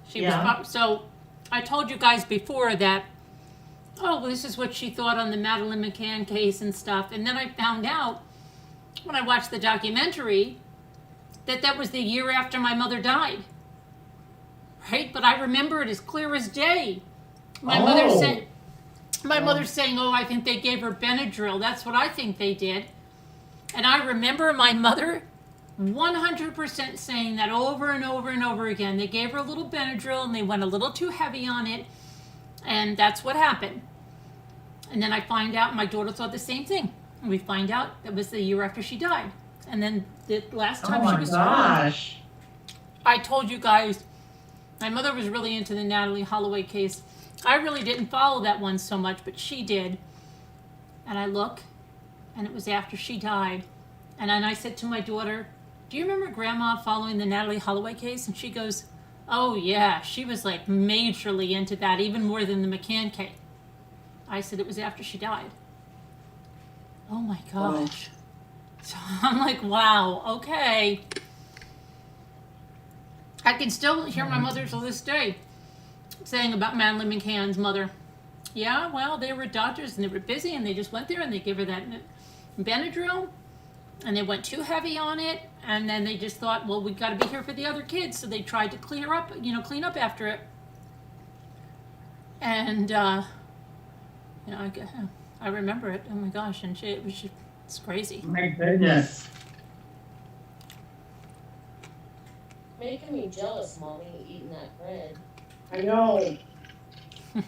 She Yeah. was. So I told you guys before that, oh, well, this is what she thought on the Madeline McCann case and stuff. And then I found out when I watched the documentary that that was the year after my mother died. Right? But I remember it as clear as day. My mother Oh. said, my mother's saying, oh, I think they gave her Benadryl. That's what I think they did. And I remember my mother 100% saying that over and over and over again. They gave her a little Benadryl and they went a little too heavy on it. And that's what happened. And then I find out my daughter thought the same thing. And we find out that was the year after she died. And then the last Oh time she my was gosh. I told you guys, my mother was really into the Natalie Holloway case. I really didn't follow that one so much, but she did. And I look, and it was after she died. And then I said to my daughter, do you remember Grandma following the Natalie Holloway case? And she goes, oh yeah, she was like majorly into that, even more than the McCann case. I said it was after she died. Oh my gosh. So I'm like, wow, okay. I can still hear my mother to this day saying about Madeline McCann's mother. Yeah, well, they were doctors and they were busy and they just went there and they gave her that Benadryl and they went too heavy on it and then they just thought, well, we got to be here for the other kids, so they tried to clean up after it. And I remember it. Oh my gosh, and it's crazy. My goodness. Making me jealous, Mommy, eating that bread. I know. You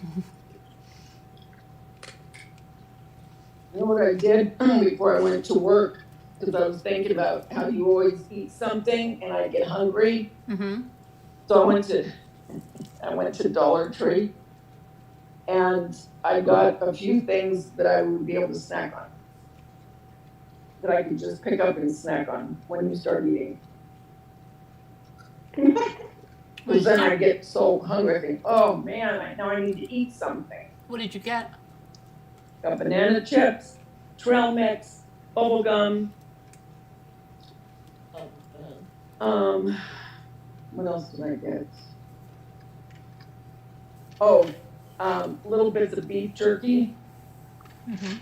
know what I did before I went to work? Because I was thinking about how you always eat something and I get hungry. Mm-hmm. So I went to Dollar Tree and I got a few things that I would be able to snack on. That I could just pick up and snack on when you start eating. Because then I get so hungry, I think, oh man, now I need to eat something. What did you get? Got banana chips, trail mix, bubble gum. What else did I get? Oh, little bits of beef jerky. Mm-hmm.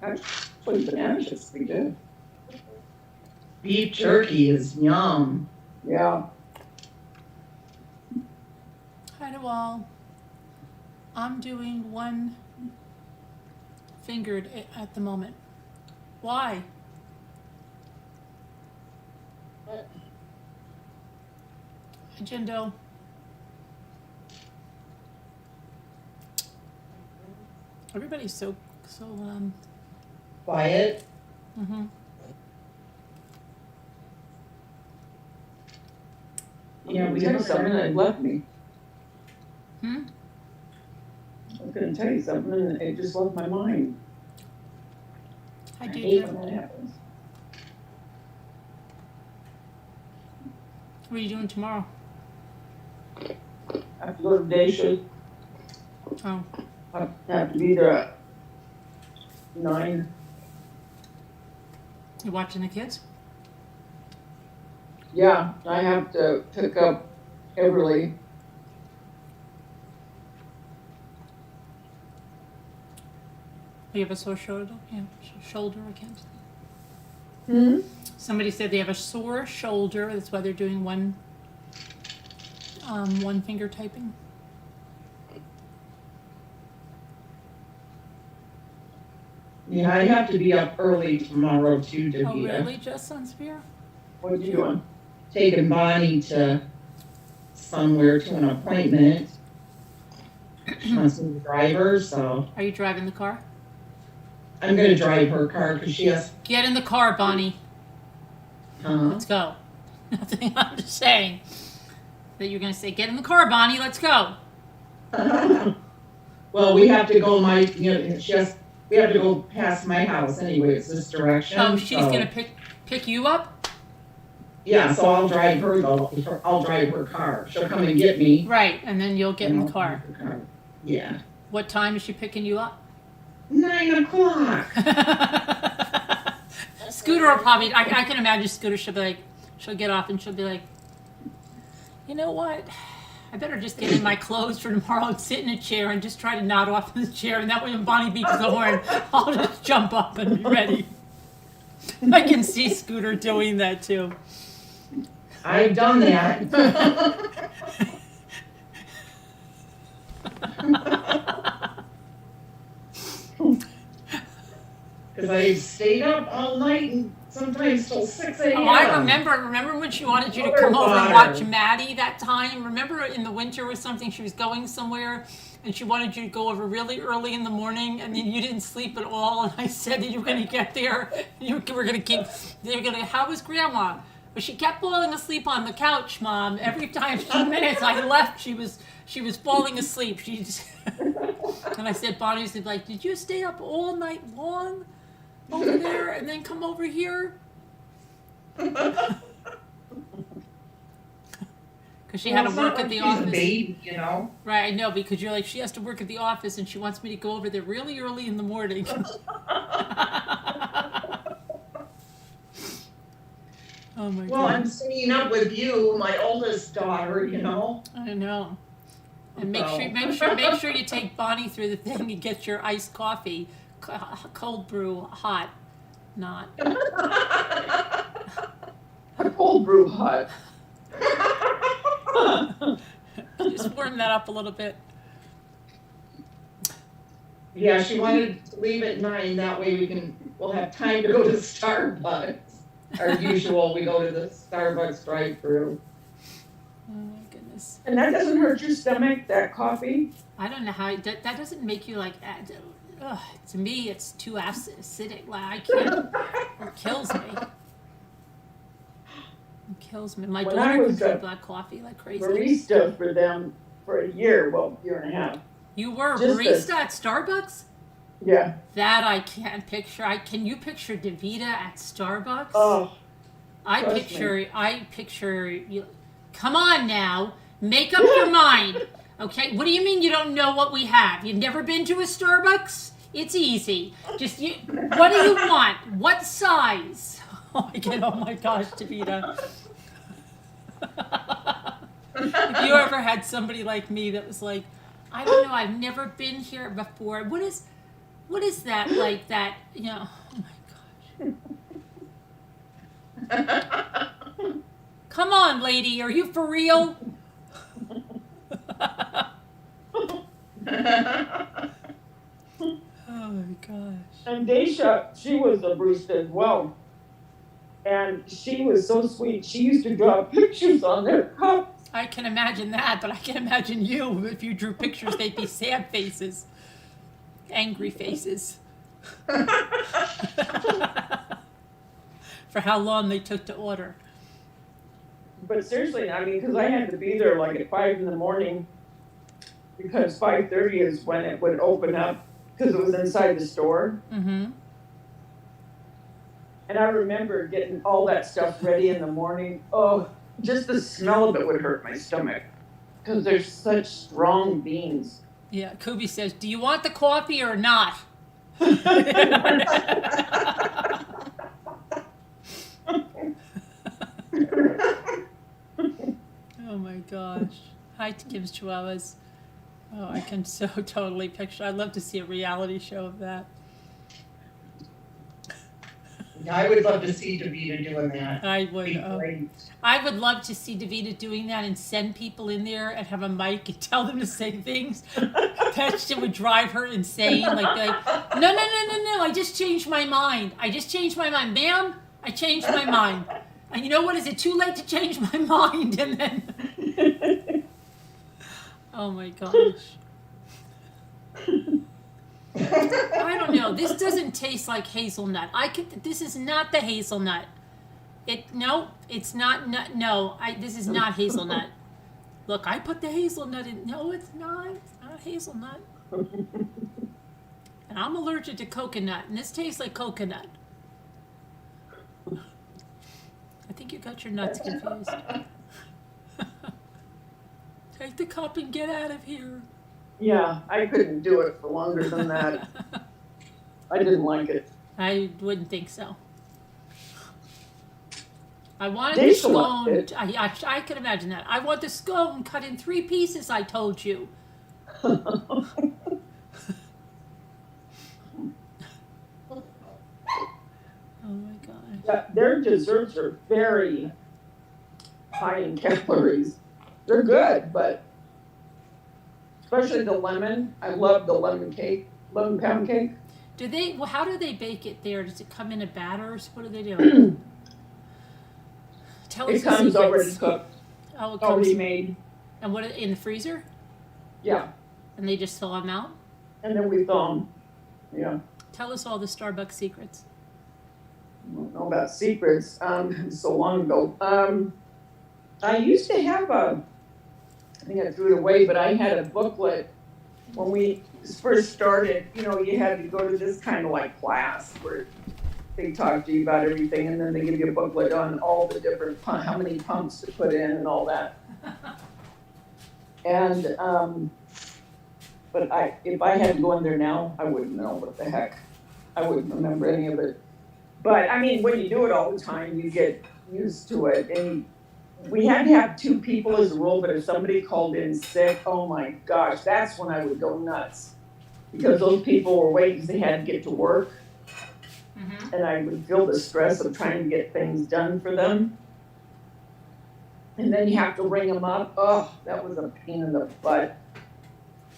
Actually, banana chips pretty good. Beef jerky is yum. Yeah. Hi to all. I'm doing one fingered at the moment. Why? Jindo. Everybody's so Quiet. mm-hmm. Yeah, we tell you have something that left me. Hmm? I was gonna tell you something and it just left my mind. Hi, I hate Deidre. when that happens. What are you doing tomorrow? I have to go to the day shift. Oh, I have to be there at 9. you watching the kids? Yeah, I have to pick up Everly. You have a sore shoulder? Yeah, shoulder again. Hmm? Somebody said they have a sore shoulder. That's why they're doing one finger typing. Yeah, I have to be up early tomorrow too, Oh, Davita. really, Jess Sunspear? What are you doing? Taking Bonnie to somewhere to an appointment. She wants me to drive her, so Are you driving the car? I'm gonna drive her car because she has. Get in the car, Bonnie. Uh, Let's go. Nothing. I'm just saying that you're going to say, "Get in the car, Bonnie. Let's go." well, we have to go we have to go past my house anyway. It's this direction. Oh, she's so- going to pick you up. Yeah, so I'll drive her though. I'll drive her car. She'll come and get me. Right, and then you'll get in the car. Yeah. What time is she picking you up? 9 o'clock. Scooter will probably. I can imagine Scooter. She'll get off and she'll be like, you know what? I better just get in my clothes for tomorrow and sit in a chair and just try to nod off in the chair, and that way when Bonnie beats the horn, I'll just jump up and be ready. I can see Scooter doing that too. I've done that. Because I stayed up all night and sometimes till 6 a.m. Oh, I remember when she wanted you to come over and watch Maddie that time? Remember in the winter or something, she was going somewhere and she wanted you to go over really early in the morning, and then you didn't sleep at all, and I said that you were going to get there, how was Grandma? But she kept falling asleep on the couch, Mom. Every time 2 minutes I left, she was falling asleep. And I said, Bonnie's like, did you stay up all night long over there and then come over here? Because she had to work at the office. Baby, you know. Right, I know, because you're like, she has to work at the office and she wants me to go over there really early in the morning. Oh my God. Well, I'm staying up with you, my oldest daughter, you know. I know. And make So. sure you take Bonnie through the thing and get your iced coffee, cold brew, hot, not. A cold brew hot. Just warm that up a little bit. Yeah, she wanted to leave at 9. That way we'll have time to go to Starbucks. Our usual, we go to the Starbucks drive-through. Oh my goodness. And that doesn't hurt your stomach, that coffee? I don't know how that doesn't make you like. To me, it's too acidic. Like I can't. It kills me. It kills me. My When I daughter was can drink a black coffee like crazy. Barista for them for a year and a half. You were a Just barista at Starbucks? Yeah. That I can't picture. Can you picture Davita at Starbucks? Oh, I trust picture you. Come on now, make up your mind. Okay, what do you mean you don't know what we have? You've never been to a Starbucks? It's easy. Just you. What do you want? What size? Oh my gosh, Davita. If you ever had somebody like me that was like, I don't know, I've never been here before. What is that like that? You know, oh my gosh. Come on, lady, are you for real? Oh my gosh. and Daisha, she was a barista as well. And she was so sweet. She used to draw pictures on their cups. I can imagine that, but I can imagine you. If you drew pictures, they'd be sad faces, angry faces. For how long they took to order. But seriously, I mean, because I had to be there like at 5 in the morning, because 5:30 is when it would open up, because it was inside the store. Mm-hmm. And I remember getting all that stuff ready in the morning. Oh, just the smell of it would hurt my stomach, because they're such strong beans. Yeah, Kubi says, do you want the coffee or not? Oh my gosh. Hi, Kim's Chihuahuas. Oh, I can so totally picture. I'd love to see a reality show of that. I would love to see Davita doing that. I would. Be great. I would love to see Davita doing that and send people in there and have a mic and tell them to say things. That shit would drive her insane. No, I just changed my mind. Ma'am, I changed my mind. And you know what? Is it too late to change my mind? And then, oh my gosh. I don't know. This doesn't taste like hazelnut. This is not the hazelnut. It's not. No, this is not hazelnut. Look, I put the hazelnut in. No, it's not. It's not hazelnut. And I'm allergic to coconut, and this tastes like coconut. I think you got your nuts confused. Take the cup and get out of here. Yeah, I couldn't do it for longer than that. I didn't like it. I wouldn't think so. I wanted They the selected. scone. I can imagine that. I want the scone cut in 3 pieces, I told you. Oh my gosh. Yeah, their desserts are very high in calories. They're good, but especially the lemon. I love the lemon pound cake. How do they bake it there? Does it come in a batter? Or what do they do? Tell us It the comes secrets. already cooked, Oh, it already comes. made. And what, in the freezer? Yeah, And they just thaw them out? and then we thaw 'em. Yeah, Tell us all the Starbucks secrets. I don't know about secrets. So long ago. I used to have I think I threw it away, but I had a booklet when we first started. You know, you had to go to this kind of like class where they talk to you about everything, and then they give you a booklet on all the different how many pumps to put in and all that. And but if I had to go in there now, I wouldn't know what the heck. I wouldn't remember any of it. But I mean, when you do it all the time, you get used to it. And we had to have 2 people as a rule, but if somebody called in sick, oh my gosh, that's when I would go nuts. Because those people were waiting because they had to get to work. Mm-hmm. And I would feel the stress of trying to get things done for them. And then you have to ring them up. Oh, that was a pain in the butt.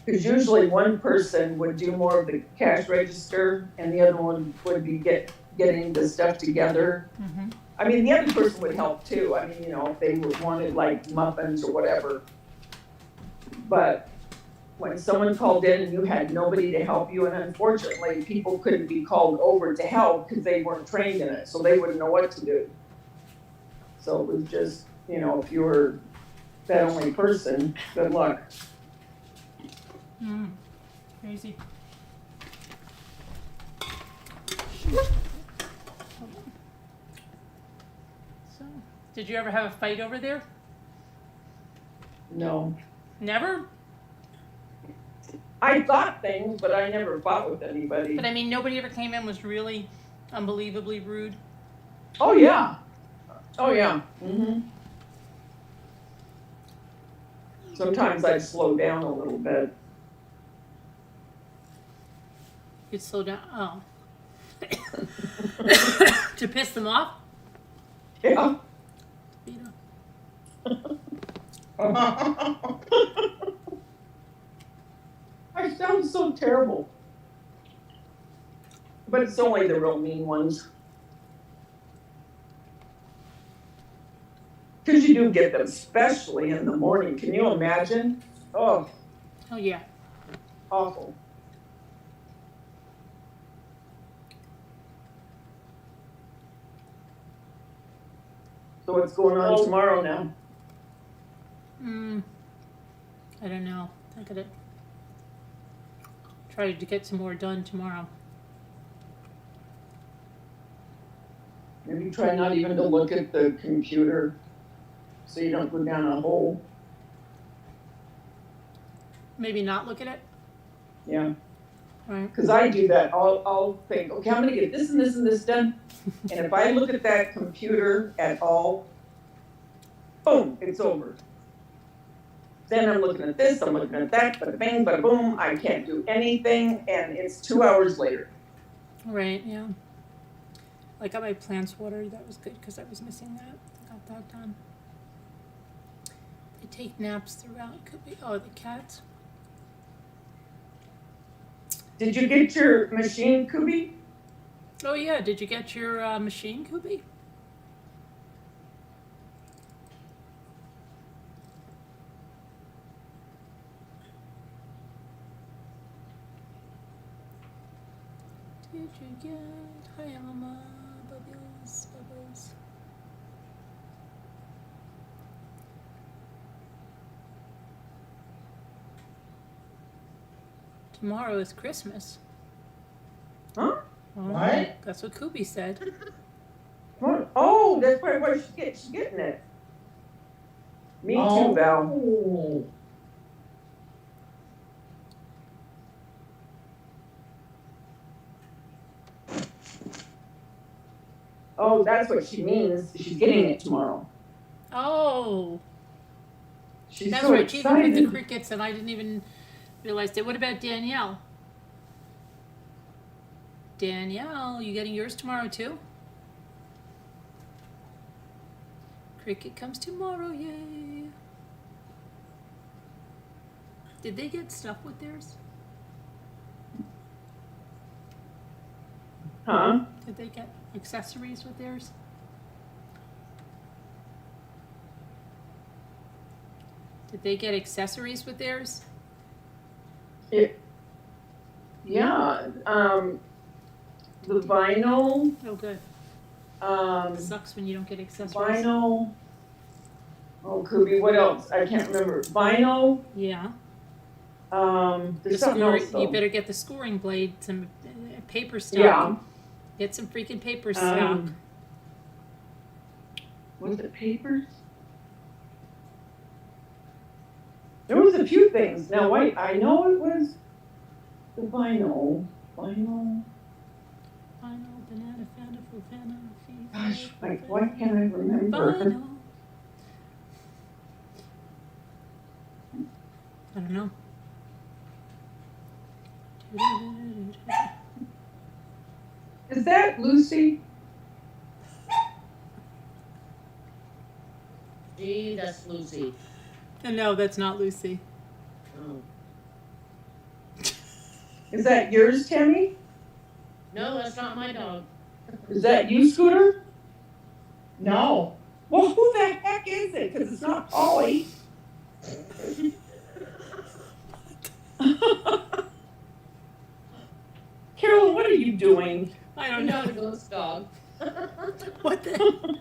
Because usually one person would do more of the cash register and the other one would be getting the stuff together. Mm-hmm. I mean, the other person would help too. I mean, you know, if they wanted like muffins or whatever. But when someone called in and you had nobody to help you, and unfortunately people couldn't be called over to help because they weren't trained in it, so they wouldn't know what to do. So it was just, you know, if you were that only person, good luck. Mm. Crazy. So, did you ever have a fight over there? No. Never? I thought things, but I never fought with anybody. But I mean, nobody ever came in was really unbelievably rude. Oh yeah. Oh yeah. Sometimes I'd slow down a little bit. You'd slow down. Oh. To piss them off? Yeah. You know. I sound so terrible. But it's only the real mean ones. Because you do get them, especially in the morning. Can you imagine? Oh, Oh, yeah. awful. So what's going on tomorrow now? I don't know. I gotta try to get some more done tomorrow. Maybe try not even to look at the computer so you don't go down a hole. Maybe not look at it? Yeah. Right. Because I do that. I'll think, okay, I'm going to get this and this and this done. And if I look at that computer at all, boom, it's over. Then I'm looking at this, I'm looking at that, bada bing, bada boom, I can't do anything, and it's 2 hours later. Right, yeah. I got my plants watered. That was good because I was missing that. I got that done. They take naps throughout. Could be, oh, the cats. Did you get your machine, Kubi? Oh, yeah. Did you get your machine, Kubi? Did you get? Hi, Alma. Bubbles, bubbles. Tomorrow is Christmas. Huh? Oh, What? That's what Kubi said. What? Oh, that's probably why she's getting it. Me too, Val. Oh. Oh, that's what she means. She's getting it tomorrow. Oh, She's that's so right. She even put the excited. crickets, and I didn't even realize it. What about Danielle? Danielle, you getting yours tomorrow too? Cricket comes tomorrow, yay! Did they get stuff with theirs? Huh? Did they get accessories with theirs? Did they get accessories with theirs? Yeah. The vinyl. Oh, good. Sucks when you don't get accessories. Vinyl. Oh, Kubi, what else? I can't remember. Vinyl. Yeah. There's something else though. You better get the scoring blade, some paper stock. Yeah. Get some freaking paper stock. Was it papers? There was a few things. Now wait, I know it was the vinyl. Vinyl. Vinyl, banana, fanta, Gosh, why can't I remember? Vinyl. I don't know. Is that Lucy? Gee, that's Lucy. No, that's not Lucy. Oh. Is that yours, Tammy? No, that's not my dog. Is that you, Scooter? No. Well, who the heck is it? Because it's not Polly. Carolyn, what are you doing? I I'm don't know. not a ghost dog. What the?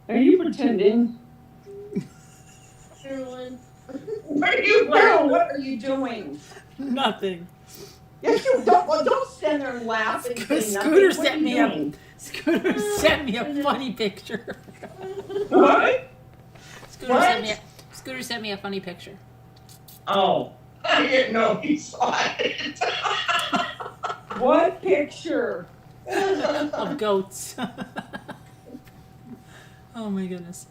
Are you pretending? Carolyn. What are you Carol, what are you doing? Nothing. Yes, you don't. Well, don't stand there and laugh and say Scooter nothing. What sent are you me a doing? Scooter sent me a funny picture. What? Scooter sent me a funny picture. Oh, I didn't know he saw it. What picture? Of goats. Oh my goodness.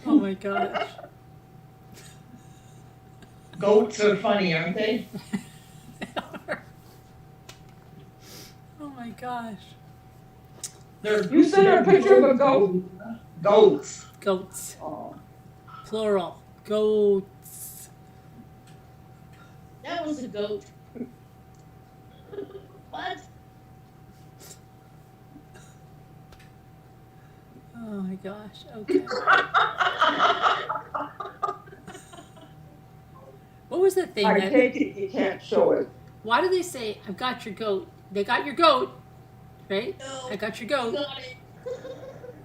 Oh my gosh. Goats are funny, aren't they? Oh my gosh. You sent her a picture of a goat? Goats. Goats. Oh. Plural. Goats. That was a goat. What? Oh my gosh. Okay. What was the thing I that? take it you can't show it. Why do they say I've got your goat? They got your goat, right? No. I got your goat. Got it.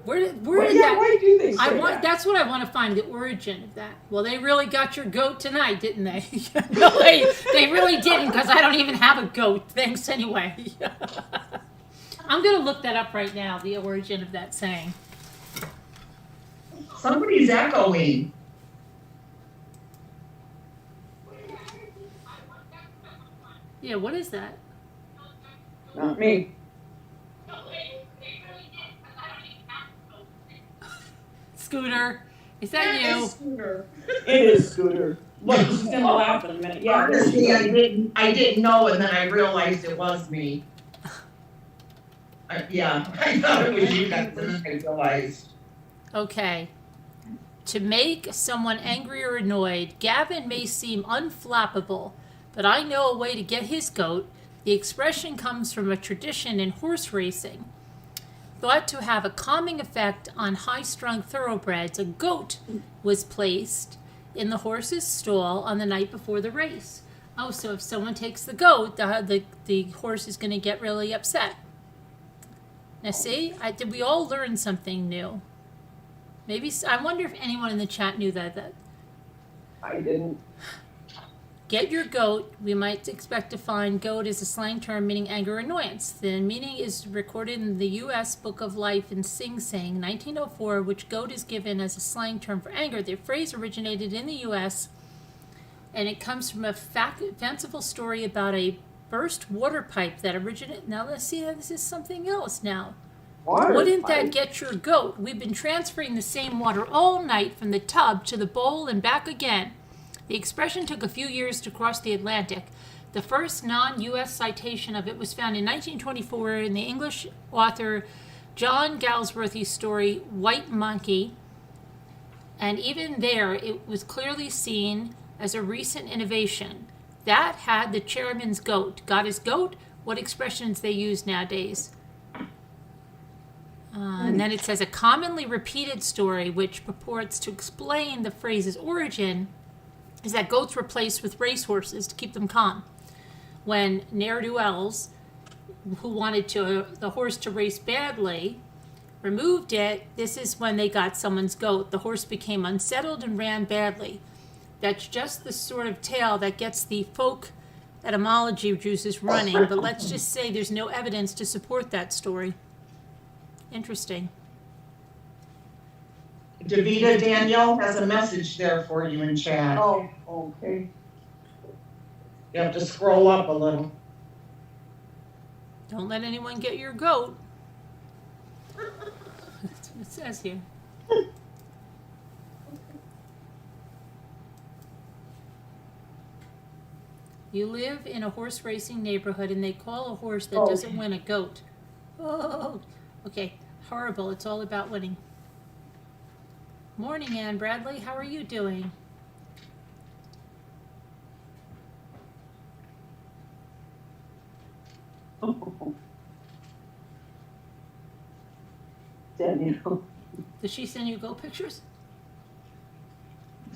Where did Yeah, why do they say that? That's what I want to find, the origin of that. Well, they really got your goat tonight, didn't they? No, they really didn't, because I don't even have a goat. Thanks anyway. I'm going to look that up right now, the origin of that saying. Somebody's echoing. Yeah, what is that? Not me. Scooter, is that you? Scooter. It is Scooter. Look, she's gonna laugh in a minute. Yeah, there she Honestly, goes. I didn't know, and then I realized it was me. Yeah, I thought it was you that first I realized. Okay. To make someone angry or annoyed, Gavin may seem unflappable, but I know a way to get his goat. The expression comes from a tradition in horse racing. Thought to have a calming effect on high-strung thoroughbreds, a goat was placed in the horse's stall on the night before the race. Oh, so if someone takes the goat, the horse is going to get really upset. Now, see, did we all learn something new? Maybe I wonder if anyone in the chat knew that. I didn't. Get your goat. We might expect to find goat is a slang term meaning anger or annoyance. The meaning is recorded in the U.S. Book of Life in Sing Sing, 1904, which goat is given as a slang term for anger. The phrase originated in the U.S., and it comes from a fanciful story about a burst water pipe that originated. Now let's see, this is something else now. Wouldn't that get your goat? We've been transferring the same water all night from the tub to the bowl and back again. The expression took a few years to cross the Atlantic. The first non-U.S. citation of it was found in 1924 in the English author John Galsworthy's story, White Monkey. And even there, it was clearly seen as a recent innovation. That had the chairman's goat. Got his goat? What expressions they use nowadays? And then it says a commonly repeated story which purports to explain the phrase's origin is that goats were placed with racehorses to keep them calm. When ne'er-do-wells who wanted the horse to race badly removed it, this is when they got someone's goat. The horse became unsettled and ran badly. That's just the sort of tale that gets the folk etymology juices running, but let's just say there's no evidence to support that story. Interesting. Davida Danielle has a message there for you in chat. Oh, okay. You have to scroll up a little. Don't let anyone get your goat. That's what it says here. You live in a horse racing neighborhood and they call a horse that doesn't win a goat. Oh, okay. Horrible. It's all about winning. Morning, Ann Bradley. How are you doing? Danielle. Did she send you goat pictures?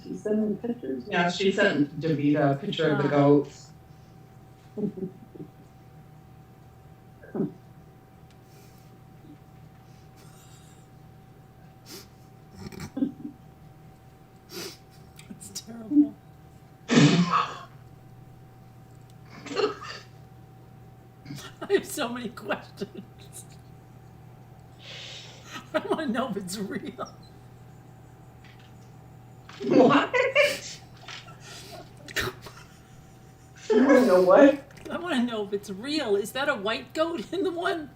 She sending pictures? Yeah, she sent Davida a picture of the goats. terrible. I have so many questions. I want to know if it's real. What? You want to know what? I want to know if it's real. Is that a white goat in the one?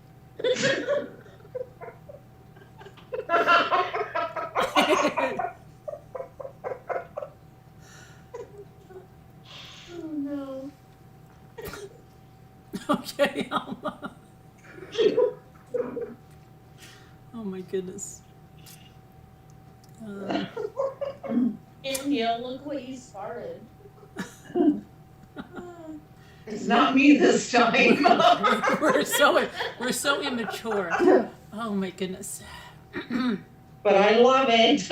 Oh no. Okay, Alma. Oh my goodness. India, look what you started. It's not me this time. we're so immature. Oh my goodness. But I love it.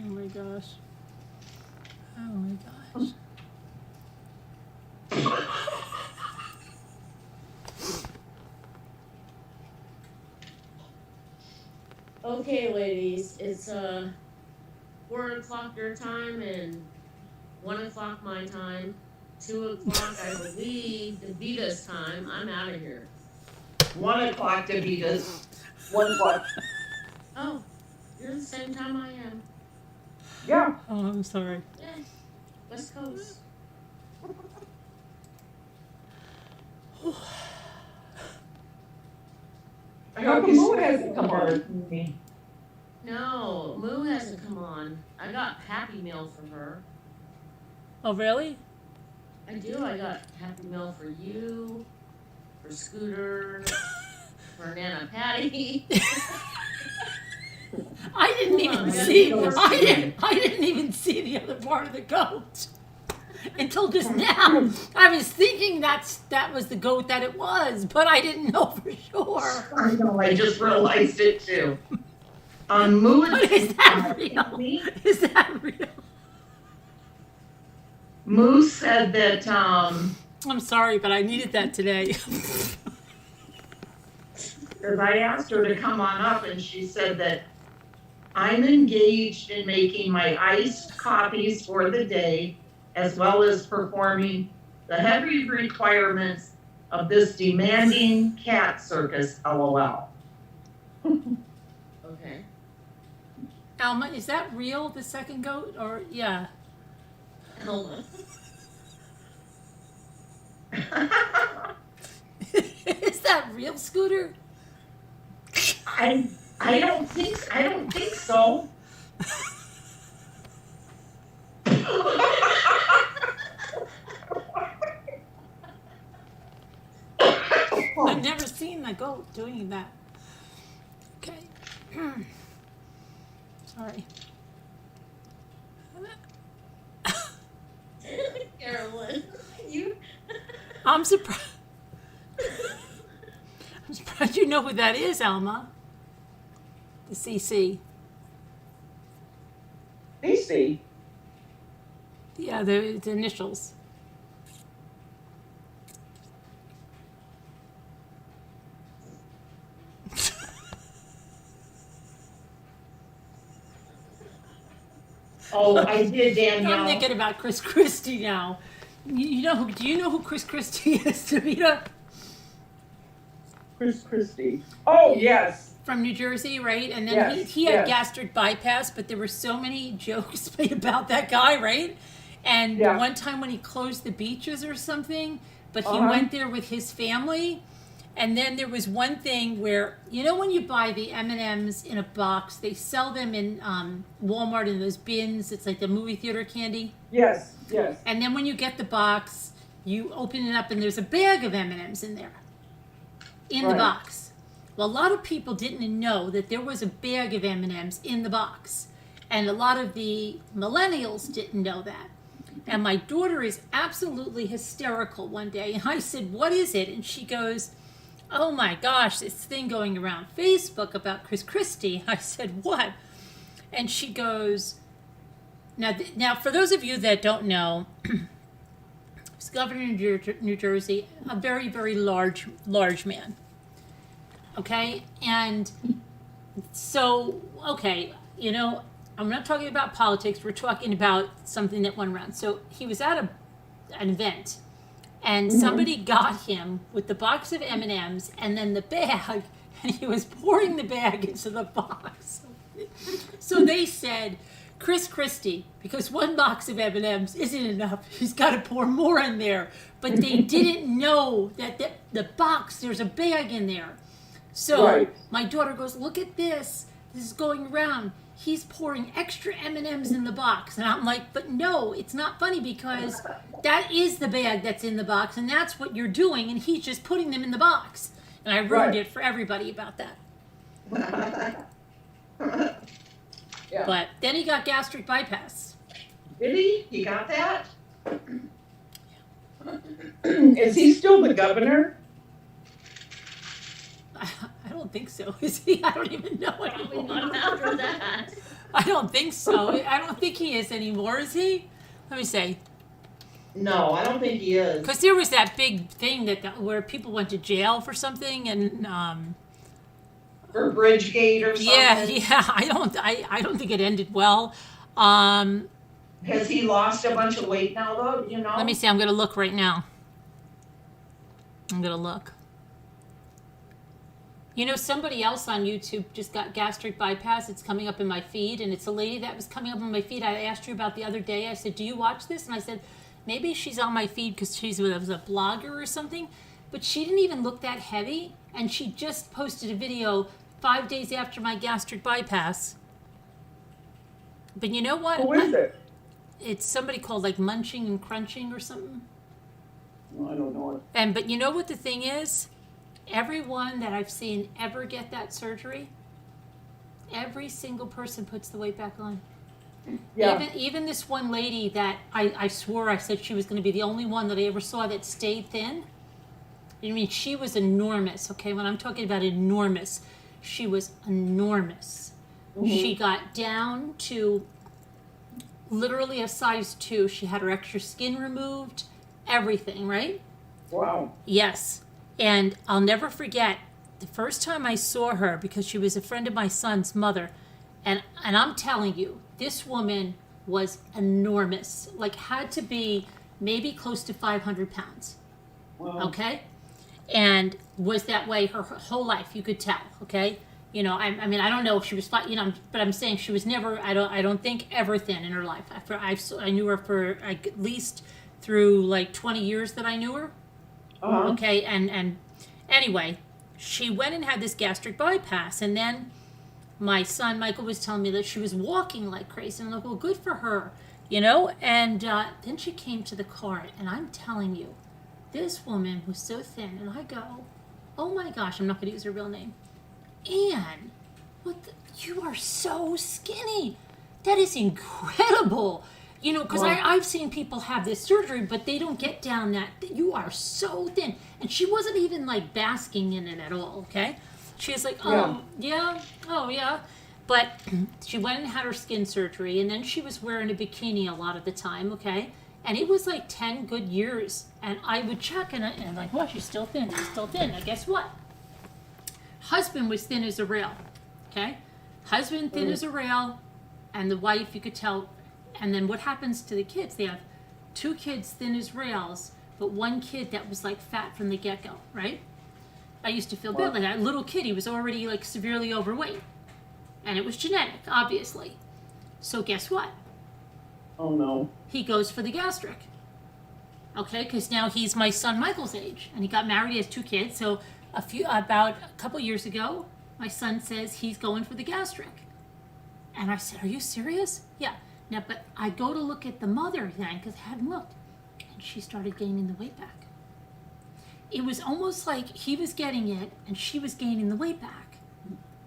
Oh my gosh. Oh my gosh. Okay, ladies, it's 4:00 your time and 1:00 my time. 2:00, I believe, Davita's time. I'm out of here. 1 o'clock to beat us. 1 o'clock. Oh, you're the same time I am. Yeah. Oh, I'm sorry. Yeah, West Coast. How come Moo hasn't come on with me? No, Moo hasn't come on. I got Happy Meal for her. Oh really? I do. I got Happy Meal for you, for Scooter, for Nana Patty. I didn't even I gotta see. go I didn't even see the other part of the goat until just now. I was thinking that was the goat that it was, but I didn't know for sure. I know, I just realized it too. Moo But is that real? Is that real? Moo said that I'm sorry, but I needed that today. because I asked her to come on up and she said that I'm engaged in making my iced coffees for the day, as well as performing the heavy requirements of this demanding cat circus, LOL. Okay. Alma, is that real? The second goat, or yeah? Elma. Is that real, Scooter? I don't think so. I've never seen the goat doing that. Okay. Sorry. Carolyn, you. I'm surprised. I'm surprised you know who that is, Alma. The CC. DC. Yeah, the initials. Oh, I did, I'm Danielle. thinking about Chris Christie now. You know who? Do you know who Chris Christie is, Davita? Chris Christie. Oh, yes. From New Jersey, right? And then Yes, he had yes. gastric bypass, but there were so many jokes made about that guy, right? And Yeah. one time when he closed the beaches or something, but he Uh-huh. went there with his family. And then there was one thing where, you know, when you buy the M&Ms in a box, they sell them in Walmart in those bins. It's like the movie theater candy. Yes, yes. And then when you get the box, you open it up and there's a bag of M&Ms in there, in the Right. box. Well, a lot of people didn't know that there was a bag of M&Ms in the box. And a lot of the millennials didn't know that. And my daughter is absolutely hysterical one day. And I said, "What is it?" And she goes, "Oh my gosh, this thing going around Facebook about Chris Christie." I said, "What?" And she goes, now for those of you that don't know, was governor of New Jersey, a very, very large man. Okay? And so, okay, you know, I'm not talking about politics. We're talking about something that went around. So he was at an event, and somebody got him with the box of M&Ms and then the bag, and he was pouring the bag into the box. So they said, Chris Christie, because one box of M&Ms isn't enough, he's got to pour more in there. But they didn't know that the box, there's a bag in there. So my daughter goes, look at this. This is going around. He's pouring extra M&Ms in the box. And I'm like, but no, it's not funny because that is the bag that's in the box and that's what you're doing. And he's just putting them in the box. And I ruined it for everybody about that. Yeah. But then he got gastric bypass. Did he? He got that? Is he still the governor? I don't think so. Is he? I don't even know Probably anymore. not after that. I don't think so. I don't think he is anymore, is he? Let me say. No, I don't think he is. Because there was that big thing where people went to jail for something, and For Bridgegate or something. yeah. I don't think it ended well. Has he lost a bunch of weight now, though? Do you know? Let me see. I'm gonna look right now. I'm gonna look. You know, somebody else on YouTube just got gastric bypass. It's coming up in my feed, and it's a lady that was coming up in my feed. I asked you about the other day. I said, do you watch this? And I said, maybe she's on my feed because she was a blogger or something. But she didn't even look that heavy, and she just posted a video 5 days after my gastric bypass. But you know what? Who is it? It's somebody called like Munching and Crunching or something. I don't know. But you know what the thing is? Everyone that I've seen ever get that surgery, every single person puts the weight back on. Yeah. Even this one lady that I swore I said she was going to be the only one that I ever saw that stayed thin. I mean, she was enormous, okay? When I'm talking about enormous, she was enormous. She got down to literally a size 2. She had her extra skin removed, everything, right? Wow. Yes. And I'll never forget the first time I saw her because she was a friend of my son's mother. And I'm telling you, this woman was enormous. Like had to be maybe close to 500 pounds. Wow. Okay? And was that way her whole life, you could tell, okay? You know, I mean, I don't know if she was, you know, but I'm saying she was never, I don't think ever thin in her life. I knew her for at least through like 20 years that I knew her. Uh-huh. Okay, and anyway, she went and had this gastric bypass, and then my son Michael was telling me that she was walking like crazy, and I'm like, well, good for her, you know. And then she came to the car, and I'm telling you, this woman was so thin, and I go, oh my gosh, I'm not going to use her real name, Anne, you are so skinny. That is incredible. You know, because I've seen people have this surgery, but they don't get down that. You are so thin. And she wasn't even like basking in it at all, okay? She was like, oh, yeah, oh, yeah. But she went and had her skin surgery, and then she was wearing a bikini a lot of the time, okay? And it was like 10 good years. And I would check, and I'm like, well, she's still thin, she's still thin. Now, guess what? Husband was thin as a rail, okay? Husband thin as a rail, and the wife, you could tell. And then what happens to the kids? They have 2 kids thin as rails, but 1 kid that was like fat from the get-go, right? I used to feel bad. Like that little kid, he was already like severely overweight. And it was genetic, obviously. So guess what? Oh no. He goes for the gastric. Okay, because now he's my son Michael's age. And he got married, he has 2 kids. So about a couple years ago, my son says he's going for the gastric. And I said, are you serious? Yeah. Now, but I go to look at the mother then, because I hadn't looked, and she started gaining the weight back. It was almost like he was getting it, and she was gaining the weight back.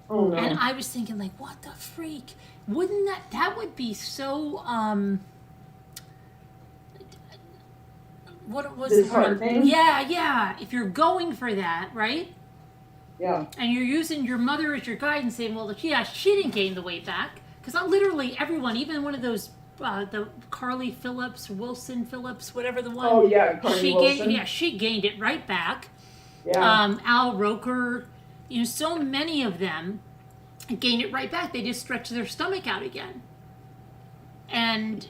Oh no. And I was thinking, like, what the freak? Wouldn't that would be so, what was the word? Disheartening? Yeah. If you're going for that, right? Yeah. And you're using your mother as your guide and saying, well, yeah, she didn't gain the weight back. Because I'm literally everyone, even one of those the Carly Phillips, Wilson Phillips, whatever the one. Oh, yeah, Carly Wilson. She gained it right back. Yeah. Al Roker, so many of them gained it right back. They just stretch their stomach out again, and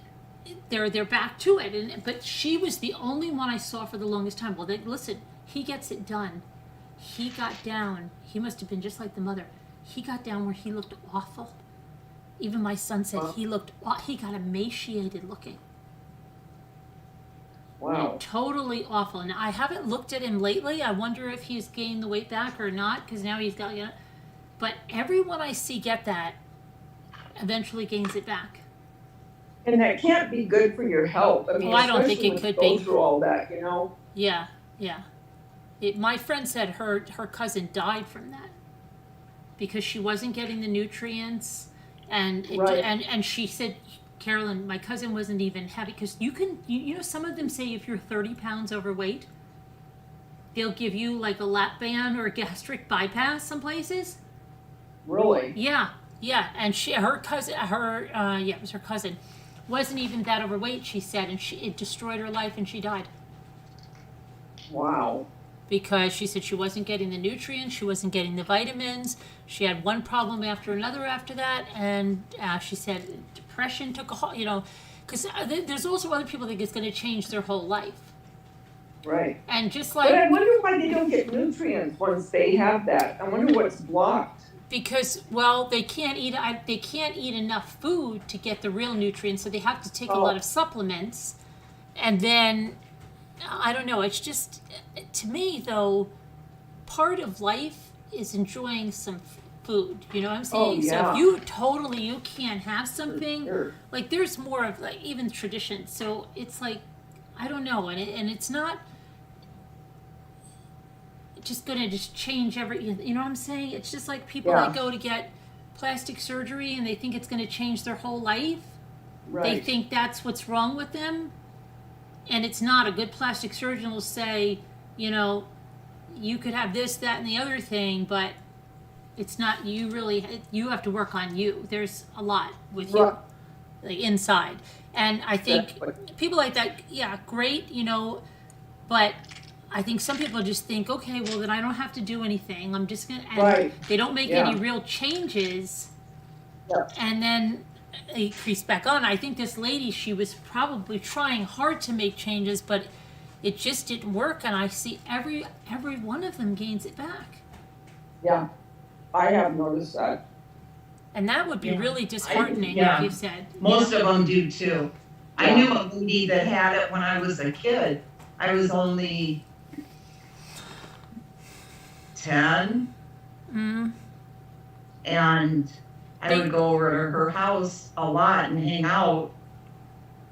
they're back to it. But she was the only one I saw for the longest time. Well, listen, he gets it done. He got down. He must have been just like the mother. He got down where he looked awful. Even my son said he got emaciated looking. Wow. Totally awful. And I haven't looked at him lately. I wonder if he's gained the weight back or not, because now he's got, But everyone I see get that eventually gains it back. And that can't be good for your health. I mean, I don't think especially it when could you go be. through all that, Yeah. My friend said her cousin died from that because she wasn't getting the nutrients, and and she said, Carolyn, my cousin wasn't even heavy, because some of them say if you're 30 pounds overweight, they'll give you like a lap band or a gastric bypass some places. Really? Yeah, and her cousin, it was her cousin, wasn't even that overweight, she said, and it destroyed her life and she died. Wow. Because she said she wasn't getting the nutrients, she wasn't getting the vitamins. She had one problem after another after that, and she said depression took a hold, because there's also other people that it's going to change their whole life. Right. And just But I like, wonder why they don't get nutrients once they have that. I wonder what's blocked. because, well, they can't eat enough food to get the real nutrients, so they have to take a lot of supplements, and then I don't know. It's just, to me though, part of life is enjoying some food. You know what I'm saying? Oh, yeah. So if you can't have something, Sure. like there's more of like even tradition. So it's like, I don't know, and it's not just gonna just change you know what I'm saying? It's just like people that go to get plastic surgery and they think it's gonna change their whole life. Right. They think that's what's wrong with them. And it's not. A good plastic surgeon will say, you could have this, that, and the other thing, but it's not, you have to work on you. There's a lot with you, like inside. And I think people like that, great, but I think some people just think, okay, well, then I don't have to do anything. I'm just going to, they don't make any real changes. Yeah. And then they crease back on. I think this lady, she was probably trying hard to make changes, but it just didn't work. And I see every one of them gains it back. Yeah, I have noticed that. And that would be really disheartening, like you said. Most of them do too. I knew a lady that had it when I was a kid. I was only 10. And I would go over to her house a lot and hang out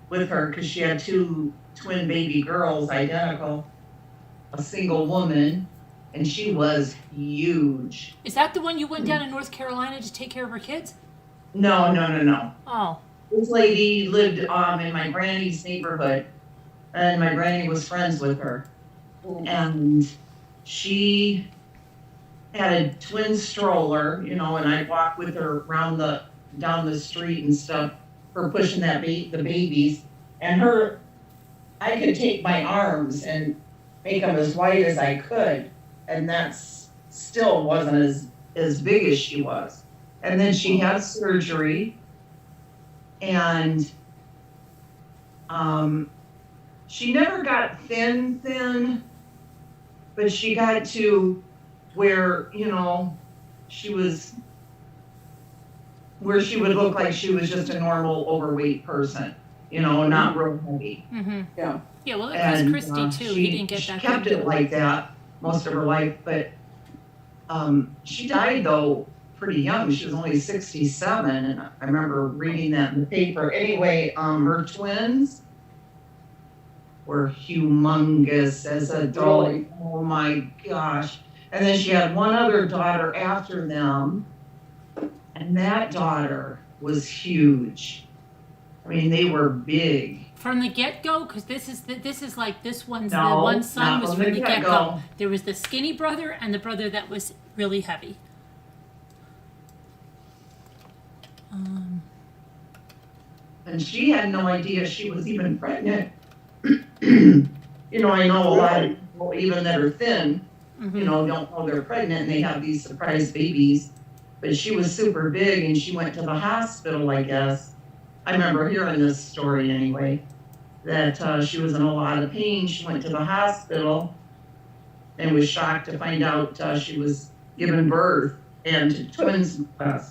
with her because she had 2 twin baby girls, identical, a single woman, and she was huge. Is that the one you went down in North Carolina to take care of her kids? No. Oh. This lady lived in my granny's neighborhood, and my granny was friends with her. And she had a twin stroller, and I'd walk with her down the street and stuff, her pushing the babies. And I could take my arms and make them as wide as I could, and that's still wasn't as big as she was. And then she had surgery, and she never got thin, but she got to where, she would look like she was just a normal overweight person, not real heavy. Mm-hmm. Yeah. Yeah, well, it was Christy too. He didn't get she that. kept it like that most of her life, but she died though pretty young. She was only 67, and I remember reading that in the paper. Anyway, her twins were humongous as adults. Really? Oh my gosh. And then she had one other daughter after them, and that daughter was huge. I mean, they were big. From the get-go, because this is like this one's the No, one son not was from from the the get-go. get-go. There was the skinny brother and the brother that was really heavy. And she had no idea she was even pregnant. You know, I know a lot of people, even that are thin, you know, don't know they're pregnant and they have these surprise babies. But she was super big and she went to the hospital, I guess. I remember hearing this story anyway, that she was in a lot of pain. She went to the hospital and was shocked to find out she was giving birth and to twins. But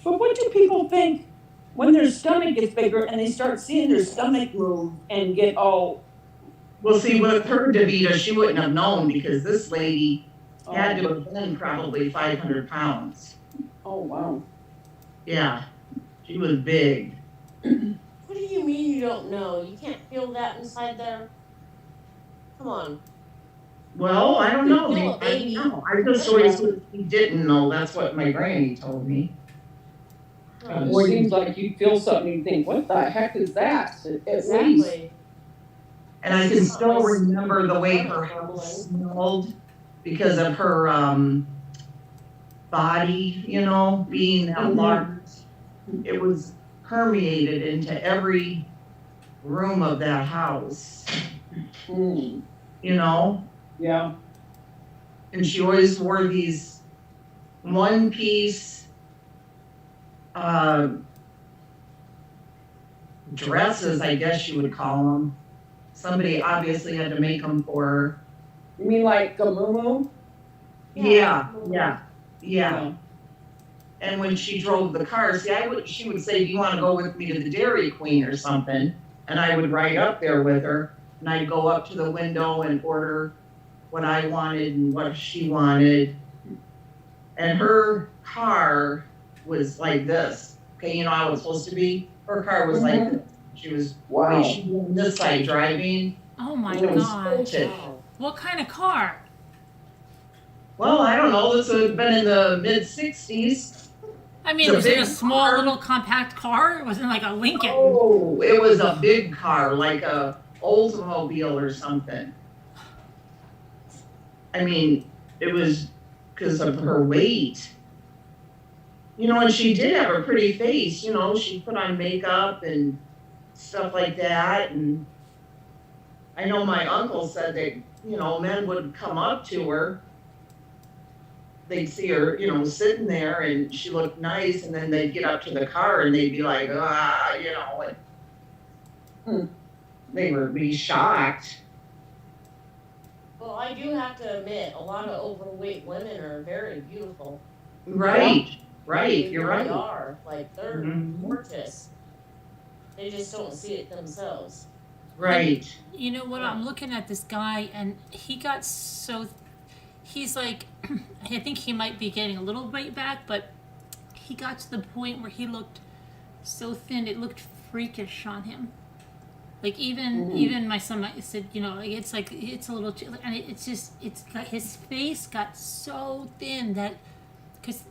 what do people think when their stomach gets bigger and they start seeing their stomach move and get all? Well, see, with her, Davita, she wouldn't have known because this lady had to have been probably 500 pounds. Oh, wow. Yeah, she was big. What do you mean you don't know? You can't feel that inside there? Come on. Well, I don't know. Feel a I baby. don't know. I just always didn't know. That's what my granny told me. It seems like you feel something and think, what the heck is that? At least. Exactly. And I can still remember the way her house smelled because of her body, you know, being that large. It was permeated into every room of that house, Mm, you know? yeah. And she always wore these one-piece dresses, I guess you would call them. Somebody obviously had to make them for her. You mean like a moo? Yeah. And when she drove the car, she would say, do you want to go with me to the Dairy Queen or something? And I would ride up there with her and I'd go up to the window and order what I wanted and what she wanted. And her car was like this. Okay, you know how it's supposed to be? Her car was like this. She was she was on this side driving. Oh my It was God. tilted. What kind of car? Well, I don't know. This would have been in the mid-60s. I mean, It's a was it a big small car. little compact car? It wasn't like a Lincoln. Oh, it was a big car, like a Oldsmobile or something. I mean, it was because of her weight. You know, and she did have a pretty face, you know, she put on makeup and stuff like that. And I know my uncle said that, you know, men would come up to her. They'd see her, you know, sitting there and she looked nice. And then they'd get up to the car and they'd be like, you know, and they would be shocked. Well, I do have to admit, a lot of overweight women are very beautiful. Right, They you're really right. are. Like, they're Mhm. gorgeous. They just don't see it themselves. Right. You know what? I'm looking at this guy, and he got so. He's like, I think he might be getting a little weight back, but he got to the point where he looked so thin, it looked freakish on him. Like even my son said, you know, it's like it's a little, and it's just it's got his face got so thin that because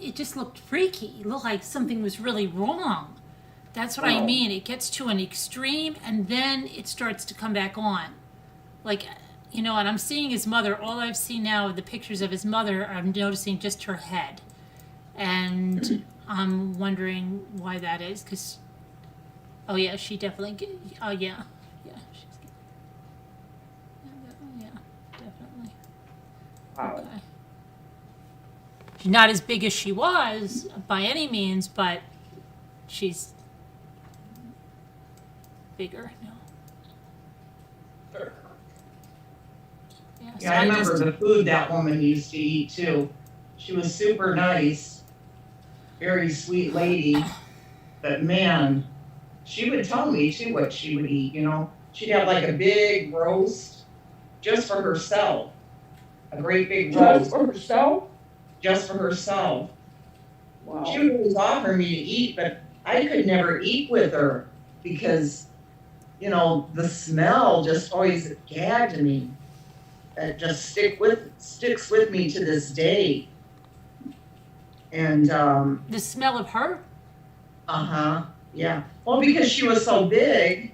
it just looked freaky. It looked like something was really wrong. That's what I mean. It gets to an extreme and then it starts to come back on. Like, you know, and I'm seeing his mother. All I've seen now of the pictures of his mother, I'm noticing just her head. And I'm wondering why that is. Because, oh yeah, she definitely, oh yeah. Yeah, yeah, definitely. Wow. Okay. She's not as big as she was by any means, but she's bigger now. Yeah, I remember the food that woman used to eat too. She was super nice, very sweet lady, but man, she would tell me too what she would eat, you know. She'd have like a big roast just for herself, a great big Just roast for herself? just for herself. Wow. She would always offer me to eat, but I could never eat with her because, you know, the smell just always gagged me. It just sticks with me to this day. And The smell of her? yeah. Well, because she was so big,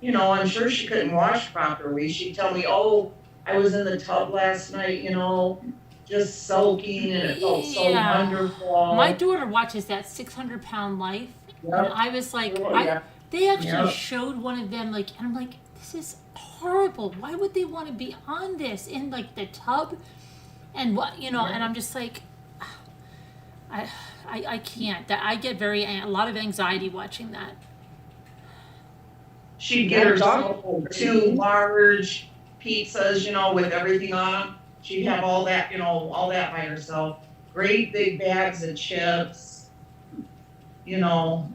you know, I'm sure she couldn't wash properly. She'd tell me, "Oh, I was in the tub last night, you know, just soaking, and it felt so Yeah. wonderful. My daughter watches that 600-pound life, and Yep. I was like, Oh, yeah. they actually Yep. showed one of them, like, and I'm like, this is horrible. Why would they want to be on this in like the tub? And what, you know, and I'm just like, I, I can't. That I get a lot of anxiety watching that. She'd get herself 2 large pizzas, you know, with everything on them. She'd have all that, you know, all that by herself. Great big bags of chips, you know.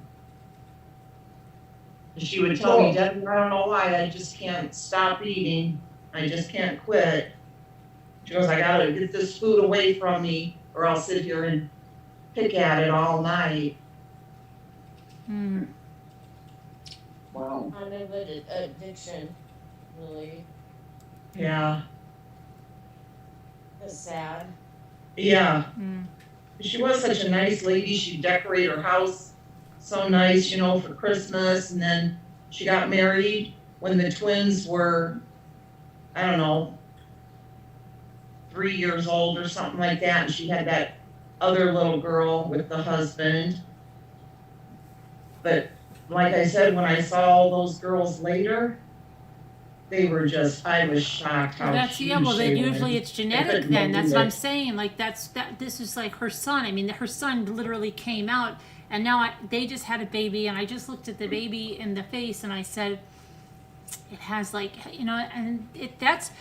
And she would tell me, Debbie, I don't know why, I just can't stop eating. I just can't quit. She goes, I gotta get this food away from me, or I'll sit here and pick at it all night. Mm. Wow. Kind of an addiction, really. Yeah. It's sad. Yeah. Mm. She was such a nice lady. She'd decorate her house so nice, you know, for Christmas. And then she got married when the twins were, I don't know, 3 years old or something like that. And she had that other little girl with the husband. But like I said, when I saw all those girls later, they were just, I was shocked how That's huge well. they Then were. usually it's genetic. couldn't Then that's believe what I'm it. saying. Like that. This is like her son. I mean, her son literally came out, and now they just had a baby, and I just looked at the baby in the face, and I said, it has like, you know, and that's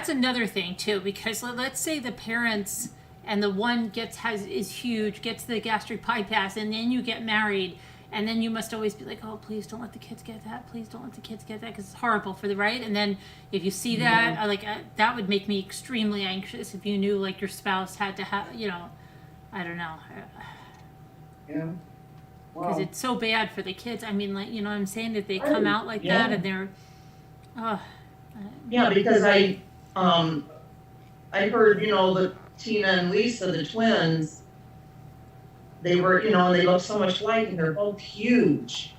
another thing too, because let's say the parents and the one is huge, gets the gastric bypass, and then you get married. And then you must always be like, oh, please don't let the kids get that. Please don't let the kids get that, because it's horrible for the right. And then if you see that, that would make me extremely anxious if you knew like your spouse had to have, you know, I don't know, Yeah. because Wow. it's so bad for the kids. I mean, like, you know what I'm saying, that they come out like that and they're, Yeah, because I heard, you know, the Tina and Lisa, the twins, they were, you know, they look so much alike, and they're both huge.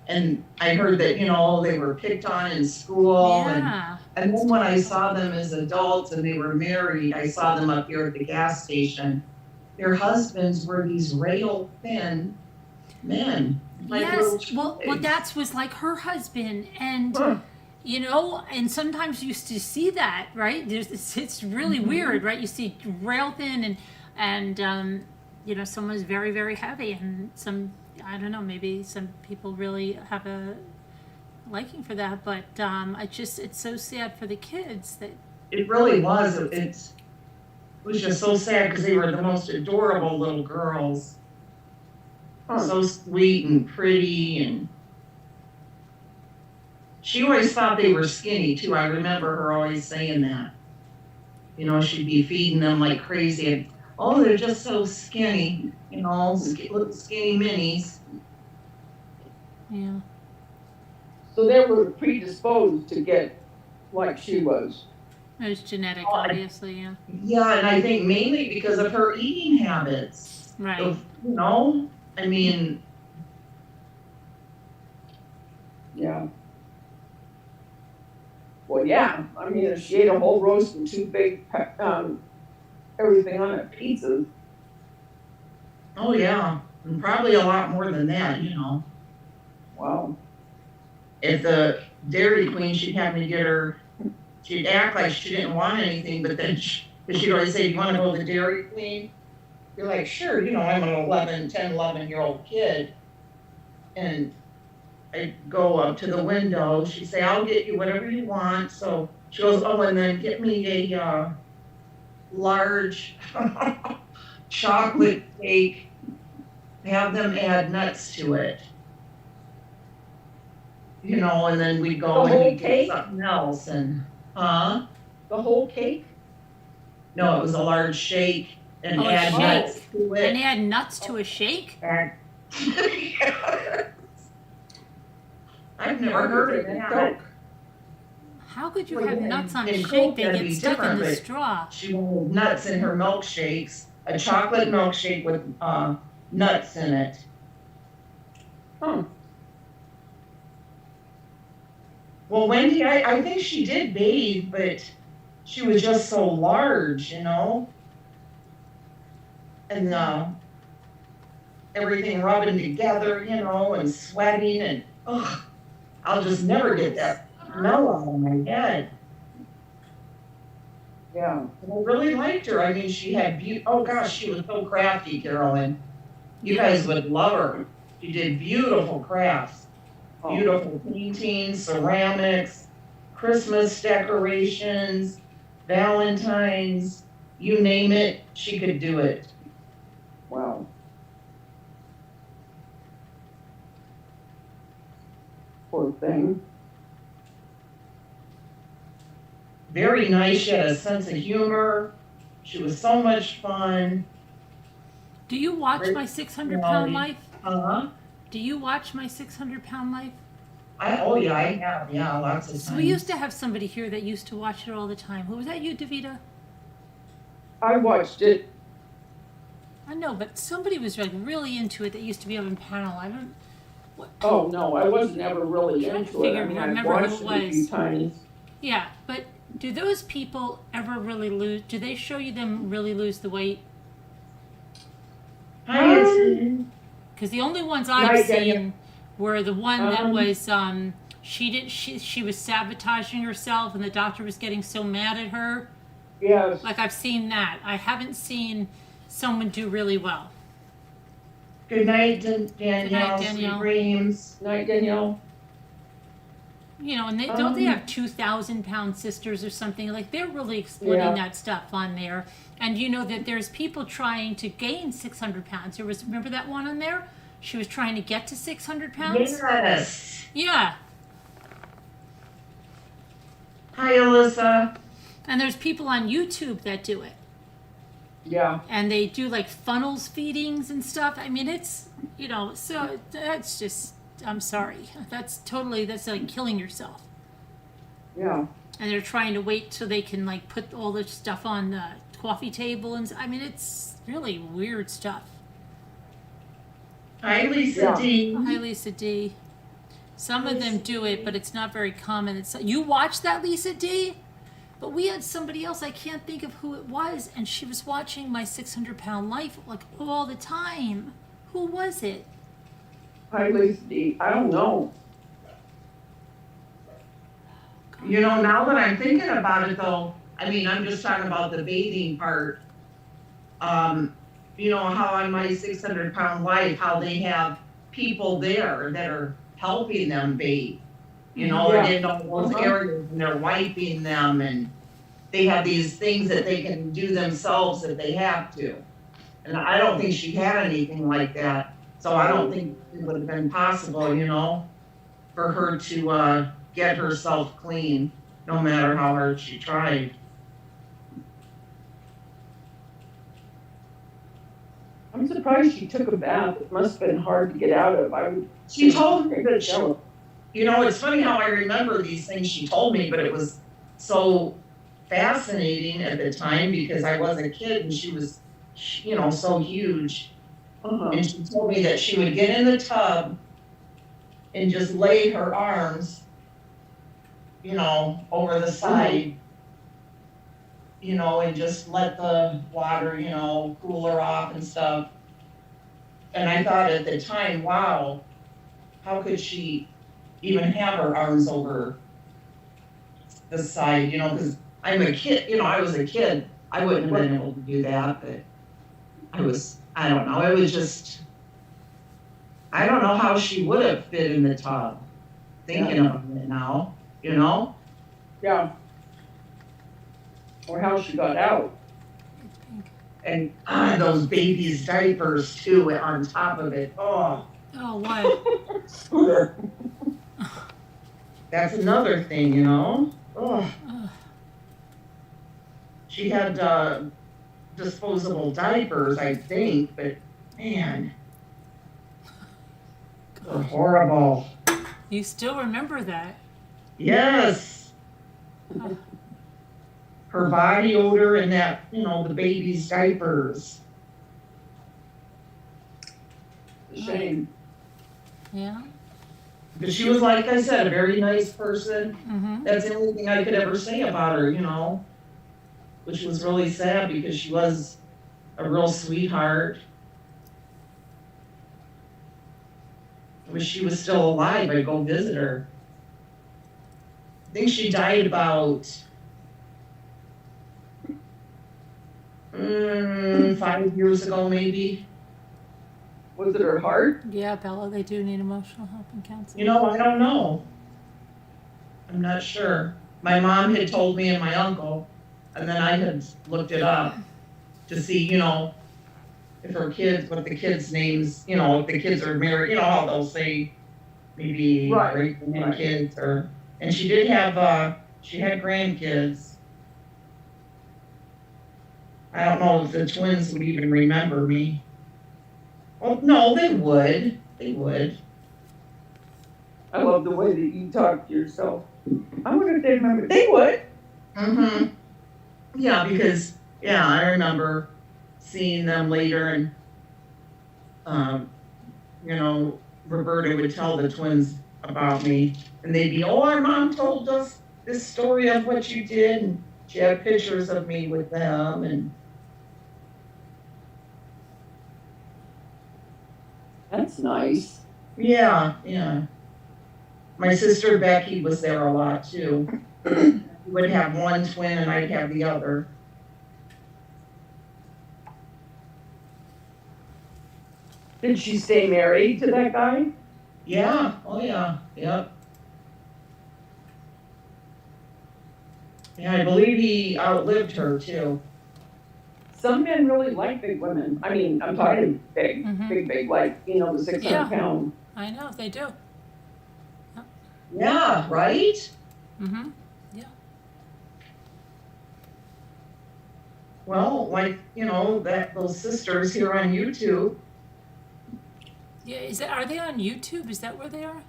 And I heard that, you know, they were picked on in school. yeah. And then when I saw them as adults and they were married, I saw them up here at the gas station. Their husbands were these rail thin men. Like little Yes, well, kids. that was like her husband, and Huh. you know, and sometimes you used to see that, right? It's really weird, right? You see rail thin, and you know, someone's very very heavy, and some, I don't know, maybe some people really have a liking for that, but it's so sad for the kids that. It really was. It was just so sad because they were the most adorable little girls. Huh. So sweet and pretty, and she always thought they were skinny too. I remember her always saying that. You know, she'd be feeding them like crazy. And, oh, they're just so skinny. You know, little skinny minis. Yeah. So they were predisposed to get like she was. It was genetic, Oh, obviously, yeah. Yeah, and I think mainly because of her eating habits. Right. Of, you know, I mean, Yeah. Well, yeah. I mean, if she ate a whole roast and 2 big, everything on it pizzas. oh yeah, and probably a lot more than that, you know. Wow. At the Dairy Queen, she'd have me get her, she'd act like she didn't want anything, but then she'd always say, do you want to go to the Dairy Queen? You're like, sure, you know, I'm an 10, 11-year-old kid. And I'd go up to the window, she'd say, I'll get you whatever you want. So she goes, oh, and then get me a large chocolate cake, have them add nuts to it. You know, and then we'd go The and whole we'd get cake? something else, and, The whole cake? no, it was a large shake, and Oh, a add shake. nuts to And it. they had nuts to a shake? And I've never heard of that. Coke. How could you Well, have in- nuts on a in shake? Coke, They that'd get be stuck in different, the but- straw. She wanted nuts in her milkshakes, a chocolate milkshake with nuts in it. Huh. Well, Wendy, I think she did bathe, but she was just so large, you know? and everything rubbing together, you know, and sweating, and I'll just never get that smell out of my head. Yeah. And I really liked her. I mean, she had oh gosh, she was so crafty, Carolyn. You guys would love her. She did beautiful crafts, beautiful paintings, ceramics, Christmas decorations, Valentine's, you name it, she could do it. Wow. Poor thing. Very nice. She had a sense of humor. She was so much fun. Do you watch my 600-pound life? Uh-huh. Do you watch my 600-pound life? Oh yeah, I have. Yeah, lots of times. So we used to have somebody here that used to watch it all the time. Who was that? You, Davita? I watched it. I know, but somebody was like really into it that used to be up in panel. I don't. What? Oh no, I wasn't ever really into it. I mean, I remember who watched it it a few was. times. Yeah, but do those people ever really lose? Do they show you them really lose the weight? Because the only ones I've seen were the one that was she was sabotaging herself, and the doctor was getting so mad at her. Yes. Like I've seen that. I haven't seen someone do really well. Good night, Danielle. Good night, Danielle. Sweet dreams. Night, Danielle. You know, and don't they have 2,000-pound sisters or something? Like they're really exploiting that stuff on there. And you know that there's people trying to gain 600 pounds. Remember that one on there? She was trying to get to 600 pounds. Yes. Yeah. Hi, Alyssa. And there's people on YouTube that do it. Yeah. And they do like funnels feedings and stuff. I mean, it's, you know, so that's just, I'm sorry. That's like killing yourself. Yeah. And they're trying to wait till they can like put all this stuff on the coffee table. And I mean, it's really weird stuff. Hi, Lisa D. Hi, Lisa D. Some of them do it, but it's not very common. You watched that, Lisa D? But we had somebody else, I can't think of who it was, and she was watching my 600-pound life like all the time. Who was it? Hi, Lisa D. I don't know. You know, now that I'm thinking about it, though, I mean, I'm just talking about the bathing part. You know, how on my 600-pound life, how they have people there that are helping them bathe. You know, and in all those areas, and they're wiping them, and they have these things that they can do themselves if they have to. And I don't think she had anything like that, so I don't think it would have been possible, you know, for her to get herself clean, no matter how hard she tried. I'm surprised she took a bath. It must have been hard to get out of. She told me that she, you know, it's funny how I remember these things she told me, but it was so fascinating at the time because I was a kid and she was, you know, so huge. And she told me that she would get in the tub and just lay her arms, you know, over the side, you know, and just let the water, you know, cool her off and stuff. And I thought at the time, wow, how could she even have her arms over the side, you know, because I'm a kid, you know, I was a kid. I wouldn't have been able to do that, but I don't know, it was just, I don't know how she would have fit in the tub, thinking of it now, you know? Yeah. Or how she got out. And those babies' diapers too on top of it. Oh, what? Scooter. That's another thing, you know? Oh. She had disposable diapers, I think, but man, they're horrible. You still remember that? Yes. Her body odor and that, you know, the baby's diapers. Shame. Yeah. But she was, like I said, a very nice person. That's the only thing I could ever say about her, you know, which was really sad because she was a real sweetheart. I wish she was still alive. I'd go visit her. I think she died about 5 years ago, maybe. Was it her heart? Yeah, Bella, they do need emotional help and counseling. I don't know. I'm not sure. My mom had told me and my uncle, and then I had looked it up to see, if her kids, what the kids' names, if the kids are married, how they'll say maybe Right, great grandkids and she did have, she had grandkids. I don't know if the twins would even remember me. Well, no, they would. They would. I love the way that you talk to yourself. I wonder if they remember. They would. Mm-hmm. Yeah, because, I remember seeing them later and, Roberta would tell the twins about me and they'd be, oh, our mom told us this story of what you did. And she had pictures of me with them and. That's nice. Yeah. My sister Becky was there a lot too. We would have one twin and I'd have the other. Did she stay married to that guy? Yeah. Oh yeah. Yep. Yeah, I believe he outlived her too. Some men really like big women. I mean, I'm talking big, big, like, the 600 pound. I know, they do. Yeah, right? Mm-hmm. Yeah. Well, like, those sisters here on YouTube. Yeah, are they on YouTube? Is that where they are?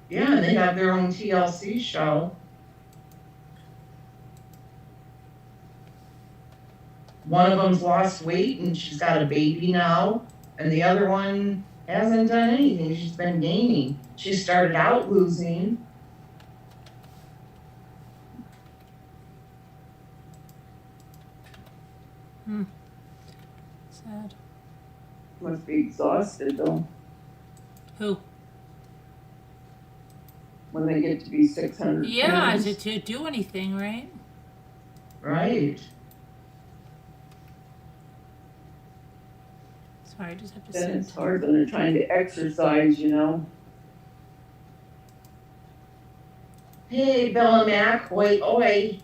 Yeah, and they have their own TLC show. One of them's lost weight and she's got a baby now, and the other one hasn't done anything. She's been gaining. She started out losing. Sad. Must be exhausted though. Who? When they get to be 600 Yeah, pounds. to do anything, right? Right. Sorry, I just have to Then sit. it's hard when they're trying to exercise, Hey, Bella Mac, oi, oi.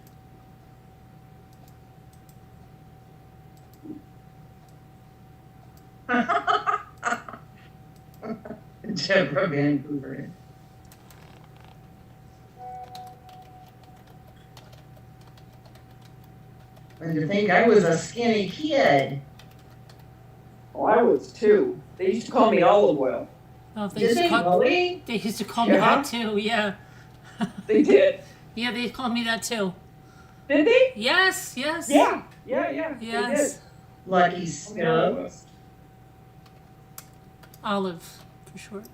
Deborah Vancouver. And to think I was a skinny kid. Oh, I was too. They used to call me olive oil. Oh, they Did used to they call, really? they used to call me Yeah. that too, yeah. They did. Yeah, they called me that too. Did they? Yes. Yeah. Yes. They did. Lucky Stubbs. Olive, for short.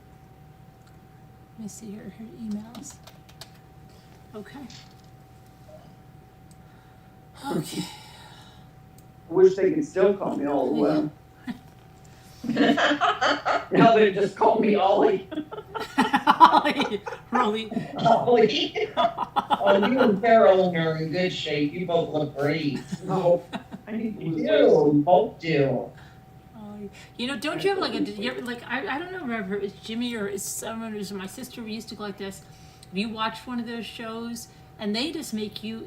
Let me see her emails. Okay. Okay. I wish they could still call me olive oil. Now they just call me Ollie. Really? Ollie. Oh, you and Carol are in good shape. You both look great. No, I need to You lose weight. do. You both do. Don't you have like I don't know, remember if it's Jimmy or it's someone who's my sister used to go like this. If you watch one of those shows and they just make you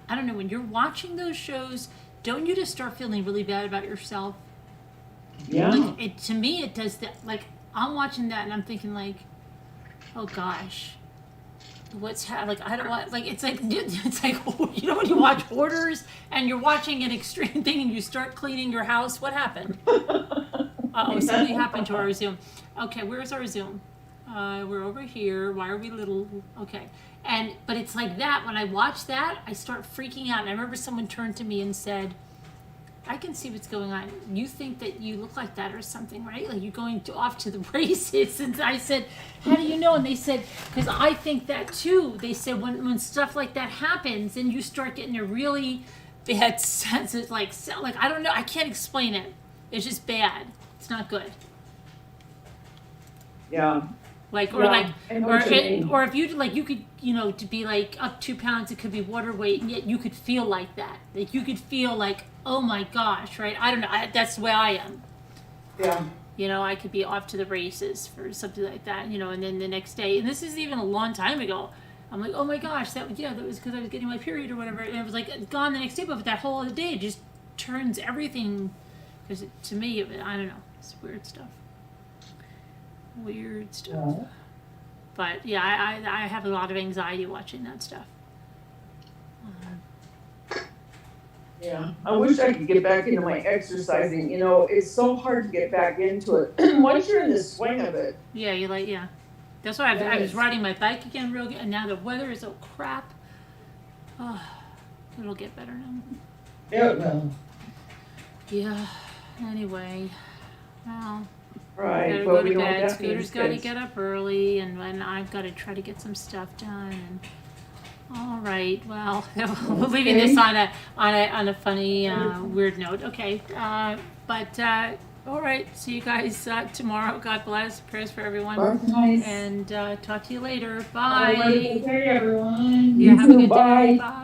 I don't know, when you're watching those shows, don't you just start feeling really bad about yourself? Yeah. Like to me it does that. Like I'm watching that and I'm thinking like, oh gosh, like I don't want it's like when you watch Hoarders and you're watching an extreme thing and you start cleaning your house. What happened? Something happened to our Zoom. Okay, where's our Zoom? We're over here. Why are we little? Okay, but it's like that. When I watch that, I start freaking out. And I remember someone turned to me and said, I can see what's going on. You think that you look like that or something, right? Like you're going off to the races. And I said, how do you know? And they said, because I think that too. They said when stuff like that happens and you start getting a really bad sense. It's like I don't know. I can't explain it. It's just bad. It's not good. Yeah. Like Yeah, I know what you mean. or if you like you could to be like up 2 pounds, it could be water weight, and yet you could feel like that. Like you could feel like, oh my gosh, right? I don't know. That's the way I am. Yeah. I could be off to the races for something like that. And then the next day, and this is even a long time ago. I'm like, oh my gosh, that was because I was getting my period or whatever, and it was like gone the next day. But that whole other day just turns everything. Because to me, I don't know. It's weird stuff. Weird stuff. Yeah. But yeah, I have a lot of anxiety watching that stuff. Yeah. I wish I could get back into my exercising. It's so hard to get back into it once you're in the swing of it. Yeah. That's why I was riding my bike again real good, and now the weather is so crap. Oh, it'll get better now. It will. Yeah. Anyway, well. Right. Gotta But go we to don't bed. have Scooter's got to get up early, and I've got to try to get some stuff done. And all right, well, we're leaving this on a funny, weird note. Okay, but all right. See you guys tomorrow. God bless. Prayers for everyone. Nice. And talk to you later. Have a Bye. wonderful day, everyone. Yeah, You have a too. good Bye. day. Bye.